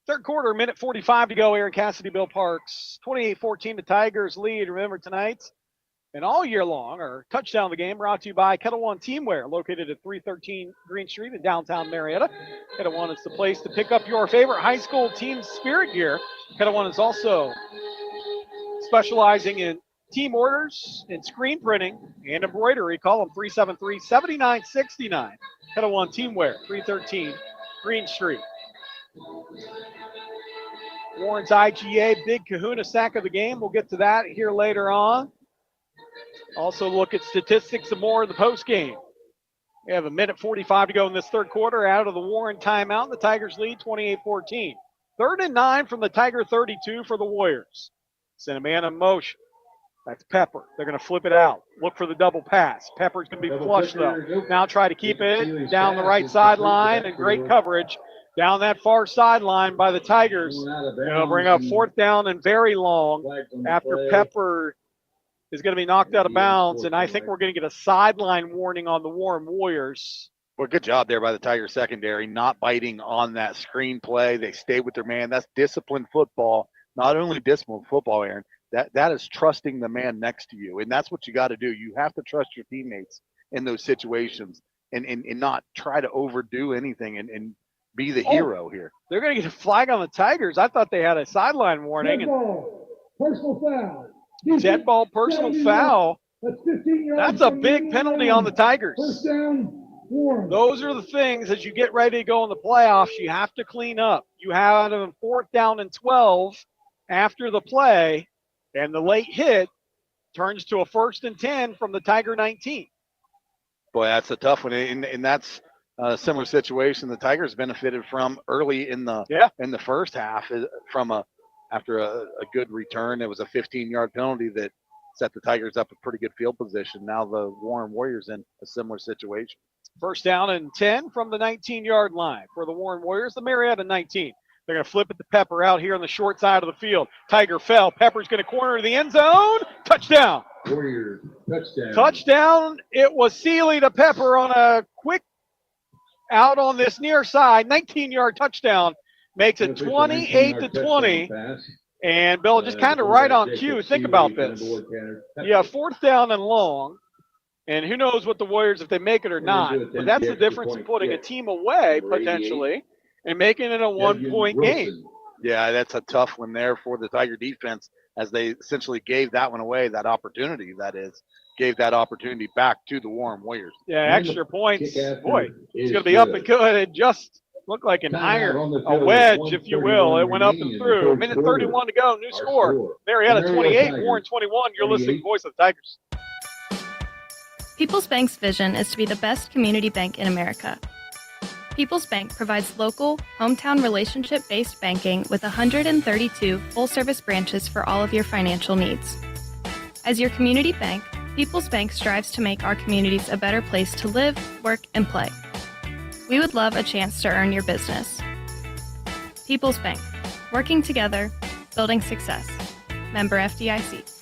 Third quarter, minute 45 to go. Aaron Cassidy, Bill Parks. 28-14, the Tigers lead. Remember tonight and all year long, our touchdown of the game brought to you by Kettle One Teamwear, located at 313 Green Street in downtown Marietta. Kettle One is the place to pick up your favorite high school team spirit gear. Kettle One is also specializing in team orders and screen printing and embroidery. Call them 373-7969. Kettle One Teamwear, 313 Green Street. Warren's IGA big kahuna sack of the game. We'll get to that here later on. Also look at statistics and more in the post game. We have a minute 45 to go in this third quarter. Out of the Warren timeout, the Tigers lead 28-14. 3rd and 9 from the Tiger 32 for the Warriors. Send a man in motion. That's Pepper. They're going to flip it out. Look for the double pass. Pepper's going to be flush though. Now try to keep it down the right sideline, and great coverage down that far sideline by the Tigers. It'll bring up 4th down and very long after Pepper is going to be knocked out of bounds, and I think we're going to get a sideline warning on the Warren Warriors. Well, good job there by the Tiger secondary, not biting on that screen play. They stayed with their man. That's disciplined football. Not only disciplined football, Aaron, that is trusting the man next to you, and that's what you got to do. You have to trust your teammates in those situations and not try to overdo anything and be the hero here. They're going to get a flag on the Tigers. I thought they had a sideline warning. Dead ball, personal foul. Dead ball, personal foul. That's 15 yards. That's a big penalty on the Tigers. First down, Those are the things as you get ready to go in the playoffs, you have to clean up. You have a 4th down and 12 after the play, and the late hit turns to a 1st and 10 from the Tiger 19. Boy, that's a tough one, and that's a similar situation the Tigers benefited from early in the first half after a good return. It was a 15-yard penalty that set the Tigers up a pretty good field position. Now the Warren Warriors in a similar situation. 1st down and 10 from the 19-yard line for the Warren Warriors. The Marietta 19. They're going to flip it to Pepper out here on the short side of the field. Tiger fell. Pepper's going to corner the end zone. Touchdown. Warriors, touchdown. Touchdown. It was Seeley to Pepper on a quick out on this near side. 19-yard touchdown. Makes it 28-20. And, Bill, just kind of right on cue. Think about this. You have 4th down and long. And who knows what the Warriors, if they make it or not. But that's the difference in putting a team away, potentially, and making it a 1-point game. Yeah, that's a tough one there for the Tiger defense, as they essentially gave that one away, that opportunity, gave that opportunity back to the Warren Warriors. Yeah, extra points. Boy, it's going to be up and good. It just looked like an iron, a wedge, if you will. It went up and through. Minute 31 to go, new score. Marietta 28, Warren 21. You're listening to Voice of the Tigers. People's Bank's vision is to be the best community bank in America. People's Bank provides local, hometown relationship-based banking with 132 full-service branches for all of your financial needs. As your community bank, People's Bank strives to make our communities a better place to live, work, and play. We would love a chance to earn your business. People's Bank, working together, building success. Member FDIC.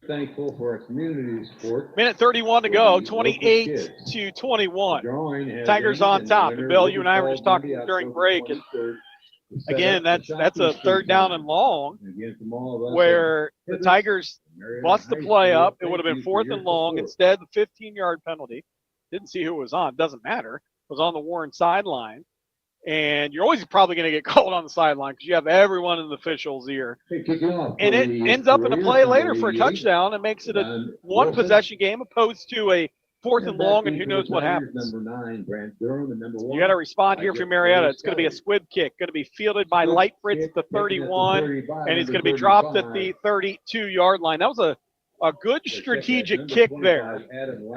Thankful for our community support. Minute 31 to go, 28-21. Tigers on top. And Bill, you and I were just talking during break, and again, that's a 3rd down and long, where the Tigers bust the play up. It would have been 4th and long. Instead, the 15-yard penalty. Didn't see who it was on. Doesn't matter. It was on the Warren sideline. And you're always probably going to get called on the sideline because you have everyone in the official's ear. And it ends up in a play later for a touchdown and makes it a 1-possession game opposed to a 4th and long, and who knows what happens. You got to respond here for Marietta. It's going to be a squib kick, going to be fielded by Lightfritz at the 31, and he's going to be dropped at the 32-yard line. That was a good strategic kick there,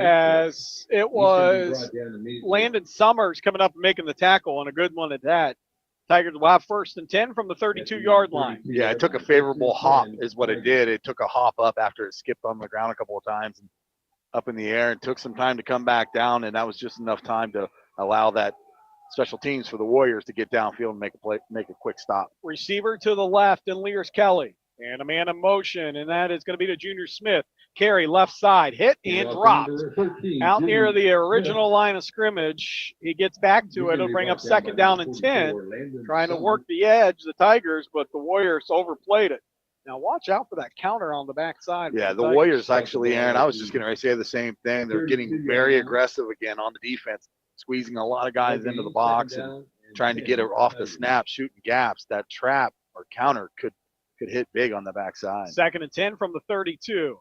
as it was Landon Summers coming up and making the tackle, and a good one at that. Tigers will have 1st and 10 from the 32-yard line. Yeah, it took a favorable hop is what it did. It took a hop up after it skipped on the ground a couple of times and up in the air, and took some time to come back down, and that was just enough time to allow that special teams for the Warriors to get downfield and make a quick stop. Receiver to the left, and Lears Kelly. And a man in motion, and that is going to be to Junior Smith. Carry left side, hit and dropped. Out near the original line of scrimmage. He gets back to it. It'll bring up 2nd down and 10. Trying to work the edge, the Tigers, but the Warriors overplayed it. Now watch out for that counter on the backside. Yeah, the Warriors actually, Aaron, I was just going to say the same thing. They're getting very aggressive again on the defense, squeezing a lot of guys into the box and trying to get it off the snap, shooting gaps. That trap or counter could hit big on the backside. 2nd and 10 from the 32.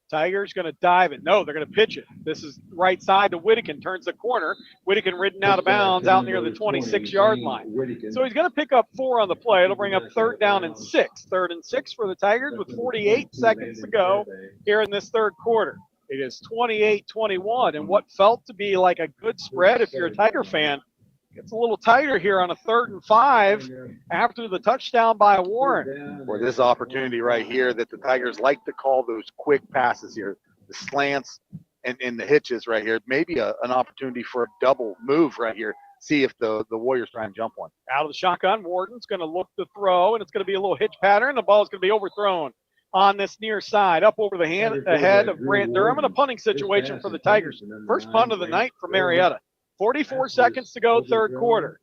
Tigers going to dive it. No, they're going to pitch it. This is right side to Whittakin. Turns the corner. Whittakin ridden out of bounds out near the 26-yard line. So he's going to pick up 4 on the play. It'll bring up 3rd down and 6. 3rd and 6 for the Tigers with 48 seconds to go here in this 3rd quarter. It is 28-21, and what felt to be like a good spread if you're a Tiger fan gets a little tighter here on a 3rd and 5 after the touchdown by Warren. For this opportunity right here that the Tigers like to call those quick passes here, the slants and the hitches right here, maybe an opportunity for a double move right here. See if the Warriors try and jump one. Out of the shotgun, Warden's going to look to throw, and it's going to be a little hitch pattern. The ball is going to be overthrown on this near side, up over the head of Grant Durham, in a punting situation for the Tigers. First punt of the night for Marietta. 44 seconds to go, 3rd quarter.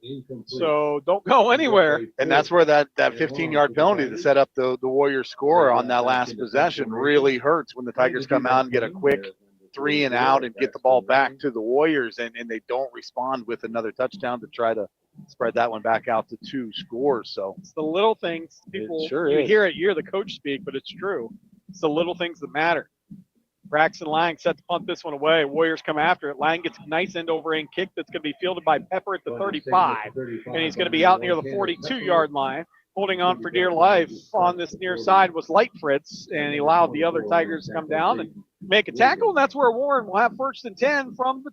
So don't go anywhere. And that's where that 15-yard penalty to set up the Warriors score on that last possession really hurts when the Tigers come out and get a quick 3 and out and get the ball back to the Warriors, and they don't respond with another touchdown to try to spread that one back out to 2 scores. So it's the little things. People, sure you hear it, you hear the coach speak, but it's true. It's the little things that matter. Braxton Lang set to punt this one away. Warriors come after it. Lang gets a nice end-over-end kick that's going to be fielded by Pepper at the 35, and he's going to be out near the 42-yard line. Holding on for dear life on this near side was Light Fritz, and he allowed the other Tigers to come down and make a tackle, and that's where Warren will have 1st and 10 from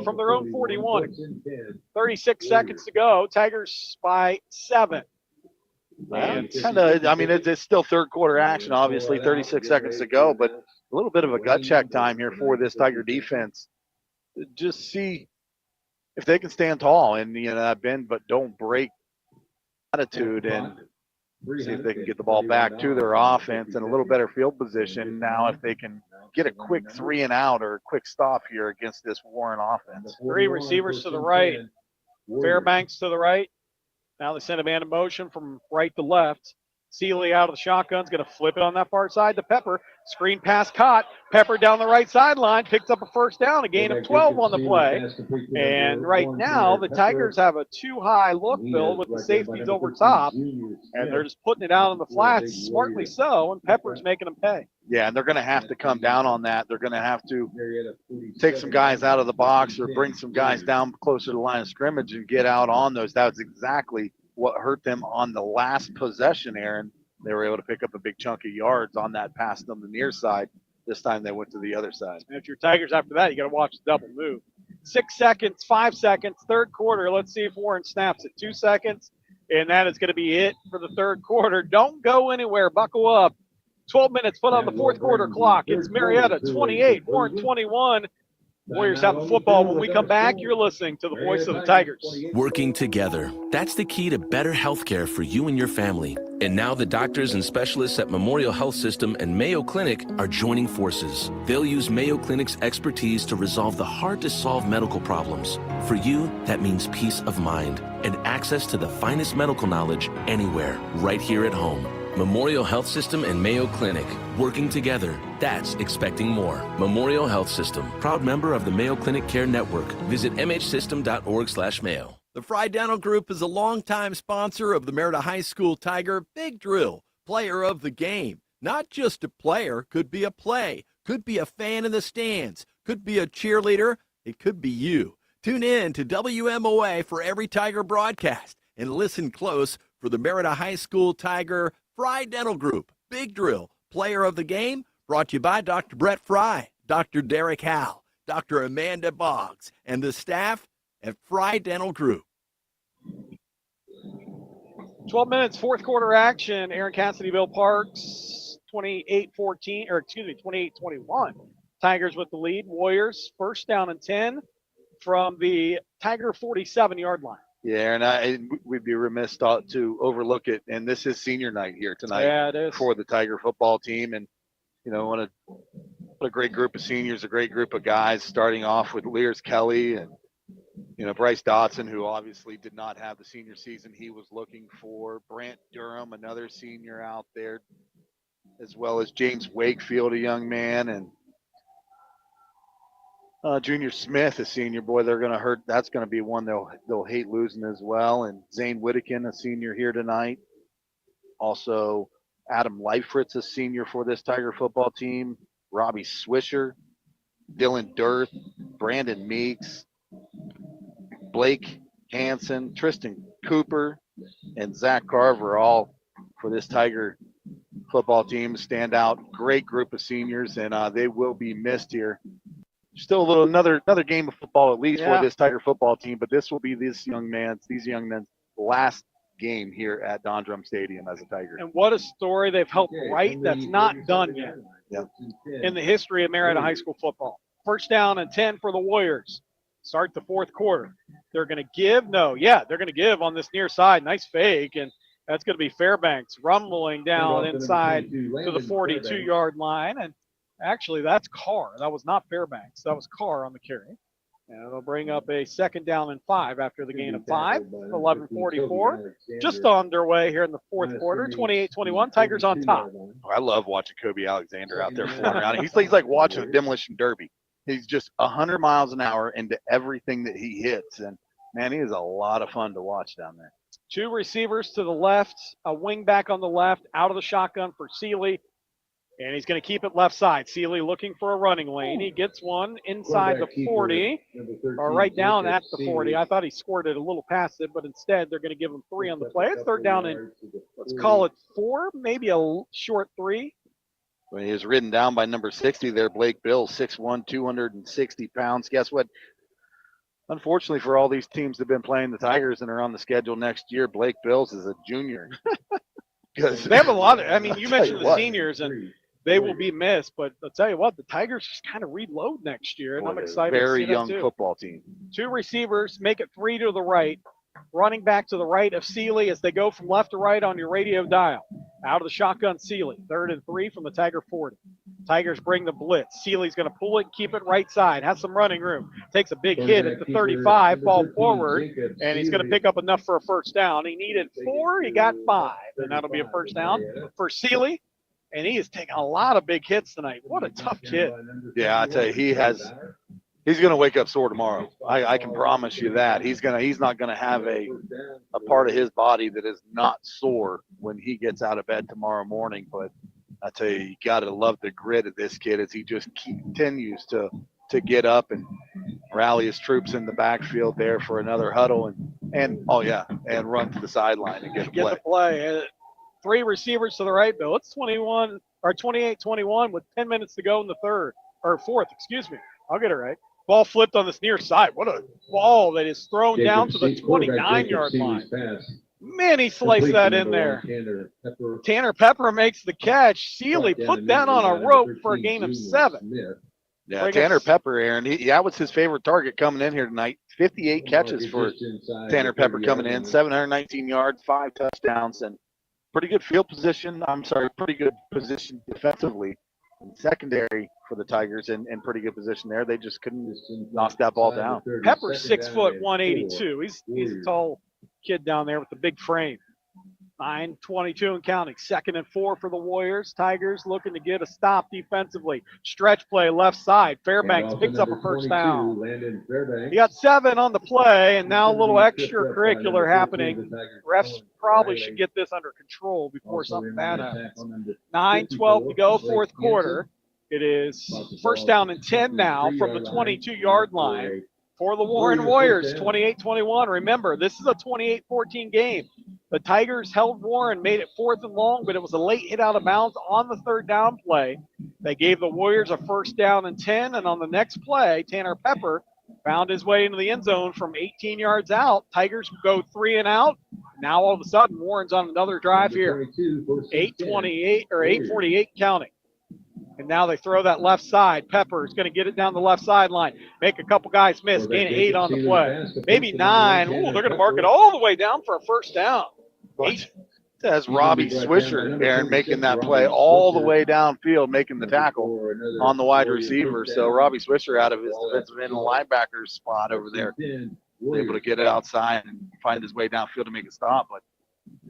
from their own 41. 36 seconds to go. Tigers by 7. And it's still third quarter action, obviously, 36 seconds to go, but a little bit of a gut check time here for this Tiger defense. Just see if they can stand tall and, that bend but don't break attitude, and see if they can get the ball back to their offense in a little better field position. Now, if they can get a quick 3 and out or a quick stop here against this Warren offense. 3 receivers to the right. Fairbanks to the right. Now they send a man in motion from right to left. Seeley out of the shotgun's going to flip it on that far side to Pepper. Screen pass caught. Pepper down the right sideline, picks up a first down, a gain of 12 on the play. And right now, the Tigers have a too-high look, Bill, with the safeties over top. And they're just putting it out on the flats, smartly so, and Pepper's making them pay. Yeah, and they're going to have to come down on that. They're going to have to take some guys out of the box or bring some guys down closer to the line of scrimmage and get out on those. That was exactly what hurt them on the last possession, Aaron. They were able to pick up a big chunk of yards on that pass on the near side. This time they went to the other side. And if you're Tigers after that, you got to watch the double move. 6 seconds, 5 seconds, third quarter. Let's see if Warren snaps it. 2 seconds, and that is going to be it for the third quarter. Don't go anywhere. Buckle up. 12 minutes put on the fourth quarter clock. It's Marietta 28, Warren 21. Warriors have the football. When we come back, you're listening to the voice of the Tigers. Working together. That's the key to better health care for you and your family. And now the doctors and specialists at Memorial Health System and Mayo Clinic are joining forces. They'll use Mayo Clinic's expertise to resolve the hard-to-solve medical problems. For you, that means peace of mind and access to the finest medical knowledge anywhere, right here at home. Memorial Health System and Mayo Clinic. Working together. That's expecting more. Memorial Health System. Proud member of the Mayo Clinic Care Network. Visit mhsystem.org/Mayo. The Fry Dental Group is a longtime sponsor of the Marietta High School Tiger Big Drill, player of the game. Not just a player, could be a play, could be a fan in the stands, could be a cheerleader, it could be you. Tune in to WMOA for every Tiger broadcast and listen close for the Marietta High School Tiger Fry Dental Group, Big Drill, player of the game, brought to you by Dr. Brett Fry, Dr. Derek Howe, Dr. Amanda Boggs, and the staff at Fry Dental Group. 12 minutes, fourth quarter action. Aaron Cassidy, Bill Parks, 28-21. Tigers with the lead. Warriors, first down and 10 from the Tiger 47-yard line. Yeah, and we'd be remiss to overlook it. And this is senior night here tonight. Yeah, it is. For the Tiger football team. And, what a great group of seniors, a great group of guys, starting off with Lears Kelly and, Bryce Dotson, who obviously did not have the senior season he was looking for. Brant Durham, another senior out there, as well as James Wakefield, a young man, and Junior Smith, a senior. Boy, they're going to hurt. That's going to be one they'll hate losing as well. And Zane Whittakin, a senior here tonight. Also, Adam Leifritz, a senior for this Tiger football team. Robbie Swisher, Dylan Dirth, Brandon Meeks, Blake Hansen, Tristan Cooper, and Zach Carver, all for this Tiger football team. Stand out. Great group of seniors, and they will be missed here. Still another game of football at least for this Tiger football team, but this will be these young men's last game here at Don Drum Stadium as a Tiger. And what a story they've helped write that's not done yet in the history of Marietta High School football. First down and 10 for the Warriors. Start the fourth quarter. They're going to give? No, they're going to give on this near side. Nice fake, and that's going to be Fairbanks rumbling down inside to the 42-yard line. And actually, that's Carr. That was not Fairbanks. That was Carr on the carry. And it'll bring up a second down and 5 after the gain of 5. 11:44. Just underway here in the fourth quarter. 28-21. Tigers on top. I love watching Kobe Alexander out there flying around. He's like watching a demolition derby. He's just 100 miles an hour into everything that he hits. And, man, he is a lot of fun to watch down there. 2 receivers to the left, a wing back on the left, out of the shotgun for Seeley. And he's going to keep it left side. Sealy looking for a running lane. He gets one inside the 40, or right down at the 40. I thought he scored it a little past it, but instead they're going to give him 3 on the play. It's third down and let's call it 4, maybe a short 3. When he was ridden down by number 60 there, Blake Bill, 6'1", 260 pounds. Guess what? Unfortunately for all these teams that have been playing the Tigers and are on the schedule next year, Blake Bills is a junior. Because they have a lot of, I mean, you mentioned the seniors, and they will be missed, but I'll tell you what, the Tigers just kind of reload next year, and I'm excited to see that too. Very young football team. 2 receivers, make it 3 to the right. Running back to the right of Sealy as they go from left to right on your radio dial. Out of the shotgun, Sealy. 3rd and 3 from the Tiger 40. Tigers bring the blitz. Sealy's going to pull it, keep it right side. Has some running room. Takes a big hit at the 35, fall forward, and he's going to pick up enough for a first down. He needed 4, he got 5, and that'll be a first down for Sealy. And he is taking a lot of big hits tonight. What a tough kid. Yeah, I tell you, he's going to wake up sore tomorrow. I can promise you that. He's not going to have a part of his body that is not sore when he gets out of bed tomorrow morning. But I tell you got to love the grit of this kid as he just continues to get up and rally his troops in the backfield there for another huddle and run to the sideline and get the play. 3 receivers to the right, Bill. It's 28-21 with 10 minutes to go in the fourth. Excuse me. I'll get it right. Ball flipped on this near side. What a ball that is thrown down to the 29-yard line. Man, he sliced that in there. Tanner Pepper makes the catch. Sealy put that on a rope for a gain of 7. Yeah, Tanner Pepper, Aaron, that was his favorite target coming in here tonight. 58 catches for Tanner Pepper coming in, 719 yards, 5 touchdowns, and pretty good pretty good position defensively and secondary for the Tigers and pretty good position there. They just couldn't knock that ball down. Pepper's 6 foot 182. He's a tall kid down there with the big frame. 9:22 and counting. 2nd and 4 for the Warriors. Tigers looking to get a stop defensively. Stretch play left side. Fairbanks picks up a first down. He got 7 on the play, and now a little extracurricular happening. Refs probably should get this under control before something bad happens. 9:12 to go, 4th quarter. It is first down and 10 now from the 22-yard line for the Warren Warriors, 28-21. Remember, this is a 28-14 game. The Tigers held Warren, made it 4th and long, but it was a late hit out of bounds on the 3rd down play. They gave the Warriors a first down and 10, and on the next play, Tanner Pepper found his way into the end zone from 18 yards out. Tigers go 3 and out. Now all of a sudden, Warren's on another drive here. 8:48 counting. And now they throw that left side. Pepper is going to get it down the left sideline. Make a couple guys miss. Gain of 8 on the play. Maybe 9. Ooh, they're going to mark it all the way down for a first down. That's Robbie Swisher, Aaron, making that play all the way downfield, making the tackle on the wide receiver. So Robbie Swisher out of his defensive end linebacker spot over there, able to get it outside and find his way downfield to make a stop. But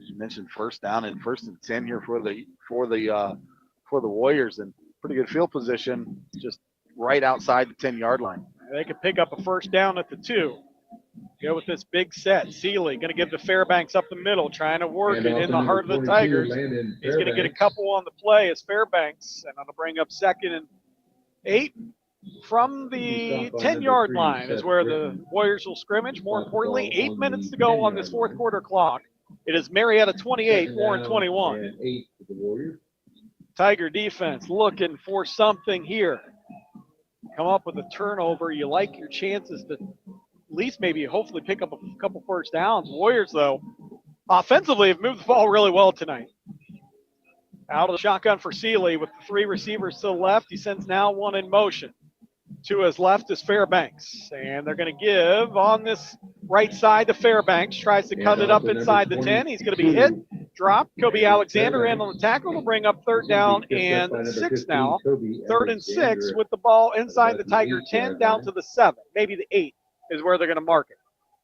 as you mentioned, first down and 1st and 10 here for the Warriors, and pretty good field position, just right outside the 10-yard line. They could pick up a first down at the 2. Go with this big set. Sealy going to give to Fairbanks up the middle, trying to work it in the heart of the Tigers. He's going to get a couple on the play as Fairbanks, and that'll bring up 2nd and 8 from the 10-yard line is where the Warriors will scrimmage. More importantly, 8 minutes to go on this 4th quarter clock. It is Marietta 28, Warren 21. Tiger defense looking for something here. Come up with a turnover. You like your chances to at least maybe hopefully pick up a couple first downs. Warriors, though, offensively have moved the ball really well tonight. Out of the shotgun for Sealy with the 3 receivers to the left. He sends now 1 in motion. To his left is Fairbanks. And they're going to give on this right side to Fairbanks. Tries to cut it up inside the 10. He's going to be hit. Drop. Kobe Alexander in on the tackle to bring up 3rd down and 6 now. 3rd and 6 with the ball inside the Tiger 10 down to the 7. Maybe the 8 is where they're going to mark it.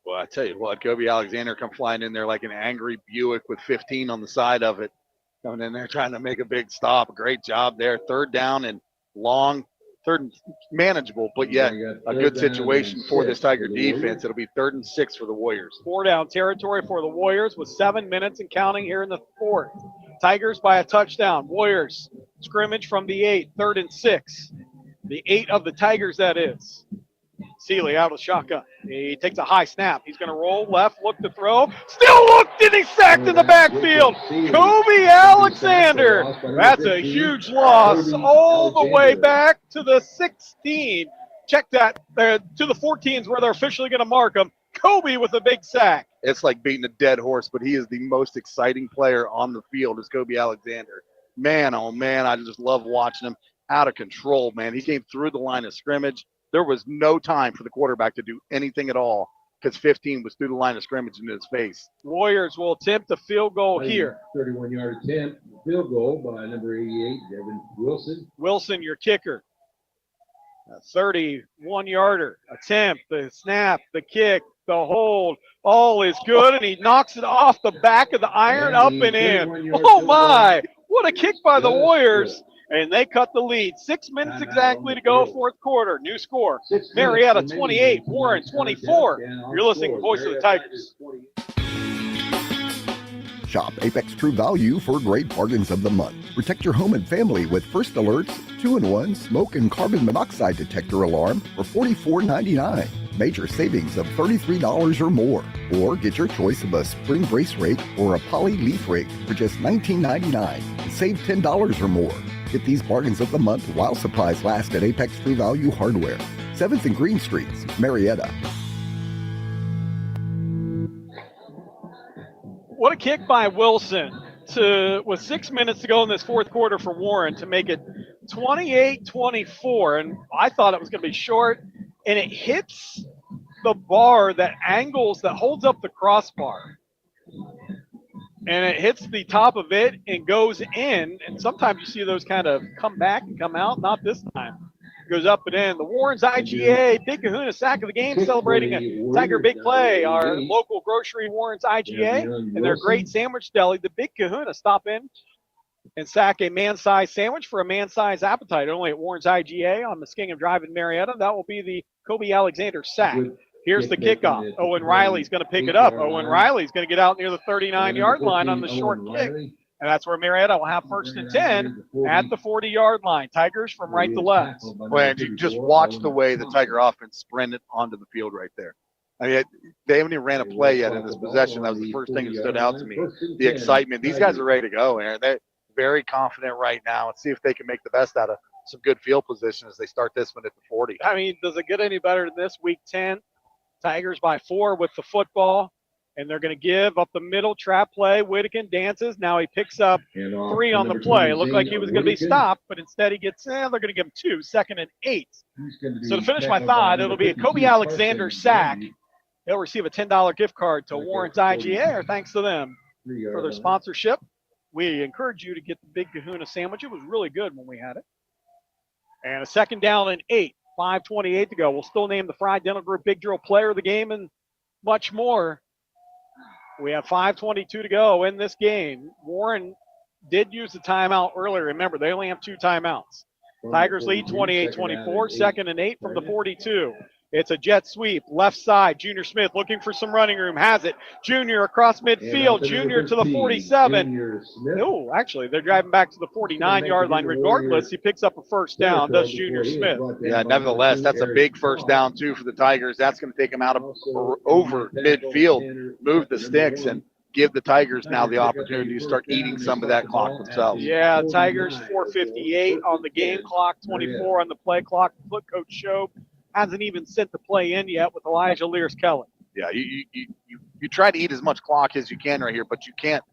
Well, I tell you what, Kobe Alexander come flying in there like an angry Buick with 15 on the side of it. Coming in there trying to make a big stop. Great job there. 3rd down and long. 3rd and manageable, but yet a good situation for this Tiger defense. It'll be 3rd and 6 for the Warriors. 4 down territory for the Warriors with 7 minutes and counting here in the 4th. Tigers by a touchdown. Warriors scrimmage from the 8, 3rd and 6. The 8 of the Tigers, that is. Sealy out of the shotgun. He takes a high snap. He's going to roll left, look to throw. Still looked, and he's sacked in the backfield. Kobe Alexander. That's a huge loss all the way back to the 16. Check that. To the 14s where they're officially going to mark him. Kobe with a big sack. It's like beating a dead horse, but he is the most exciting player on the field is Kobe Alexander. Man, oh, man, I just love watching him. Out of control, man. He came through the line of scrimmage. There was no time for the quarterback to do anything at all because 15 was through the line of scrimmage into his face. Warriors will attempt a field goal here. 31-yard attempt, field goal by number 88, Devin Wilson. Wilson, your kicker. A 31-yarder attempt, the snap, the kick, the hold. All is good, and he knocks it off the back of the iron, up and in. Oh, my. What a kick by the Warriors. And they cut the lead. 6 minutes exactly to go, fourth quarter. New score, Marietta 28, Warren 24. You're listening to Voice of the Tigers. Shop Apex True Value for great bargains of the month. Protect your home and family with First Alert's 2-in-1 smoke and carbon monoxide detector alarm for $44.99. Major savings of $33 or more. Or get your choice of a spring brace rake or a poly leaf rake for just $19.99 and save $10 or more. Get these bargains of the month while supplies last at Apex True Value Hardware, 7th and Green Streets, Marietta. What a kick by Wilson with 6 minutes to go in this fourth quarter for Warren to make it 28-24. And I thought it was going to be short, and it hits the bar that angles, that holds up the crossbar. And it hits the top of it and goes in. And sometimes you see those kind of come back and come out. Not this time. It goes up and in. The Warren's IGA, Big Kahuna sack of the game, celebrating a Tiger Big Play. Our local grocery, Warren's IGA, and their great sandwich deli, the Big Kahuna. Stop in and sack a man-sized sandwich for a man-sized appetite. Only at Warren's IGA on Muskingum Drive in Marietta. That will be the Kobe Alexander sack. Here's the kickoff. Owen Riley's going to pick it up. Owen Riley's going to get out near the 39-yard line on the short kick. And that's where Marietta will have 1st and 10 at the 40-yard line. Tigers from right to left. Well, and you just watch the way the Tiger offense sprinted onto the field right there. I mean, they haven't even ran a play yet in this possession. That was the first thing that stood out to me. The excitement. These guys are ready to go, Aaron. They're very confident right now. Let's see if they can make the best out of some good field position as they start this one at the 40. I mean, does it get any better than this? Week 10. Tigers by 4 with the football, and they're going to give up the middle trap play. Whittakin dances. Now he picks up 3 on the play. It looked like he was going to be stopped, but instead he gets, they're going to give him 2, 2nd and 8. So to finish my thought, it'll be a Kobe Alexander sack. He'll receive a $10 gift card to Warren's IGA, or thanks to them for their sponsorship. We encourage you to get the Big Kahuna sandwich. It was really good when we had it. And a 2nd down and 8. 5:28 to go. We'll still name the Fry Dental Group Big Drill Player of the game and much more. We have 5:22 to go in this game. Warren did use the timeout earlier. Remember, they only have 2 timeouts. Tigers lead 28-24, 2nd and 8 from the 42. It's a jet sweep, left side. Junior Smith looking for some running room. Has it. Junior across midfield. Junior to the 47. No, actually, they're driving back to the 49-yard line. Regardless, he picks up a 1st down, does Junior Smith. Yeah, nevertheless, that's a big 1st down, too, for the Tigers. That's going to take them out of over midfield, move the sticks, and give the Tigers now the opportunity to start eating some of that clock themselves. Yeah, Tigers 4:58 on the game clock, 24 on the play clock. Look, Coach Shobe hasn't even sent the play in yet with Elijah Lears-Kelly. Yeah, you try to eat as much clock as you can right here, but you can't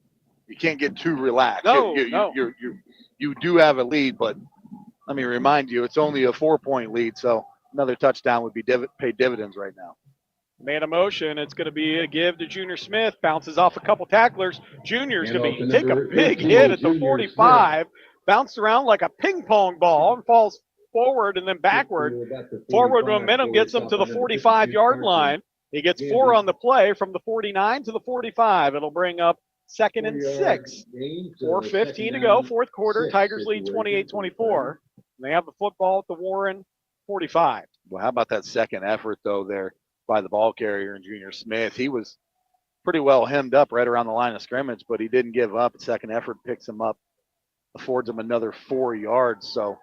get too relaxed. No, you do have a lead, but let me remind you, it's only a 4-point lead, so another touchdown would be pay dividends right now. Man of motion, it's going to be a give to Junior Smith. Bounces off a couple tacklers. Junior's going to take a big hit at the 45. Bounced around like a ping pong ball and falls forward and then backward. Forward momentum gets him to the 45-yard line. He gets 4 on the play from the 49 to the 45. It'll bring up 2nd and 6. 4:15 to go, fourth quarter. Tigers lead 28-24. They have the football at the Warren 45. Well, how about that second effort, though, there by the ball carrier and Junior Smith? He was pretty well hemmed up right around the line of scrimmage, but he didn't give up. Second effort picks him up, affords him another 4 yards. So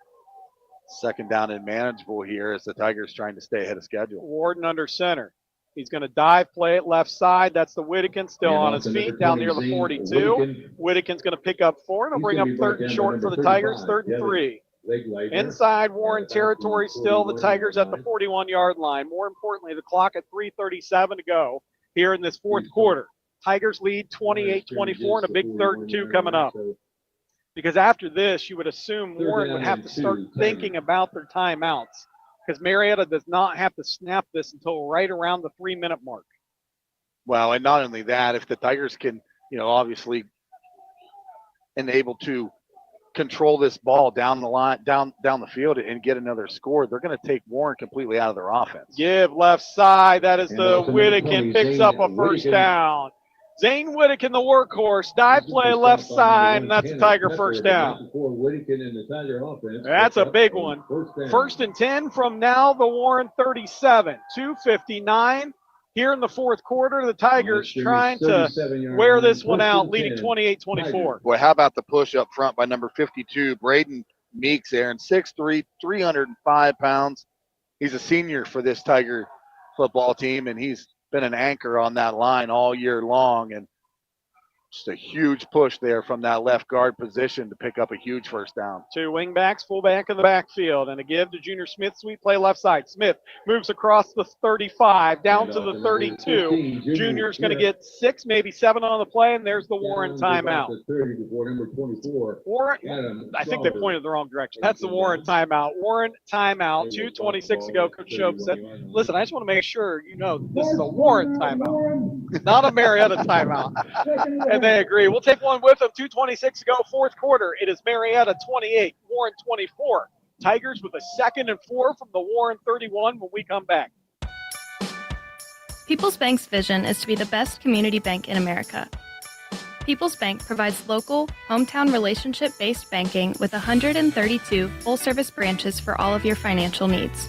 second down and manageable here as the Tigers trying to stay ahead of schedule. Warden under center. He's going to dive, play it left side. That's the Whittikin still on his feet down near the 42. Whittikin's going to pick up 4, and he'll bring up third and short for the Tigers, 3rd and 3. Inside Warren territory still, the Tigers at the 41-yard line. More importantly, the clock at 3:37 to go here in this fourth quarter. Tigers lead 28-24 and a big 3rd and 2 coming up. Because after this, you would assume Warren would have to start thinking about their timeouts, because Marietta does not have to snap this until right around the 3-minute mark. Well, and not only that, if the Tigers can, obviously enable to control this ball down the line, down the field and get another score, they're going to take Warren completely out of their offense. Give left side. That is the Whittikin picks up a first down. Zane Whittikin, the workhorse, dive play left side, and that's a Tiger first down. That's a big one. 1st and 10 from now the Warren 37. 2:59 here in the fourth quarter. The Tigers trying to wear this one out, leading 28-24. Boy, how about the push up front by number 52, Braden Meeks, Aaron, 6'3", 305 pounds. He's a senior for this Tiger football team, and he's been an anchor on that line all year long, and just a huge push there from that left guard position to pick up a huge first down. 2 wingbacks, fullback in the backfield, and a give to Junior Smith. Sweet play left side. Smith moves across the 35 down to the 32. Junior's going to get 6, maybe 7 on the play, and there's the Warren timeout. Warren, I think they pointed the wrong direction. That's the Warren timeout. Warren timeout. 2:26 ago. Coach Shope said, "Listen, I just want to make sure you know this is a Warren timeout, not a Marietta timeout." And they agree. We'll take one with them. 2:26 to go, fourth quarter. It is Marietta 28, Warren 24. Tigers with a 2nd and 4 from the Warren 31 when we come back. People's Bank's vision is to be the best community bank in America. People's Bank provides local, hometown relationship-based banking with 132 full-service branches for all of your financial needs.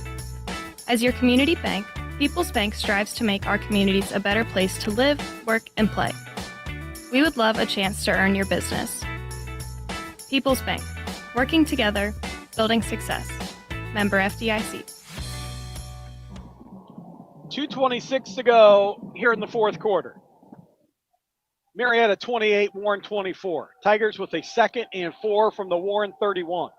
As your community bank, People's Bank strives to make our communities a better place to live, work, and play. We would love a chance to earn your business. People's Bank, working together, building success. Member FDIC. 2:26 to go here in the fourth quarter. Marietta 28, Warren 24. Tigers with a 2nd and 4 from the Warren 31.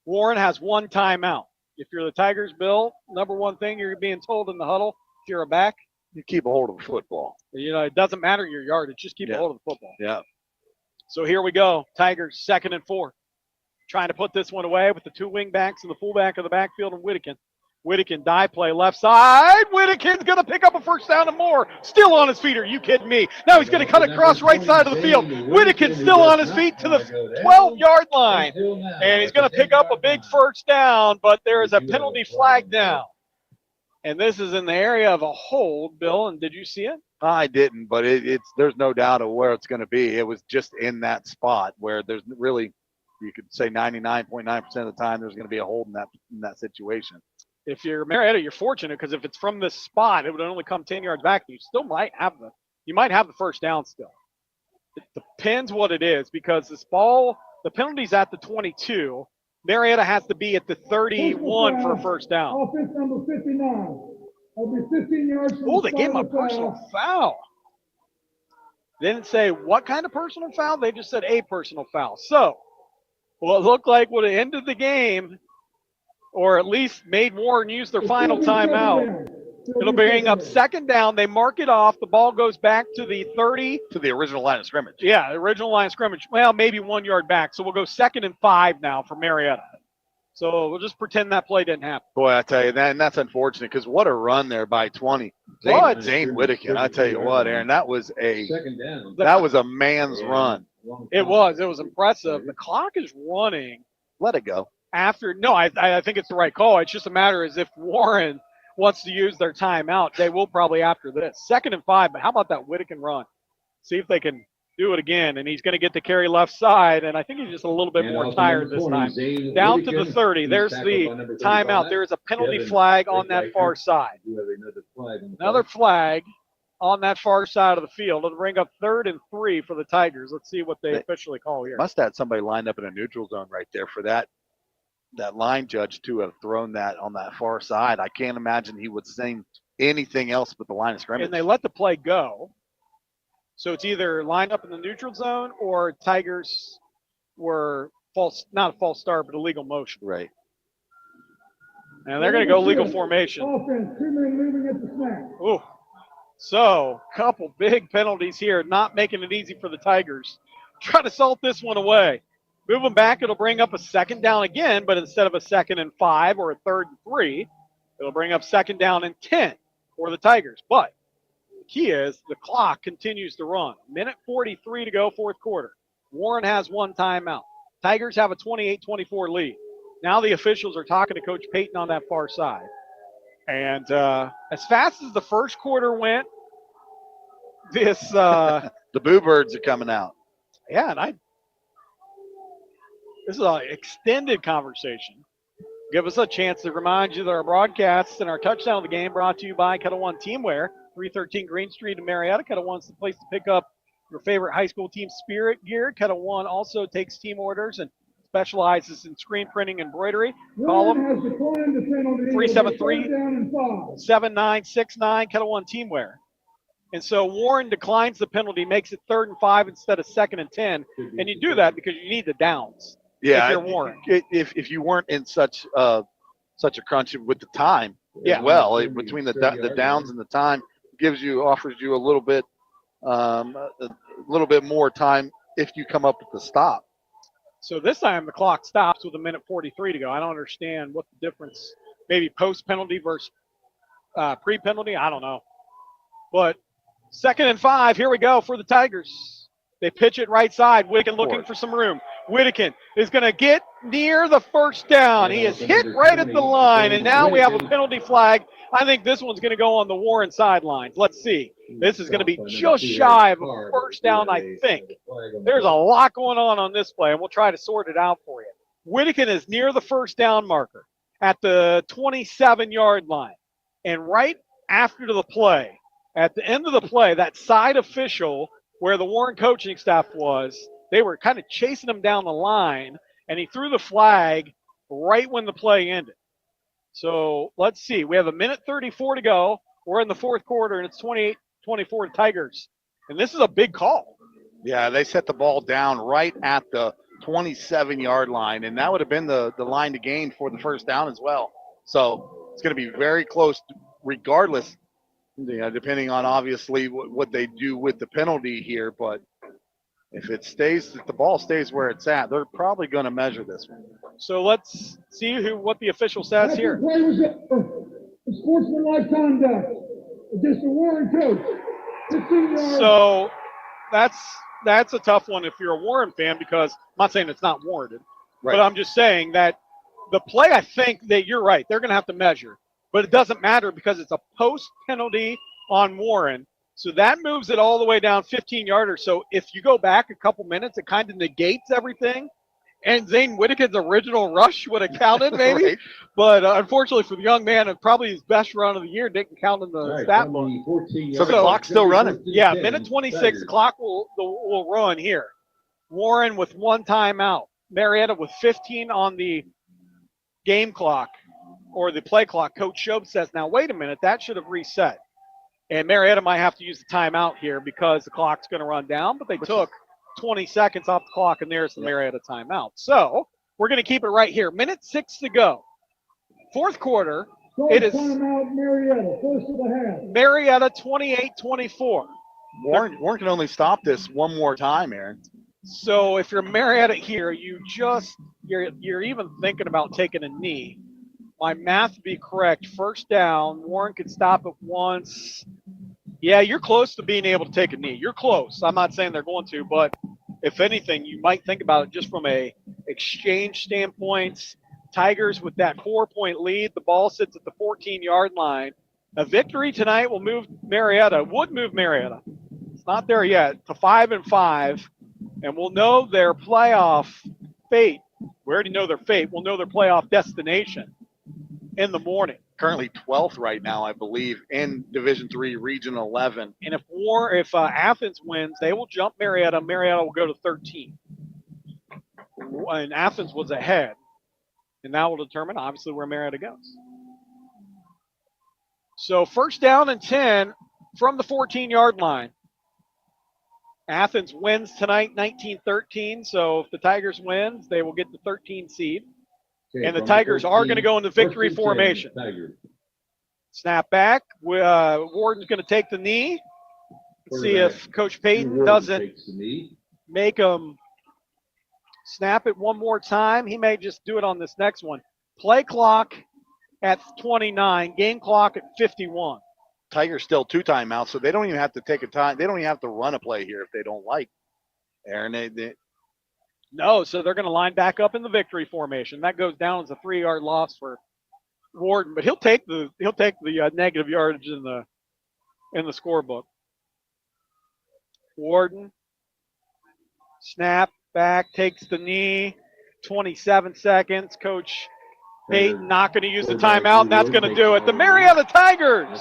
Warren has 1 timeout. If you're the Tigers, Bill, number one thing you're being told in the huddle, if you're a back, you keep a hold of the football. It doesn't matter your yardage, just keep a hold of the football. Yeah. So here we go. Tigers 2nd and 4. Trying to put this one away with the 2 wing backs and the fullback of the backfield and Whittikin. Whittikin dive play left side. Whittikin's going to pick up a first down and more. Still on his feet. Are you kidding me? Now he's going to cut across right side of the field. Whittikin still on his feet to the 12-yard line. And he's going to pick up a big first down, but there is a penalty flag down. And this is in the area of a hold, Bill, and did you see it? I didn't, but there's no doubt of where it's going to be. It was just in that spot where there's really, you could say 99.9% of the time there's going to be a hold in that situation. If you're Marietta, you're fortunate, because if it's from this spot, it would only come 10 yards back. You still might have the first down still. It depends what it is, because this ball, the penalty's at the 22. Marietta has to be at the 31 for a first down. Offense number 59. I'll be 15 yards from Oh, they gave him a personal foul. They didn't say what kind of personal foul. They just said a personal foul. So, well, it looked like would have ended the game, or at least made Warren use their final timeout. It'll bring up 2nd down. They mark it off. The ball goes back to the 30. To the original line of scrimmage. Yeah, the original line of scrimmage. Well, maybe 1 yard back. So we'll go 2nd and 5 now for Marietta. So we'll just pretend that play didn't happen. Boy, I tell you, that's unfortunate, because what a run there by 20. Zane Whittikin, I tell you what, Aaron, that was a man's run. It was impressive. The clock is running. Let it go. I think it's the right call. It's just a matter as if Warren wants to use their timeout. They will probably after this. 2nd and 5, but how about that Whittikin run? See if they can do it again, and he's going to get to carry left side, and I think he's just a little bit more tired this time. Down to the 30. There's the timeout. There is a penalty flag on that far side. Another flag. on that far side of the field. It'll bring up 3rd and 3 for the Tigers. Let's see what they officially call here. Must have had somebody lined up in a neutral zone right there for that line judge to have thrown that on that far side. I can't imagine he would sing anything else but the line of scrimmage. And they let the play go. So it's either lined up in the neutral zone or Tigers were not a false start, but illegal motion. Right. And they're going to go legal formation. Offense, 2 men moving at the snap. Ooh. So, couple big penalties here, not making it easy for the Tigers. Try to salt this one away. Move them back, it'll bring up a 2nd down again, but instead of a 2nd and 5 or a 3rd and 3, it'll bring up 2nd down and 10 for the Tigers. But the key is the clock continues to run. 1:43 to go, 4th quarter. Warren has 1 timeout. Tigers have a 28-24 lead. Now the officials are talking to Coach Payton on that far side. And as fast as the first quarter went, this the Boo Birds are coming out. Yeah, and this is an extended conversation. Give us a chance to remind you that our broadcasts and our touchdown of the game brought to you by Kettle One Teamwear, 313 Green Street in Marietta. Kettle One's the place to pick up your favorite high school team spirit gear. Kettle One also takes team orders and specializes in screen printing and embroidery. Call them 373-7969, Kettle One Teamwear. And so Warren declines the penalty, makes it 3rd and 5 instead of 2nd and 10. And you do that because you need the downs. Yeah, if you're Warren. If you weren't in such a crunch with the time as well, between the downs and the time offers you a little bit more time if you come up with the stop. So this time the clock stops with 1:43 to go. I don't understand what the difference, maybe post penalty versus pre penalty. I don't know, but 2nd and 5. Here we go for the Tigers. They pitch it right side. Whittikin looking for some room. Whittikin is going to get near the 1st down. He is hit right at the line, and now we have a penalty flag. I think this one's going to go on the Warren sidelines. Let's see. This is going to be just shy of a 1st down, I think. There's a lot going on this play, and we'll try to sort it out for you. Whittikin is near the 1st down marker at the 27-yard line. And right after the play, at the end of the play, that side official where the Warren coaching staff was, they were kind of chasing him down the line, and he threw the flag right when the play ended. So let's see. We have 1:34 to go. We're in the 4th quarter, and it's 28-24 Tigers. And this is a big call. Yeah, they set the ball down right at the 27-yard line, and that would have been the line to gain for the 1st down as well. So it's going to be very close regardless, depending on obviously what they do with the penalty here. But if the ball stays where it's at, they're probably going to measure this one. So let's see what the official says here. Play was sportsmanlike conduct against the Warren coach. 15 yards. So that's a tough one if you're a Warren fan, because I'm not saying it's not warranted, but I'm just saying that the play, I think that you're right. They're going to have to measure, but it doesn't matter because it's a post penalty on Warren. So that moves it all the way down 15-yarder. So if you go back a couple minutes, it kind of negates everything. And Zane Whittikin's original rush would have counted maybe. Right. But unfortunately for the young man, and probably his best run of the year didn't count in the stat book. So the clock's still running. Yeah, 1:26, the clock will run here. Warren with 1 timeout. Marietta with 15 on the game clock or the play clock. Coach Shobe says, now wait a minute, that should have reset. And Marietta might have to use the timeout here because the clock's going to run down, but they took 20 seconds off the clock, and there's the Marietta timeout. So we're going to keep it right here. 1:06 to go. 4th quarter. It is timeout Marietta, 1st of the half. Marietta 28-24. Warren can only stop this one more time, Aaron. So if you're Marietta here, you're even thinking about taking a knee. My math would be correct. 1st down, Warren could stop it once. Yeah, you're close to being able to take a knee. You're close. I'm not saying they're going to, but if anything, you might think about it just from a exchange standpoint. Tigers with that 4-point lead. The ball sits at the 14-yard line. A victory tonight would move Marietta. It's not there yet, to 5-5, and we'll know their playoff fate. We already know their fate. We'll know their playoff destination in the morning. currently 12th right now, I believe, in Division III, Region 11. And if Athens wins, they will jump Marietta. Marietta will go to 13. And Athens was ahead. And that will determine, obviously, where Marietta goes. So first down and 10 from the 14-yard line. Athens wins tonight 19-13. So if the Tigers wins, they will get the 13 seed. Okay, and the from Tigers 13, are going to go into victory 13, formation. Tigers. Snap back. Warden's going to take the knee. Let's see if Coach Payton Warden doesn't takes the knee. make him snap it one more time. He may just do it on this next one. Play clock at 29, game clock at 51. Tigers still 2 timeouts, so they don't even have to take a time. They don't even have to run a play here if they don't like. Aaron, No, so they're going to line back up in the victory formation. That goes down as a 3-yard loss for Warden, but he'll take the negative yardage in the scorebook. Warden, snap back, takes the knee, 27 seconds. Coach Payton not going to use the timeout, and that's going to do it. The Marietta Tigers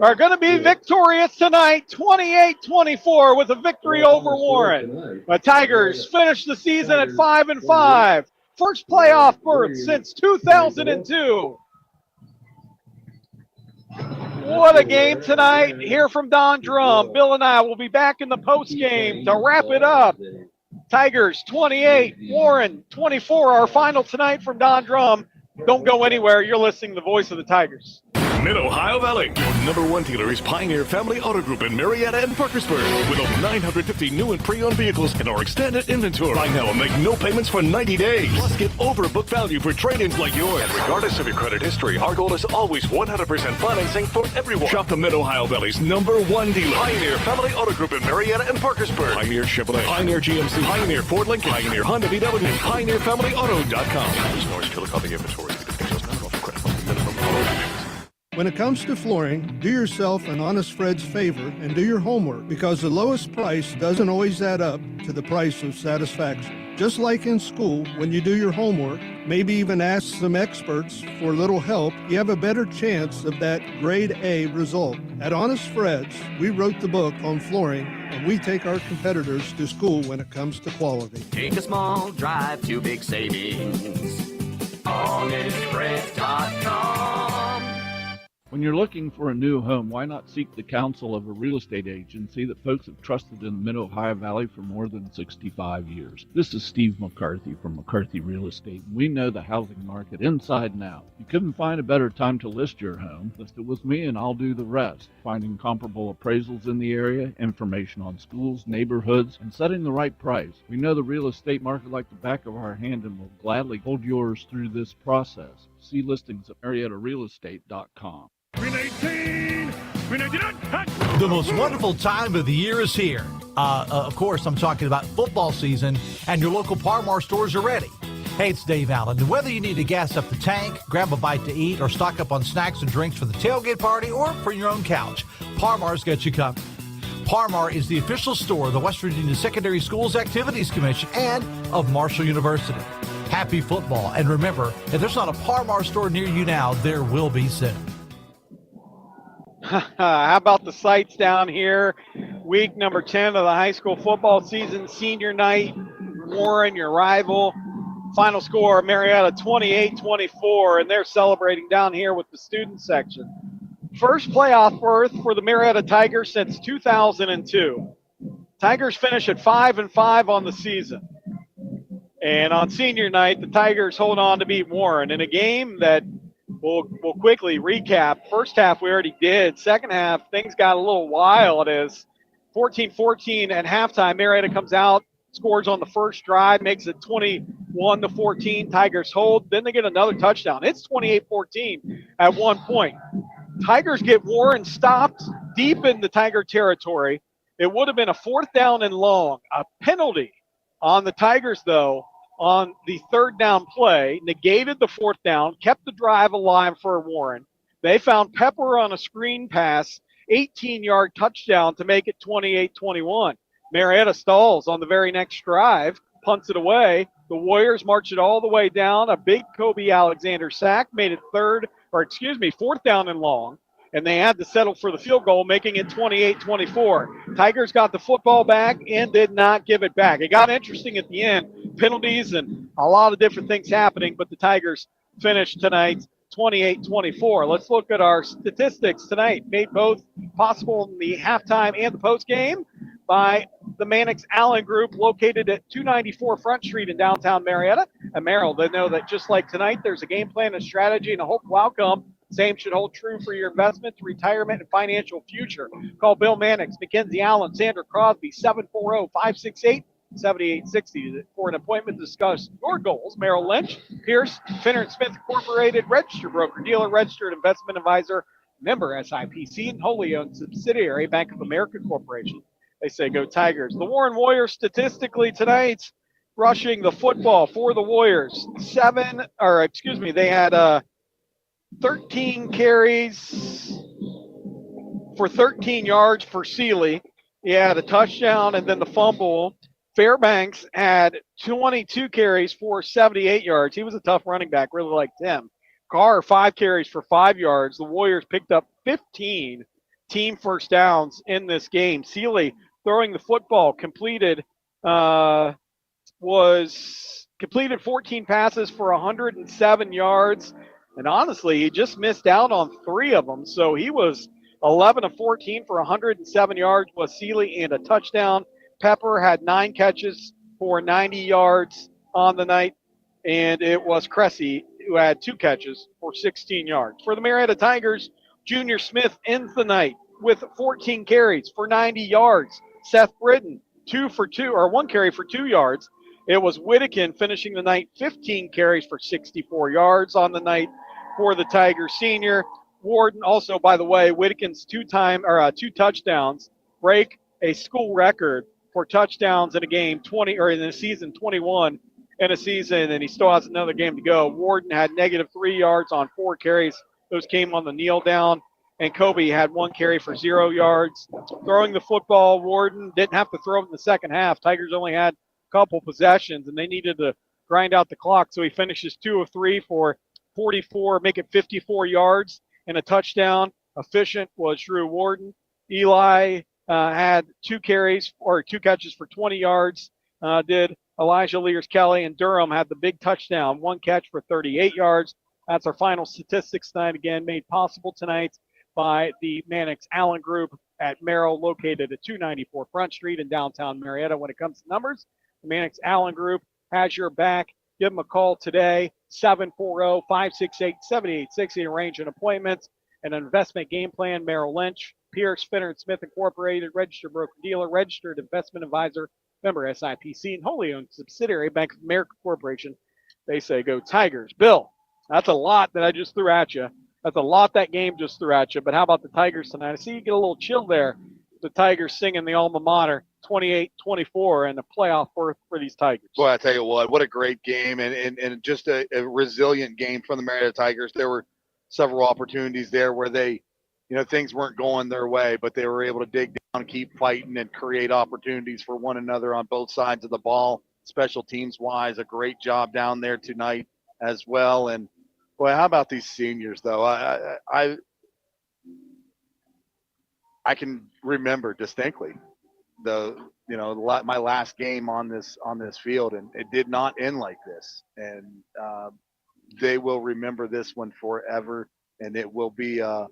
are going to be victorious tonight, 28-24, with a victory over Warren. The Tigers finish the season at 5-5. First playoff berth since 2002. What a game tonight. Hear from Don Drum. Bill and I will be back in the post game to wrap it up. Tigers 28, Warren 24. Our final tonight from Don Drum. Don't go anywhere. You're listening to the voice of the Tigers. Mid-Ohio Valley, your #1 dealer is Pioneer Family Auto Group in Marietta and Parkersburg. With over 950 new and pre-owned vehicles and our extended inventory. Buy now and make no payments for 90 days. Plus, get overbook value for trade-ins like yours. And regardless of your credit history, our goal is always 100% financing for everyone. Shop the Mid-Ohio Valley's #1 dealer. Pioneer Family Auto Group in Marietta and Parkersburg. Pioneer Chevrolet, Pioneer GMC, Pioneer Ford Lincoln, Pioneer Honda VW, and PioneerFamilyAuto.com. Stores fill a copy inventory. When it comes to flooring, do yourself an honest Fred's favor and do your homework, because the lowest price doesn't always add up to the price of satisfaction. Just like in school, when you do your homework, maybe even ask some experts for a little help, you have a better chance of that grade A result. At Honest Fred's, we wrote the book on flooring, and we take our competitors to school when it comes to quality. Take a small drive to big savings. HonestFreds.com. When you're looking for a new home, why not seek the counsel of a real estate agency that folks have trusted in the Mid-Ohio Valley for more than 65 years? This is Steve McCarthy from McCarthy Real Estate, and we know the housing market inside and out. You couldn't find a better time to list your home. List it with me and I'll do the rest. Finding comparable appraisals in the area, information on schools, neighborhoods, and setting the right price. We know the real estate market like the back of our hand and will gladly hold yours through this process. See listings at MariettaRealEstate.com. The most wonderful time of the year is here. Of course, I'm talking about football season, and your local Parmar stores are ready. Hey, it's Dave Allen. And whether you need to gas up the tank, grab a bite to eat, or stock up on snacks and drinks for the tailgate party or for your own couch, Parmar's got you covered. Parmar is the official store of the West Virginia Secondary Schools Activities Commission and of Marshall University. Happy football. And remember, if there's not a Parmar store near you now, there will be soon. How about the sights down here? Week number 10 of the high school football season, senior night. Warren, your rival. Final score, Marietta 28-24, and they're celebrating down here with the student section. First playoff berth for the Marietta Tigers since 2002. Tigers finish at 5-5 on the season. And on senior night, the Tigers hold on to beat Warren in a game that we'll quickly recap. First half we already did. Second half, things got a little wild as 14-14 at halftime. Marietta comes out, scores on the first drive, makes it 21-14. Tigers hold. Then they get another touchdown. It's 28-14 at one point. Tigers get Warren stopped deep in the Tiger territory. It would have been a 4th down and long. A penalty on the Tigers, though, on the 3rd down play, negated the 4th down, kept the drive alive for Warren. They found Pepper on a screen pass, 18-yard touchdown to make it 28-21. Marietta stalls on the very next drive, punts it away. The Warriors march it all the way down. A big Kobe Alexander sack made it 3rd 4th down and long, and they had to settle for the field goal, making it 28-24. Tigers got the football back and did not give it back. It got interesting at the end, penalties and a lot of different things happening, but the Tigers finished tonight 28-24. Let's look at our statistics tonight, made both possible in the halftime and the post game by the Mannix Allen Group, located at 294 Front Street in downtown Marietta and Merrill. They know that just like tonight, there's a game plan, a strategy, and a hope outcome. Same should hold true for your investment, retirement, and financial future. Call Bill Mannix, Mackenzie Allen, Sandra Crosby, 740-568-7860 for an appointment to discuss your goals. Merrill Lynch, Pierce, Finner & Smith Incorporated, registered broker-dealer, registered investment advisor, member SIPC, and wholly owned subsidiary, Bank of America Corporation. They say go Tigers. The Warren Warriors statistically tonight, rushing the football for the Warriors. They had 13 carries for 13 yards for Seeley. He had a touchdown and then the fumble. Fairbanks had 22 carries for 78 yards. He was a tough running back, really liked him. Carr, 5 carries for 5 yards. The Warriors picked up 15 team first downs in this game. Seeley throwing the football, completed 14 passes for 107 yards. And honestly, he just missed out on 3 of them. So he was 11 of 14 for 107 yards was Seeley and a touchdown. Pepper had 9 catches for 90 yards on the night. And it was Cressy who had 2 catches for 16 yards. For the Marietta Tigers, Junior Smith ends the night with 14 carries for 90 yards. Seth Britton, 1 carry for 2 yards. It was Whittakin finishing the night 15 carries for 64 yards on the night for the Tigers senior. Warden also, by the way, Whittakin's 2 touchdowns break a school record for touchdowns in a game, in a season, 21 in a season, and he still has another game to go. Warden had -3 yards on 4 carries. Those came on the kneel down. And Kobe had 1 carry for 0 yards. Throwing the football, Warden didn't have to throw it in the second half. Tigers only had a couple possessions, and they needed to grind out the clock. So he finishes 2 of 3 for 44, make it 54 yards and a touchdown. Efficient was Drew Warden. Eli had 2 catches for 20 yards. Did Elijah Lears-Kelly, and Durham had the big touchdown, 1 catch for 38 yards. That's our final statistics tonight, again, made possible tonight by the Mannix Allen Group at Merrill, located at 294 Front Street in downtown Marietta. When it comes to numbers, the Mannix Allen Group has your back. Give them a call today, 740-568-7860, arrange an appointment and an investment game plan. Merrill Lynch, Pierce, Finner & Smith Incorporated, registered broker-dealer, registered investment advisor, member SIPC, and wholly owned subsidiary, Bank of America Corporation. They say go Tigers. Bill, that's a lot that I just threw at you. That's a lot that game just threw at you. But how about the Tigers tonight? I see you get a little chill there. The Tigers singing the alma mater, 28-24, and a playoff berth for these Tigers. Boy, I tell you what a great game and just a resilient game from the Marietta Tigers. There were several opportunities there where things weren't going their way, but they were able to dig down, keep fighting, and create opportunities for one another on both sides of the ball. Special teams-wise, a great job down there tonight as well. And boy, how about these seniors, though? I can remember distinctly my last game on this field, and it did not end like this. And they will remember this one forever, and it'll be a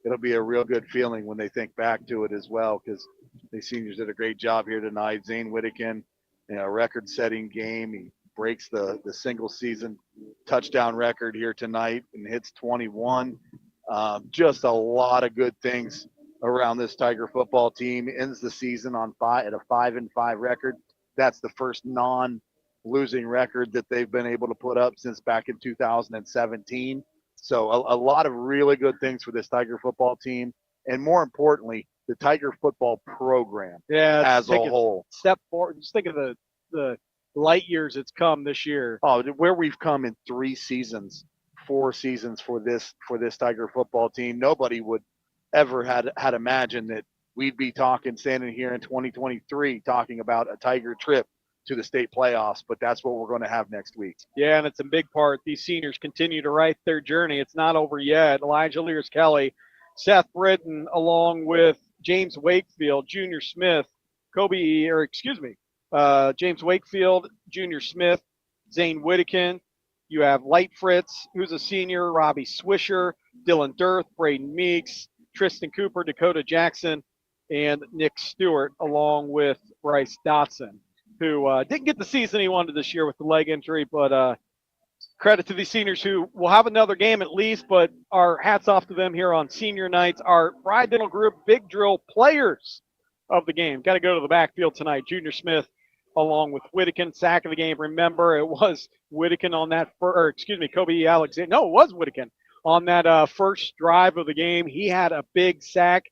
real good feeling when they think back to it as well, because the seniors did a great job here tonight. Zane Whittakin, record-setting game. He breaks the single season touchdown record here tonight and hits 21. Just a lot of good things around this Tiger football team. Ends the season at a 5-5 record. That's the first non-losing record that they've been able to put up since back in 2017. So a lot of really good things for this Tiger football team, and more importantly, the Tiger football program as a whole. Step forward. Just think of the light years it's come this year. Oh, where we've come in 4 seasons for this Tiger football team. Nobody would ever had imagined that we'd be standing here in 2023 talking about a Tiger trip to the state playoffs, but that's what we're going to have next week. Yeah, and it's a big part. These seniors continue to write their journey. It's not over yet. Elijah Lears-Kelly, Seth Britton, along with James Wakefield, Junior Smith, James Wakefield, Junior Smith, Zane Whittakin. You have Light Fritz, who's a senior, Robbie Swisher, Dylan Dirth, Braden Meeks, Tristan Cooper, Dakota Jackson, and Nick Stewart, along with Bryce Dotson, who didn't get the season he wanted this year with the leg injury, but credit to these seniors who will have another game at least, but our hats off to them here on senior nights. Our Bride Dental Group Big Drill players of the game. Got to go to the backfield tonight. Junior Smith along with Whittakin, sack of the game. Remember, it was Whittakin on that, Kobe Alexander. No, it was Whittakin on that first drive of the game. He had a big sack.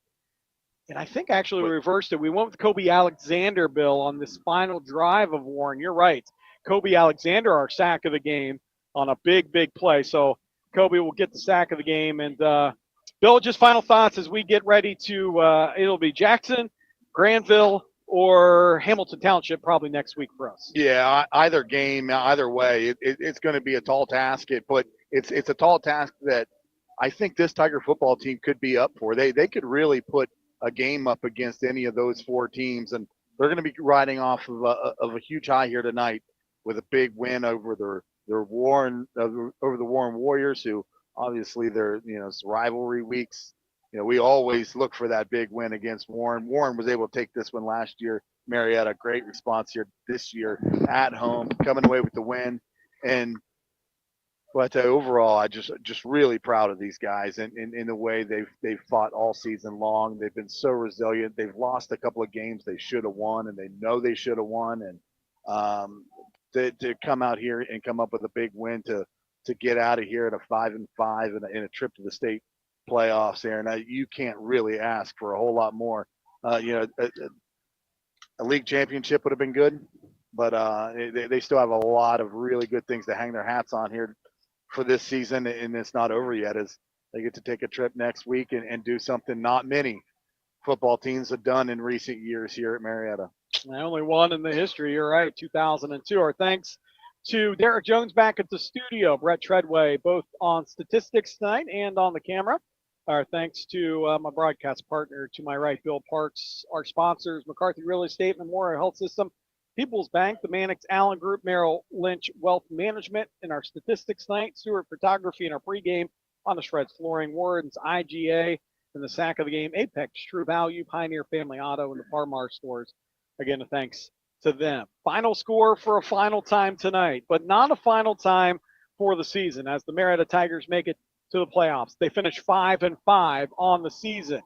And I think actually we reversed it. We went with Kobe Alexander, Bill, on this final drive of Warren. You're right. Kobe Alexander, our sack of the game on a big, big play. So Kobe will get the sack of the game. And Bill, just final thoughts as we get ready to it'll be Jackson, Granville, or Hamilton Township probably next week for us. Yeah, either game, either way, it's going to be a tall task. But it's a tall task that I think this Tiger football team could be up for. They could really put a game up against any of those four teams, and they're going to be riding off of a huge high here tonight with a big win over the Warren Warriors, who obviously it's rivalry weeks. We always look for that big win against Warren. Warren was able to take this one last year. Marietta, great response here this year at home, coming away with the win. But overall, I just really proud of these guys and in the way they've fought all season long. They've been so resilient. They've lost a couple of games they should have won, and they know they should have won. And to come out here and come up with a big win to get out of here at a 5-5 in a trip to the state playoffs, Aaron, you can't really ask for a whole lot more. A league championship would have been good, but they still have a lot of really good things to hang their hats on here for this season, and it's not over yet, as they get to take a trip next week and do something not many football teams have done in recent years here at Marietta. I only one in the history, you're right, 2002. Our thanks to Derek Jones back at the studio, Brett Treadway, both on statistics tonight and on the camera. Our thanks to my broadcast partner to my right, Bill Parks, our sponsors, McCarthy Real Estate, Memorial Health System, People's Bank, the Mannix Allen Group, Merrill Lynch Wealth Management, and our statistics tonight, Stewart Photography, and our pregame on the Shreds Flooring, Warren's IGA, and the sack of the game, Apex True Value, Pioneer Family Auto, and the Parmar stores. Again, a thanks to them. Final score for a final time tonight, but not a final time for the season as the Marietta Tigers make it to the playoffs. They finish 5-5 on the season.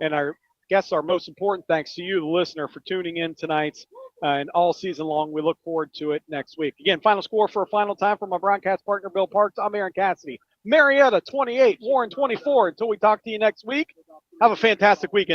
And I guess our most important thanks to you, the listener, for tuning in tonight and all season long. We look forward to it next week. Again, final score for a final time from my broadcast partner, Bill Parks. I'm Aaron Cassidy. Marietta 28, Warren 24. Until we talk to you next week, have a fantastic weekend.